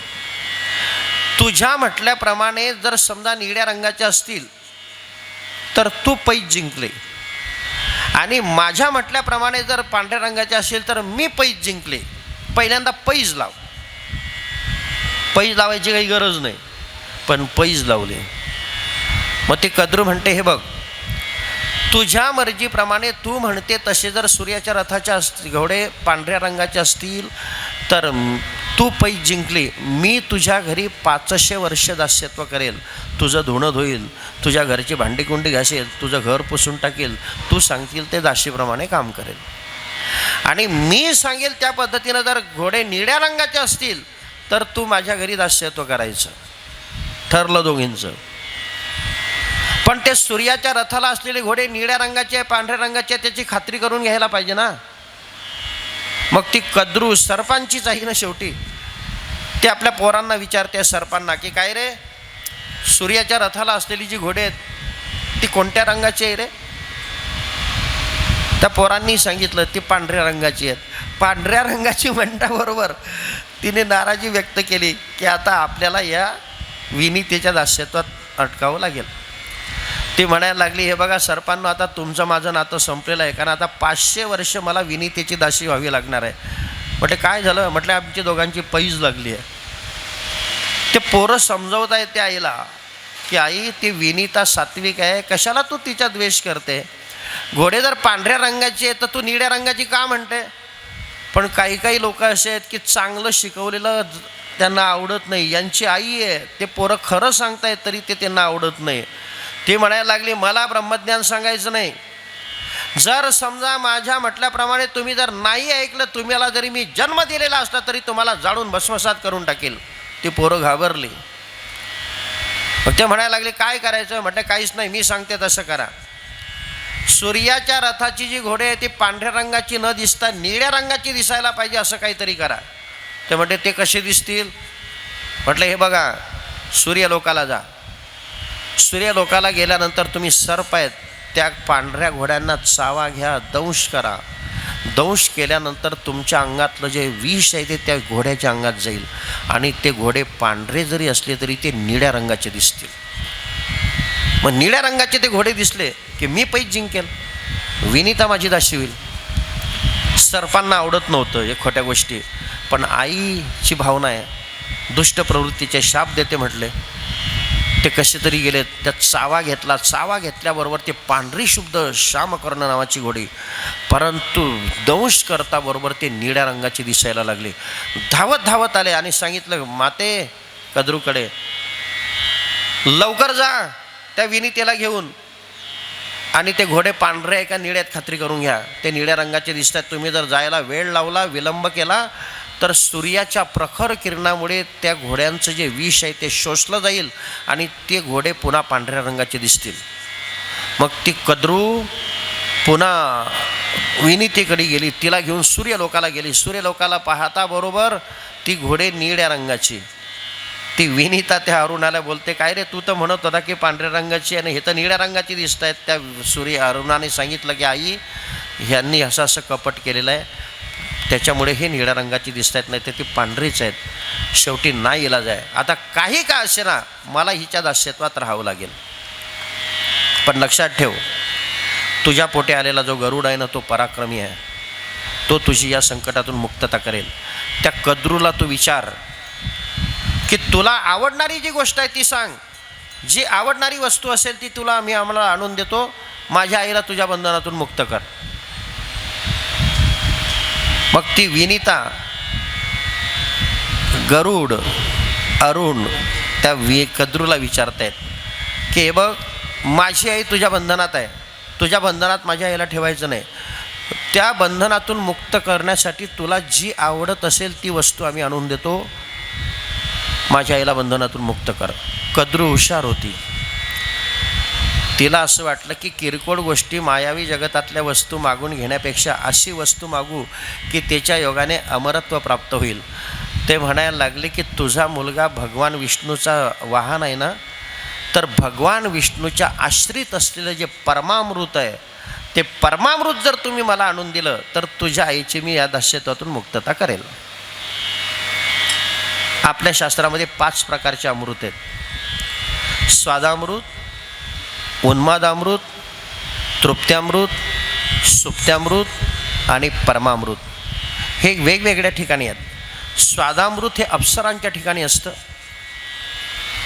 तुझ्या म्हटल्याप्रमाणे जर समजा निळ्या रंगाच्या असतील तर तू पैज जिंकले, आणि माझ्या म्हटल्याप्रमाणे जर पांढऱ्या रंगाचे असेल तर मी पैज जिंकले. पहिल्यांदा पैज लाव. पैज लावायची काही गरज नाही, पण पैज लावले. मग ते कद्रू म्हणते हे बघ, तुझ्या मर्जीप्रमाणे तू म्हणते तसे जर सूर्याच्या रथाच्या घोडे पांढऱ्या रंगाचे असतील तर तू पैज जिंकली. मी तुझ्या घरी 500 वर्ष दास्यत्व करेल, तुझं धुणं धुईल, तुझ्या घरची भांडीकुंडी घासेल, तुझं घर पुसून टाकेल, तू सांगतील ते दासीप्रमाणे काम करेल. आणि मी सांगेल त्या पद्धतीनं जर घोडे निळ्या रंगाचे असतील तर तू माझ्या घरी दास्यत्व करायचं. ठरलं दोघींचं. पण ते सूर्याच्या रथाला असलेले घोडे निळ्या रंगाचे पांढऱ्या रंगाचे त्याची खात्री करून घ्यायला पाहिजे ना. मग ती कद्रू सरपांचीच आहे ना शेवटी. ते आपल्या पोरांना विचारते, सरपांना, की काय रे, सूर्याच्या रथाला असलेली जी घोडे आहेत ती कोणत्या रंगाची आहे रे? त्या पोरांनी सांगितलं ती पांढऱ्या रंगाची आहेत. पांढऱ्या रंगाची म्हणण्याबरोबर तिने नाराजी व्यक्त केली की आता आपल्याला या विनीतेच्या दास्यत्वात अटकावं लागेल. ती म्हणायला लागली, हे बघा सरपांनो, आता तुमचं माझं नातं संपलेलं आहे, कारण आता 500 वर्ष मला विनीतेची दासी व्हावी लागणार आहे. म्हटले काय झालं? म्हटलं आमची दोघांची पैज लागली आहे. ते पोरं समजवत आहेत त्या आईला की आई, ती विनीता सात्विक आहे, कशाला तू तिचा द्वेष करते? घोडे जर पांढऱ्या रंगाचे आहेत तर तू निळ्या रंगाची का म्हणते? पण काही काही लोक असे आहेत की चांगलं शिकवलेलं त्यांना आवडत नाही. यांची आई आहे, ते पोरं खरं सांगतायत तरी ते त्यांना आवडत नाही. ती म्हणायला लागली, मला ब्रह्मज्ञान सांगायचं नाही. जर समजा माझ्या म्हटल्याप्रमाणे तुम्ही जर नाही ऐकलं, तुम्हाला जरी मी जन्म दिलेला असला तरी तुम्हाला जाळून भस्मसात करून टाकेल. ती पोरं घाबरली. मग ते म्हणायला लागले काय करायचं? म्हटलं काहीच नाही, मी सांगते तसं करा. सूर्याच्या रथाची जी घोडे आहे ती पांढऱ्या रंगाची न दिसता निळ्या रंगाची दिसायला पाहिजे, असं काहीतरी करा. ते म्हणते ते कसे दिसतील? म्हटलं हे बघा, सूर्यलोकाला जा. सूर्यलोकाला गेल्यानंतर तुम्ही सर्प आहेत त्या पांढऱ्या घोड्यांना चावा घ्या, दंश करा. दंश केल्यानंतर तुमच्या अंगातलं जे विष आहे ते त्या घोड्याच्या अंगात जाईल, आणि ते घोडे पांढरे जरी असले तरी ते निळ्या रंगाचे दिसतील. मग निळ्या रंगाचे ते घोडे दिसले की मी पैज जिंकेल, विनीता माझी दासी होईल. सर्पांना आवडत नव्हतं हे खोट्या गोष्टी, पण आईची भावना आहे, दुष्ट प्रवृत्तीचे शाप देते म्हटले. ते कसे तरी गेले, त्यात चावा घेतला. चावा घेतल्याबरोबर ते पांढरी शुद्ध श्यामकर्ण नावाची घोडी, परंतु दंश करता बरोबर ते निळ्या रंगाची दिसायला लागले. धावत धावत आले आणि सांगितलं माते कद्रूकडे, लवकर जा त्या विनीतेला घेऊन, आणि ते घोडे पांढरे आहे का निळ्यात खात्री करून घ्या. ते निळ्या रंगाचे दिसतात. तुम्ही जर जायला वेळ लावला, विलंब केला तर सूर्याच्या प्रखर किरणामुळे त्या घोड्यांचं जे विष आहे ते शोषलं जाईल आणि ते घोडे पुन्हा पांढऱ्या रंगाचे दिसतील. मग ती कद्रू पुन्हा विनीतेकडे गेली, तिला घेऊन सूर्यलोकाला गेली. सूर्यलोकाला पाहता बरोबर ती घोडे निळ्या रंगाची. ती विनीता त्या अरुणाला बोलते, काय रे, तू तर म्हणत होता की पांढऱ्या रंगाची आणि हे तर निळ्या रंगाची दिसत आहेत. त्या अरुणाने सांगितलं की आई, ह्यांनी असं असं कपट केलेलं आहे, त्याच्यामुळे हे निळ्या रंगाची दिसत आहेत, नाही तर ती पांढरीच आहेत. शेवटी नाही इलाज आहे. आता काही का असे ना, मला हिच्या दास्यत्वात राहावं लागेल. पण लक्षात ठेव, तुझ्या पोटे आलेला जो गरुड आहे ना, तो पराक्रमी आहे, तो तुझी या संकटातून मुक्तता करेल. त्या कद्रूला तू विचार की तुला आवडणारी जी गोष्ट आहे ती सांग, जी आवडणारी वस्तू असेल ती तुला आम्हाला आणून देतो, माझ्या आईला तुझ्या बंधनातून मुक्त कर. मग ती विनीता, गरुड, अरुण त्या कद्रूला विचारतायत की हे बघ, माझी आई तुझ्या बंधनात आहे, तुझ्या बंधनात माझ्या आईला ठेवायचं नाही. त्या बंधनातून मुक्त करण्यासाठी तुला जी आवडत असेल ती वस्तू आम्ही आणून देतो, माझ्या आईला बंधनातून मुक्त कर. कद्रू हुशार होती. तिला असं वाटलं की किरकोळ गोष्टी मायावी जगतातल्या वस्तू मागून घेण्यापेक्षा अशी वस्तू मागू की त्याच्या योगाने अमरत्व प्राप्त होईल. ते म्हणायला लागले की तुझा मुलगा भगवान विष्णूचा वाहन आहे ना, तर भगवान विष्णूच्या आश्रित असलेलं जे परमामृत आहे ते परमामृत जर तुम्ही मला आणून दिलं तर तुझ्या आईची मी या दास्यत्वातून मुक्तता करेल. आपल्या शास्त्रामध्ये 5 प्रकारचे अमृत आहेत. स्वादामृत, उन्मादामृत, तृप्त्यामृत, सुप्त्यामृत आणि परमामृत. हे वेगवेगळ्या ठिकाणी आहेत. स्वादामृत हे अप्सरांच्या ठिकाणी असतं,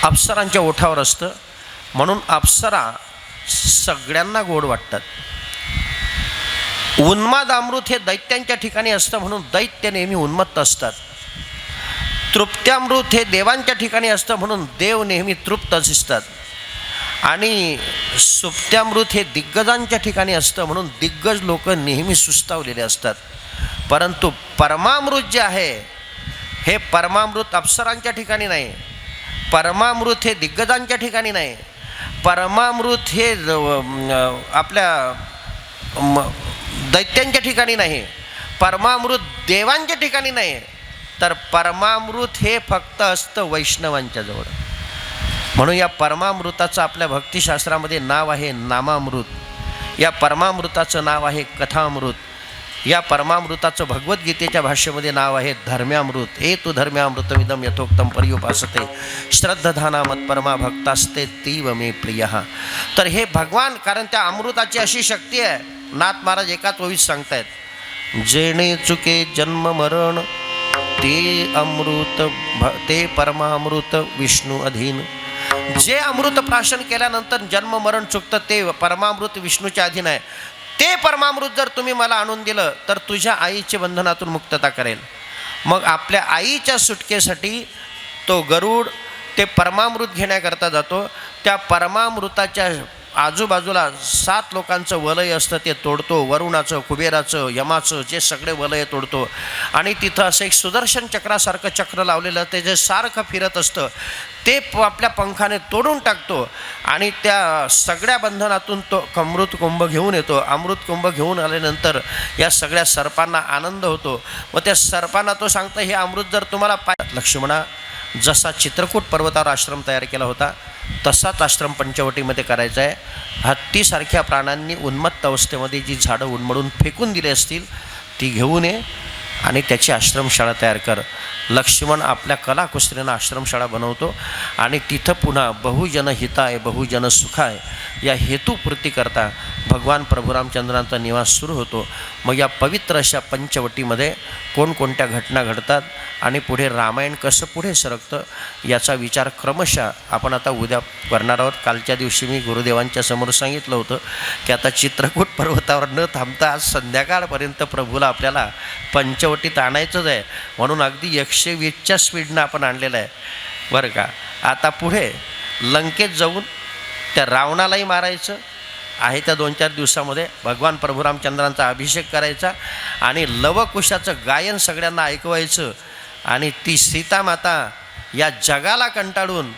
अप्सरांच्या ओठावर असतं, म्हणून अप्सरा सगळ्यांना गोड वाटतात. उन्मादामृत हे दैत्यांच्या ठिकाणी असतं, म्हणून दैत्य नेहमी उन्मत्त असतात. तृप्त्यामृत हे देवांच्या ठिकाणी असतं, म्हणून देव नेहमी तृप्त असतात. आणि सुप्त्यामृत हे दिग्गजांच्या ठिकाणी असतं, म्हणून दिग्गज लोक नेहमी सुस्तावलेले असतात. परंतु परमामृत जे आहे हे परमामृत अप्सरांच्या ठिकाणी नाही, परमामृत हे दिग्गजांच्या ठिकाणी नाही, परमामृत हे आपल्या दैत्यांच्या ठिकाणी नाही, परमामृत देवांच्या ठिकाणी नाही, तर परमामृत हे फक्त असतं वैष्णवांच्या जवळ. म्हणून या परमामृताचं आपल्या भक्तिशास्त्रामध्ये नाव आहे नामामृत. या परमामृताचं नाव आहे कथामृत. या परमामृताचं भगवद्गीतेच्या भाषेमध्ये नाव आहे धर्म्यामृत. हे तू धर्म्यामृतमिदं यथोक्तं पर्युपासते श्रद्धाना मत्परमा भक्तास्ते तीव मे प्रिय. तर हे भगवान, कारण त्या अमृताची अशी शक्ती आहे, नाथ महाराज एकाच ओळीत सांगतायत, जेणे चुके जन्म मरण ते अमृत ते परमामृत विष्णू अधीन. जे अमृत प्राशन केल्यानंतर जन्म मरण चुकतं ते परमामृत विष्णूच्या अधीन आहे. ते परमामृत जर तुम्ही मला आणून दिलं तर तुझ्या आईच्या बंधनातून मुक्तता करेल. मग आपल्या आईच्या सुटकेसाठी तो गरुड ते परमामृत घेण्याकरता जातो. त्या परमामृताच्या आजूबाजूला 7 लोकांचं वलय असतं, ते तोडतो. वरुणाचं, कुबेराचं, यमाचं, जे सगळे वलय तोडतो. आणि तिथं असं एक सुदर्शन चक्रासारखं चक्र लावलेलं ते जे सारखं फिरत असतं ते आपल्या पंखाने तोडून टाकतो. आणि त्या सगळ्या बंधनातून तो अमृत कुंभ घेऊन येतो. अमृत कुंभ घेऊन आल्यानंतर या सगळ्या सर्पांना आनंद होतो. व त्या सर्पांना तो सांगतो, हे अमृत जर तुम्हाला लक्ष्मणा, जसा चित्रकूट पर्वतावर आश्रम तयार केला होता तसाच आश्रम पंचवटीमध्ये करायचा आहे. हत्तीसारख्या प्राण्यांनी उन्मत्त अवस्थेमध्ये जी झाडं उन्मळून फेकून दिली असतील ती घेऊन ये आणि त्याची आश्रमशाळा तयार कर. लक्ष्मण आपल्या कलाकुसरीनं आश्रमशाळा बनवतो आणि तिथं पुन्हा बहुजन हिताय बहुजन सुखाय या हेतूपूर्तीकरता भगवान प्रभू रामचंद्रांचा निवास सुरू होतो. मग या पवित्र अशा पंचवटीमध्ये कोणकोणत्या घटना घडतात आणि पुढे रामायण कसं पुढे सरकतं याचा विचार क्रमशः आपण आता उद्या करणार आहोत. कालच्या दिवशी मी गुरुदेवांच्या समोर सांगितलं होतं की आता चित्रकूट पर्वतावर न थांबता आज संध्याकाळपर्यंत प्रभूला आपल्याला पंचवटीत आणायचंच आहे. म्हणून अगदी 120च्या स्पीडनं आपण आणलेलं आहे बरं का. आता पुढे लंकेत जाऊन त्या रावणालाही मारायचं आहे. त्या 2-4 दिवसामध्ये भगवान प्रभू रामचंद्रांचा अभिषेक करायचा आणि लवकुशाचं गायन सगळ्यांना ऐकवायचं. आणि ती सीतामाता या जगाला कंटाळून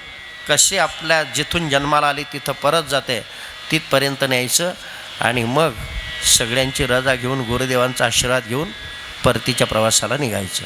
कशी आपल्या जिथून जन्माला आली तिथं परत जाते तिथपर्यंत न्यायचं. आणि मग सगळ्यांची रजा घेऊन गुरुदेवांचा आशीर्वाद घेऊन परतीच्या प्रवासाला निघायचं.